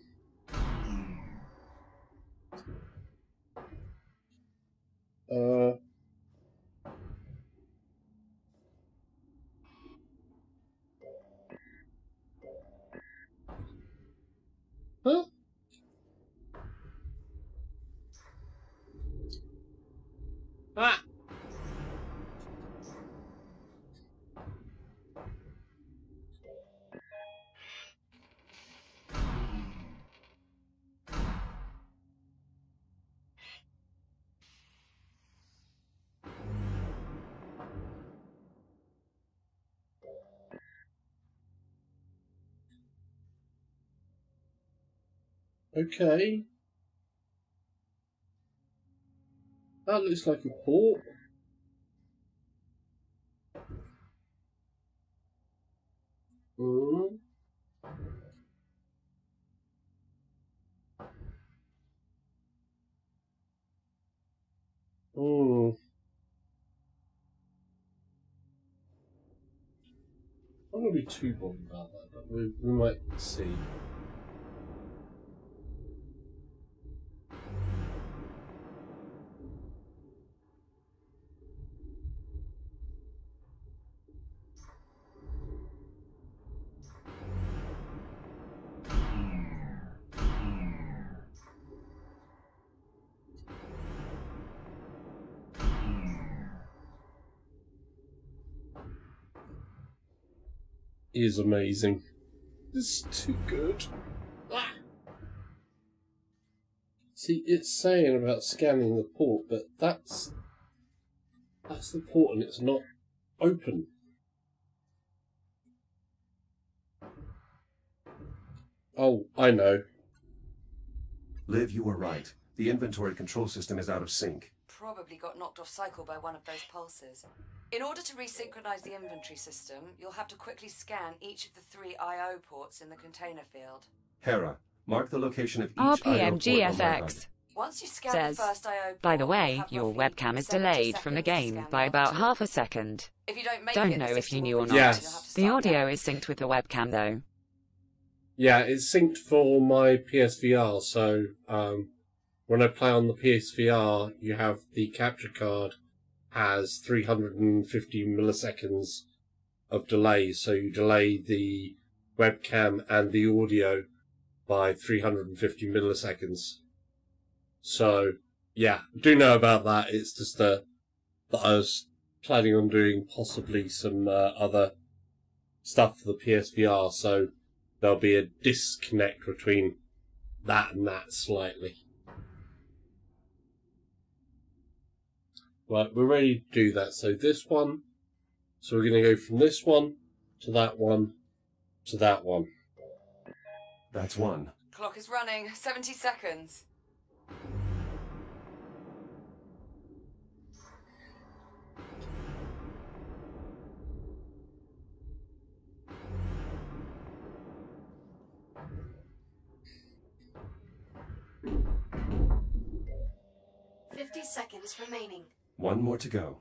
Huh? Ah! Okay. That looks like a port. Mm. Mm. I'm not going to be too bothered about that, but we might see. Is amazing. This is too good. Ah. See, it's saying about scanning the port, but that's the port and it's not open. Oh, I know. Liv, you were right. The inventory control system is out of sync. Probably got knocked off cycle by one of those pulses. In order to resynchronize the inventory system, you'll have to quickly scan each of the 3 I/O ports in the container field. Hera, mark the location of each I/O port on my HUD. RPMGFX Once you scan says, the first I/O port, by the you'll way, have your roughly webcam is 70 delayed from the seconds to game scan by the about other half a second. If you don't make Don't it, know the if you system knew will or restart not. and you'll have to The start audio again. is synced with the webcam though. Yeah, it's synced for my PSVR, so when I play on the PSVR, you have the capture card has 350 milliseconds of delay, so you delay the webcam and the audio by 350 milliseconds. So, yeah, do know about that. It's just that I was planning on doing possibly some other stuff for the PSVR, so there'll be a disconnect between that and that slightly. Right, we're ready to do that. So this one, so we're going to go from this one to that one to that one. That's one. Clock is running. 70 seconds. Seconds remaining. One more to go.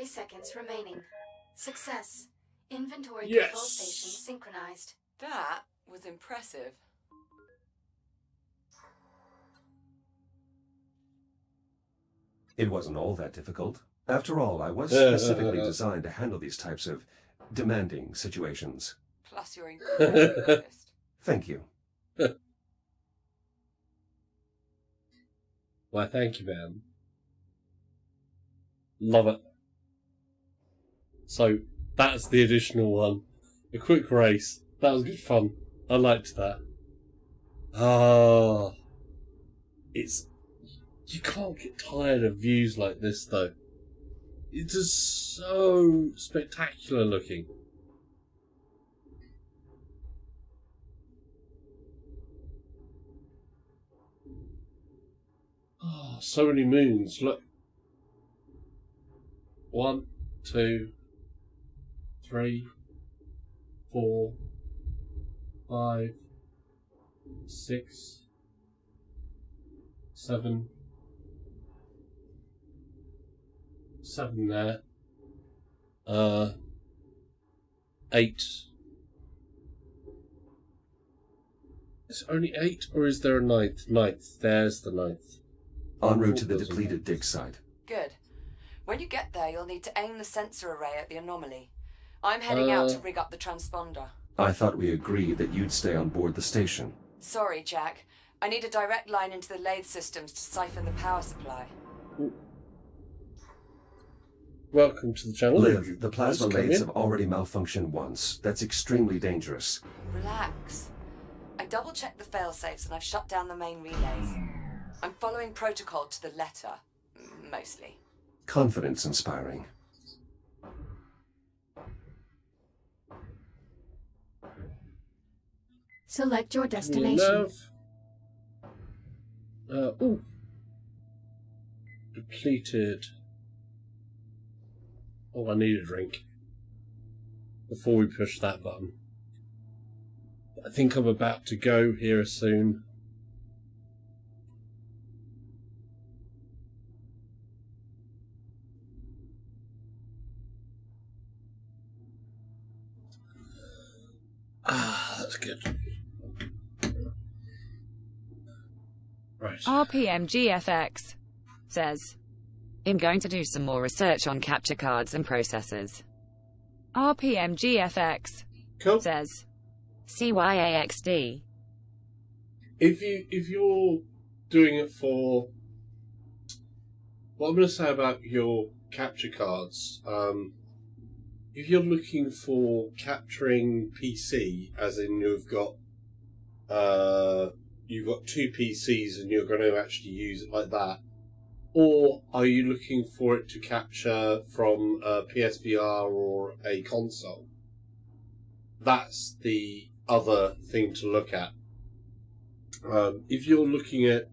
Seconds remaining. Success. Inventory Yes. control station synchronized. That was impressive. It wasn't all that difficult. After all, I was specifically designed to handle these types of demanding situations. Plus, you're incredibly focused. Thank you. Why, thank you, man. Love it. So, that's the additional one. A quick race. That was good fun. I liked that. Ah. It's... You can't get tired of views like this, though. It's just so spectacular looking. Oh, so many moons. Look. 1, 2, 3, 4, 5, 6, 7. 7 there. 8. Is it only 8, or is there a 9th? 9th. There's the 9th. En route to the depleted dig site. Good. When you get there, you'll need to aim the sensor array at the anomaly. I'm heading out to rig up the transponder. I thought we agreed that you'd stay on board the station. Sorry, Jack. I need a direct line into the lathe systems to siphon the power supply. Welcome to the channel. Liv, the plasma lathes have already malfunctioned once. That's extremely dangerous. Relax. I double-checked the failsafes and I've shut down the main relays. I'm following protocol to the letter. Mostly. Confidence inspiring. Select your destination. Oh. Depleted. Oh, I need a drink before we push that button. I think I'm about to go here soon. Ah, that's good. Right. RPMGFX says, I'm going to do some more research on capture cards and processors. RPMGFX Cool. says, CYAXD. If you're doing it for what I'm going to say about your capture cards, if you're looking for capturing PC, as in you've got two PCs and you're going to actually use it like that, or are you looking for it to capture from a PSVR or a console? That's the other thing to look at. If you're looking at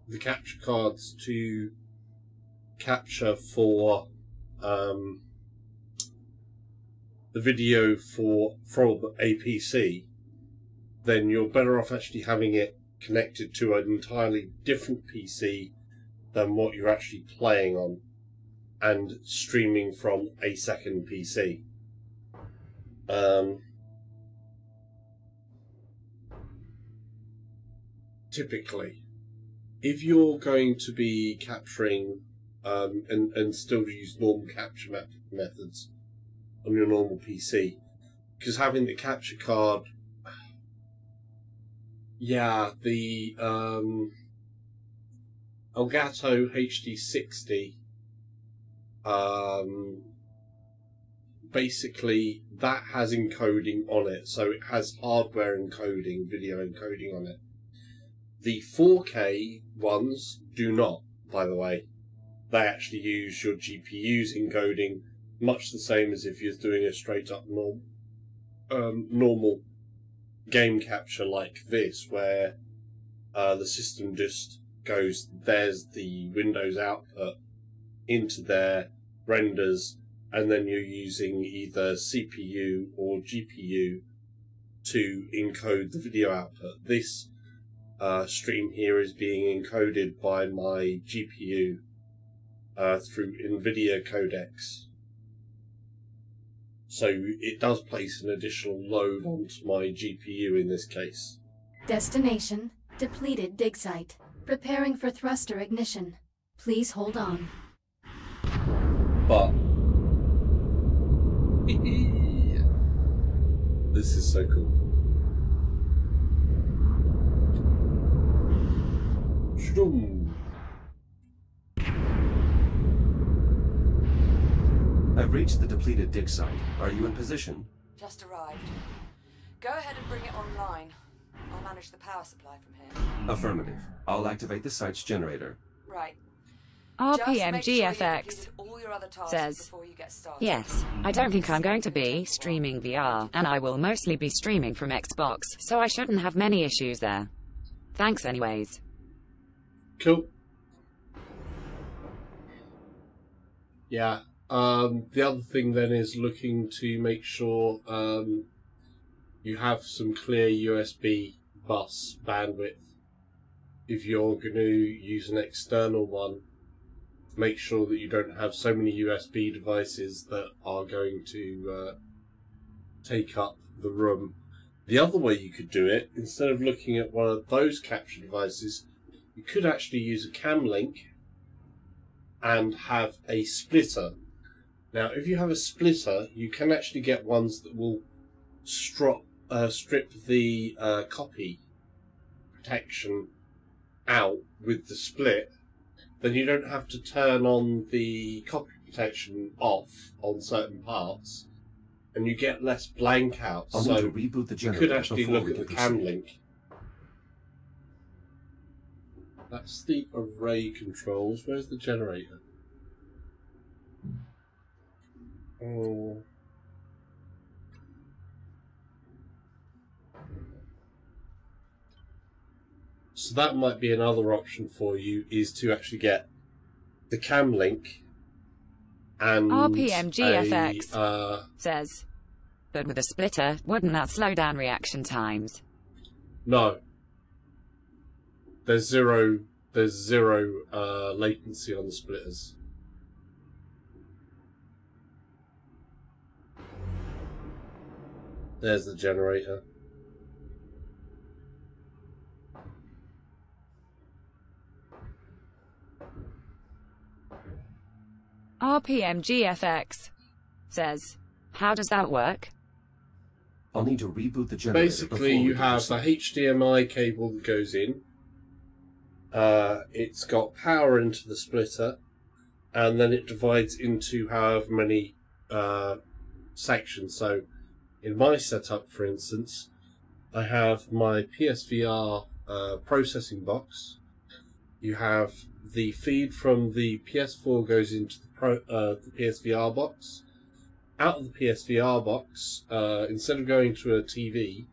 the capture cards to capture for the video from a PC, then you're better off actually having it connected to an entirely different PC than what you're actually playing on, and streaming from a second PC. Typically, if you're going to be capturing and still use normal capture methods on your normal PC, because having the capture card, yeah, the Elgato HD60, basically that has encoding on it, so it has hardware encoding, video encoding on it. The 4K ones do not, by the way. They actually use your GPU's encoding, much the same as if you're doing a straight up normal game capture like this, where the system just goes, there's the Windows output into their renders, and then you're using either CPU or GPU to encode the video output. This stream here is being encoded by my GPU through NVIDIA codecs. So it does place an additional load onto my GPU in this case. Destination, depleted dig site. Preparing for thruster ignition. Please hold on. But this is so cool. Shroom. I've reached the depleted dig site. Are you in position? Just arrived. Go ahead and bring it online. I'll manage the power supply from here. Affirmative. I'll activate the site's generator. Right. RPMGFX says, yes, I don't think I'm going to be streaming VR, and I will mostly be streaming from Xbox, so I shouldn't have many issues there. Thanks anyways. Cool. Yeah. The other thing then is looking to make sure you have some clear USB bus bandwidth. If you're going to use an external one, make sure that you don't have so many USB devices that are going to take up the room. The other way you could do it, instead of looking at one of those capture devices, you could actually use a cam link and have a splitter. Now, if you have a splitter, you can actually get ones that will strip the copy protection out with the split. Then you don't have to turn on the copy protection off on certain parts, and you get less blankouts. I'll need to reboot the you generator could actually before look we at the can cam proceed. link. That's the array controls. Where's the generator? Oh. So that might be another option for you, is to actually get the cam link and RPMGFX says, but with a splitter, wouldn't that slow down reaction times? No. There's zero latency on the splitters. There's the generator. RPMGFX says, how does that work? I'll need to reboot the generator. Basically, you have the HDMI cable that goes in. It's got power into the splitter, and then it divides into however many sections. So, in my setup, for instance, I have my PSVR processing box. You have the feed from the PS4 goes into the PSVR box. Out of the PSVR box, instead of going to a TV,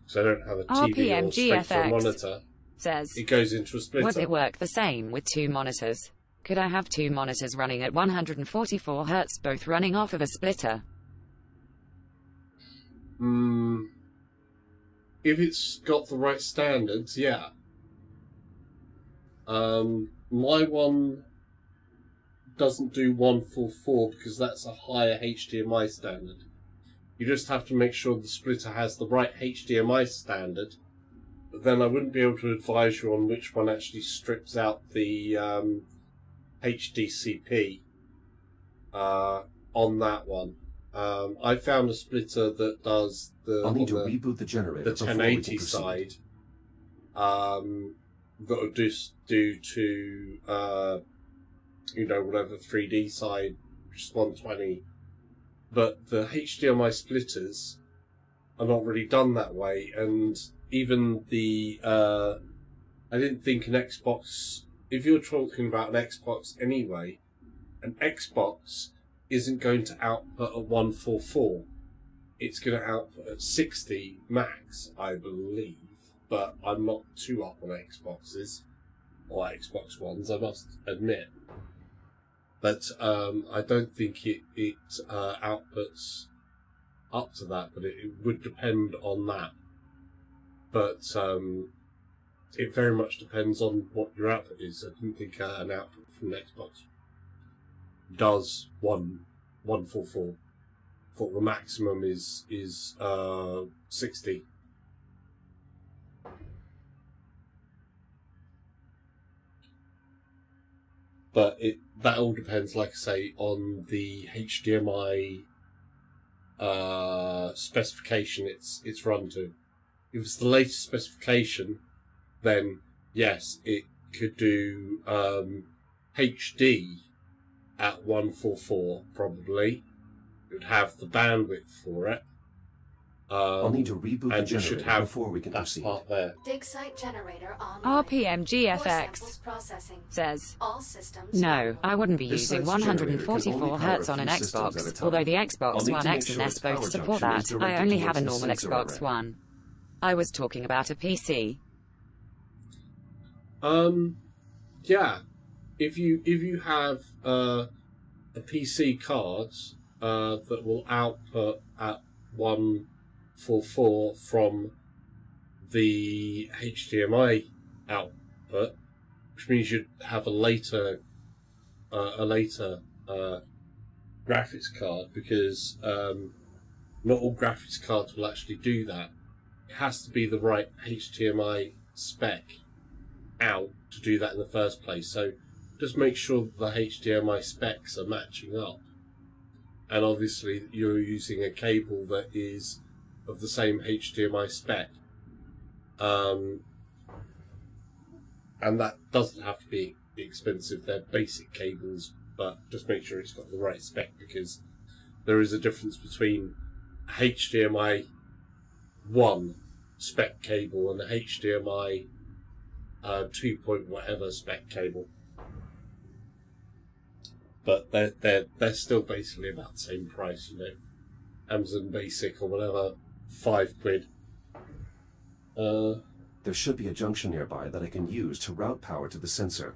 because I don't have a TV or straight for a monitor, says, it goes into a splitter. Would it work the same with 2 monitors? Could I have 2 monitors running at 144 Hz, both running off of a splitter? If it's got the right standards, yeah. My one doesn't do 144 because that's a higher HDMI standard. You just have to make sure the splitter has the right HDMI standard, but then I wouldn't be able to advise you on which one actually strips out the HDCP on that one. I found a splitter that does I'll need to reboot the generator. The 1080 side. That would just do to whatever 3D side, which is 120. But the HDMI splitters are not really done that way, and even the I didn't think an Xbox. If you're talking about an Xbox anyway, an Xbox isn't going to output at 144. It's going to output at 60 max, I believe. But I'm not too up on Xboxes, or Xbox Ones, I must admit. But I don't think it outputs up to that, but it would depend on that. But it very much depends on what your output is. I didn't think an output from an Xbox does 144. I thought the maximum is 60. But that all depends, like I say, on the HDMI specification it's run to. If it's the latest specification, then yes, it could do HD at 144 probably. It would have the bandwidth for it. I'll need to reboot the generator before we can proceed. Part there. Dig site generator online. RPMGFX says, no, I wouldn't be using 144 Hz on an Xbox, although the Xbox One X and S both support that. I only have a normal Xbox One. I was talking about a PC. Yeah. If you have a PC card that will output at 144 from the HDMI output, which means you'd have a later graphics card, because not all graphics cards will actually do that. It has to be the right HDMI spec out to do that in the first place. So just make sure that the HDMI specs are matching up. And obviously you're using a cable that is of the same HDMI spec. And that doesn't have to be expensive. They're basic cables, but just make sure it's got the right spec, because there is a difference between a HDMI 1 spec cable and a HDMI 2 point whatever spec cable. But they're still basically about the same price, you know. Amazon Basic or whatever, £5. There should be a junction nearby that I can use to route power to the sensor.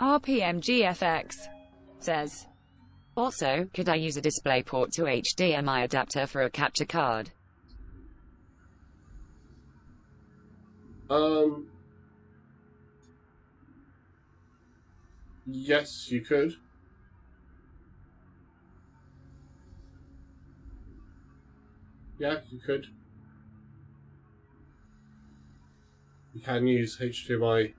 RPMGFX says, also, could I use a DisplayPort to HDMI adapter for a capture card? Yes, you could. Yeah, you could. You can use HDMI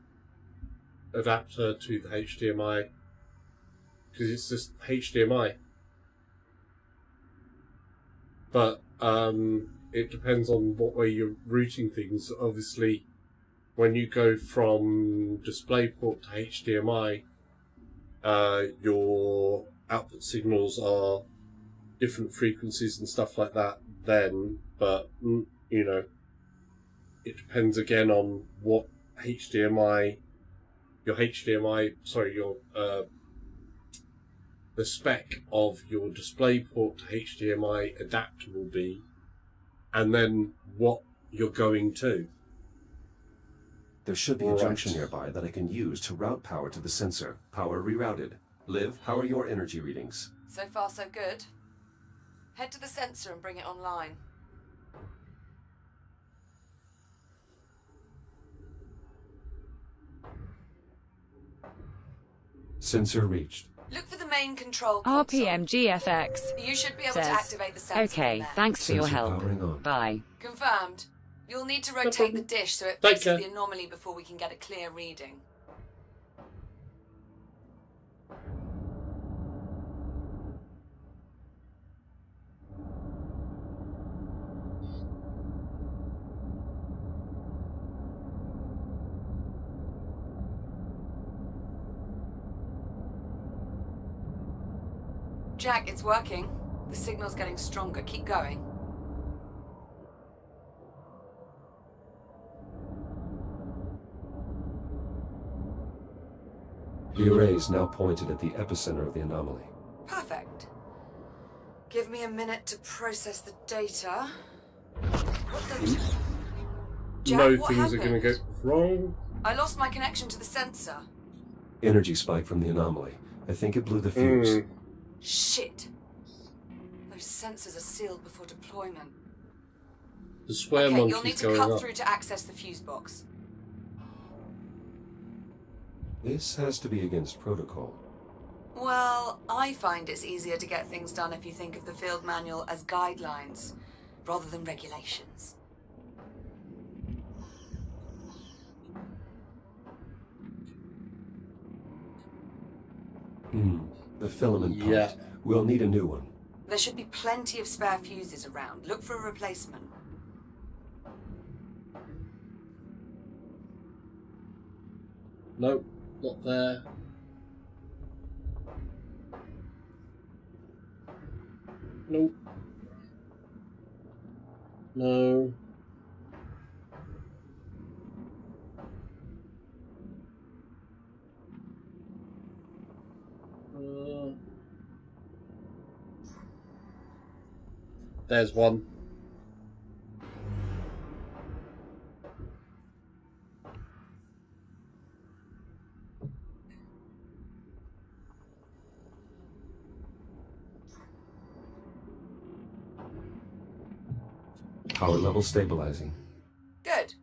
adapter to the HDMI because it's just HDMI. But it depends on what way you're routing things. Obviously, when you go from DisplayPort to HDMI, your output signals are different frequencies and stuff like that then, but you know, it depends again on what HDMI, the spec of your DisplayPort to HDMI adapter will be, and then what you're going to. There should be a junction nearby that I can use to route power to the sensor. Power rerouted. Liv, how are your energy readings? So far, so good. Head to the sensor and bring it online. Sensor reached. Look for the main control console. RPMGFX You should be able says, to activate the sensor okay, from there. thanks for your Sensor help. powering on. Bye. Confirmed. You'll need to rotate the dish so it Thank fixes you. the anomaly before we can get a clear reading. Jack, it's working. The signal's getting stronger. Keep going. The array is now pointed at the epicenter of the anomaly. Perfect. Give me a minute to process the data. What the... Jack, No what things are going to go happened? wrong. I lost my connection to the sensor. Energy spike from the anomaly. I think it blew the fuse. Shit. Those sensors are sealed before deployment. The square Okay, you'll need monkey's to going cut up. through to access the fuse box. This has to be against protocol. Well, I find it's easier to get things done if you think of the field manual as guidelines, rather than regulations. The filament part. Yeah. We'll need a new one. There should be plenty of spare fuses around. Look for a replacement. Nope, not there. Nope. No. There's one. Power level stabilizing. Good.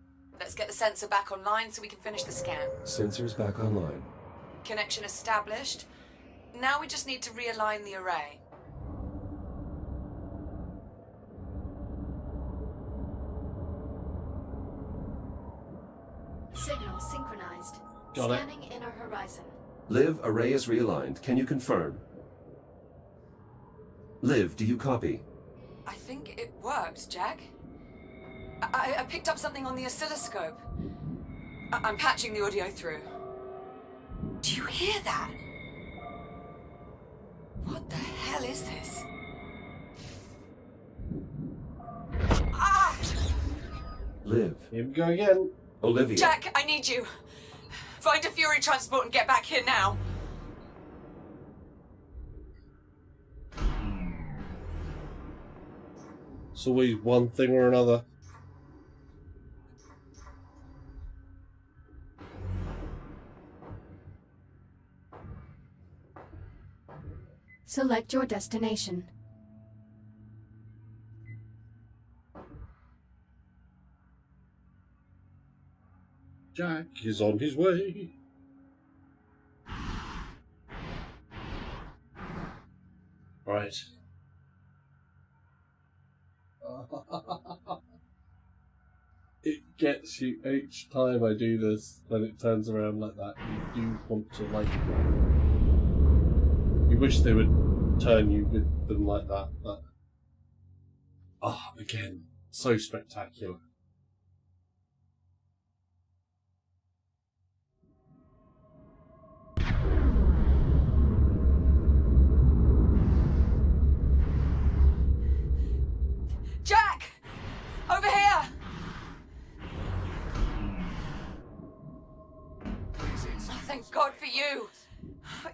Let's get the sensor back online so we can finish the scan. Sensors back online. Connection established. Now we just need to realign the array. Signal synchronized. Got it. Scanning inner horizon. Liv, array is realigned. Can you confirm? Liv, do you copy? I think it worked, Jack. I picked up something on the oscilloscope. I'm patching the audio through. Do you hear that? What the hell is this? Ah! Liv, Here we go again. Olivia. Jack, I need you. Find a Fury transport and get back here now. It's always one thing or another. Select your destination. Jack is on his way. Right. It gets you each time I do this when it turns around like that. You do want to, like, you wish they would turn you with them like that, but again, so spectacular. Jack! Over here! Oh, thank God for you.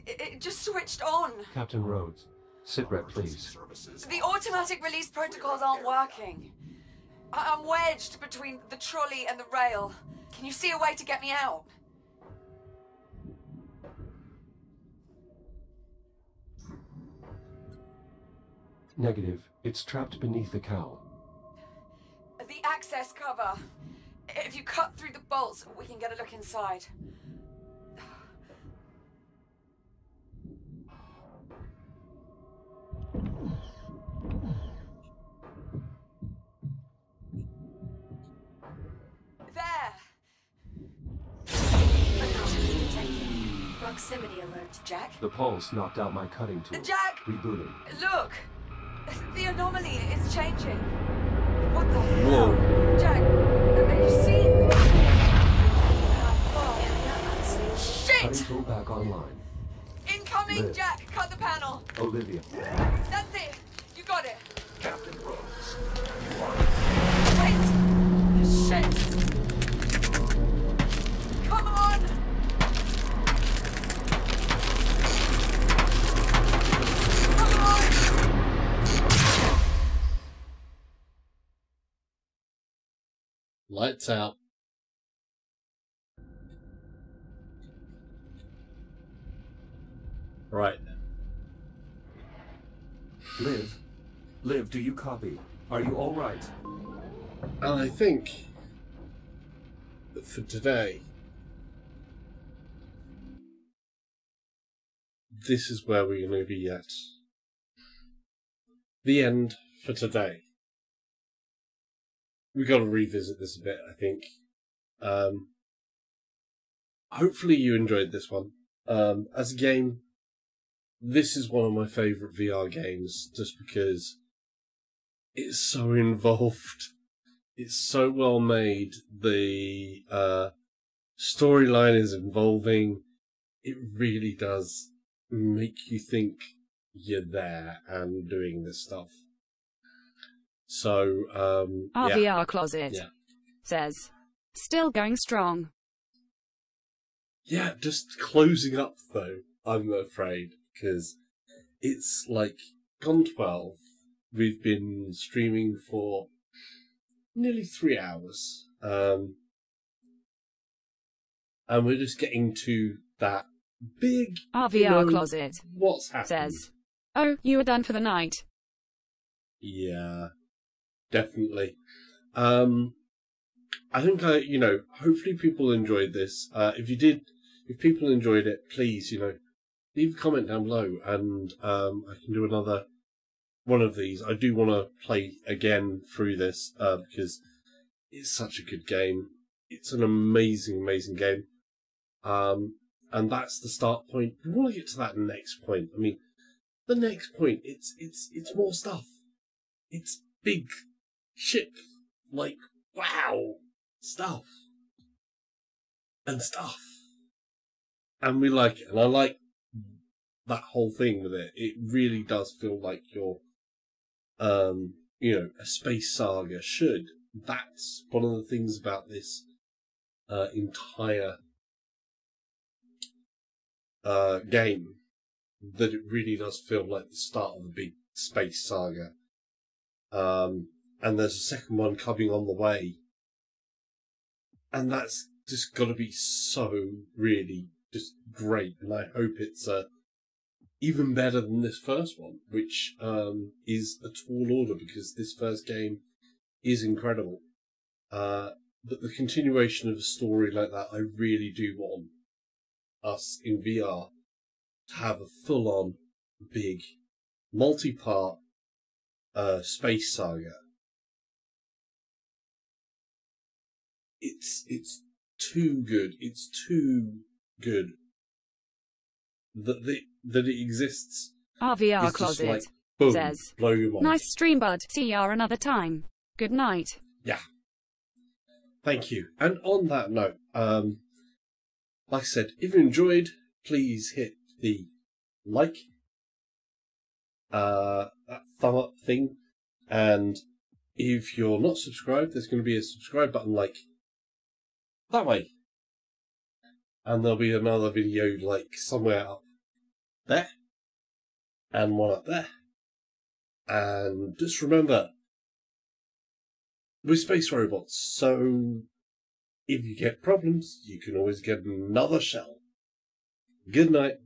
It just switched on. Captain Rhodes, sitrep, please. The automatic release protocols aren't working. I'm wedged between the trolley and the rail. Can you see a way to get me out? Negative. It's trapped beneath the cowl. The access cover. If you cut through the bolts, we can get a look inside. There! Proximity alert. Jack? The pulse knocked out my cutting tool. Jack! Rebooting. Look! The anomaly is changing. What the hell? Whoa. Jack, are you seeing this? Cutting Shit! tool back online. Incoming, Liv. Jack! Cut the panel! Olivia. That's it! You got it! Captain Rhodes. Wait! Shit! Come on! Come on! Lights out. Right. Liv, do you copy? Are you all right? And I think that for today, this is where we're going to be at. The end for today. We've got to revisit this a bit, I think. Hopefully you enjoyed this one. As a game, this is one of my favourite VR games, just because it's so involved. It's so well made. The storyline is involving. It really does make you think you're there and doing this stuff. So, Our yeah. VR closet Yeah. says, still going strong. Yeah, just closing up though, I'm afraid, because it's like gone 12. We've been streaming for nearly 3 hours. And we're just getting to that big, Our you VR know, closet what's happened. says, oh, you are done for the night. Yeah, definitely. I think hopefully people enjoyed this. If people enjoyed it, please, leave a comment down below, and I can do another one of these. I do want to play again through this because it's such a good game. It's an amazing, amazing game. And that's the start point. We want to get to that next point. I mean, the next point, it's more stuff. It's big shit, like, wow, stuff. And stuff. And we like it. And I like that whole thing with it. It really does feel like you're, a space saga should. That's one of the things about this entire game, that it really does feel like the start of a big space saga. And there's a second one coming on the way. And that's just got to be so really just great. And I hope it's even better than this first one, which is a tall order because this first game is incredible. But the continuation of a story like that, I really do want us in VR to have a full-on, big, multi-part space saga. It's too good. It's too good that it exists. Our VR It's just closet like, boom, says, blow your mind. nice stream, bud. See you another time. Good night. Yeah. Thank you. And on that note, like I said, if you enjoyed, please hit the like, that thumb up thing, and if you're not subscribed, there's going to be a subscribe button like that way, and there'll be another video like somewhere up there, and one up there. And just remember, we're space robots, so if you get problems, you can always get another shell. Good night.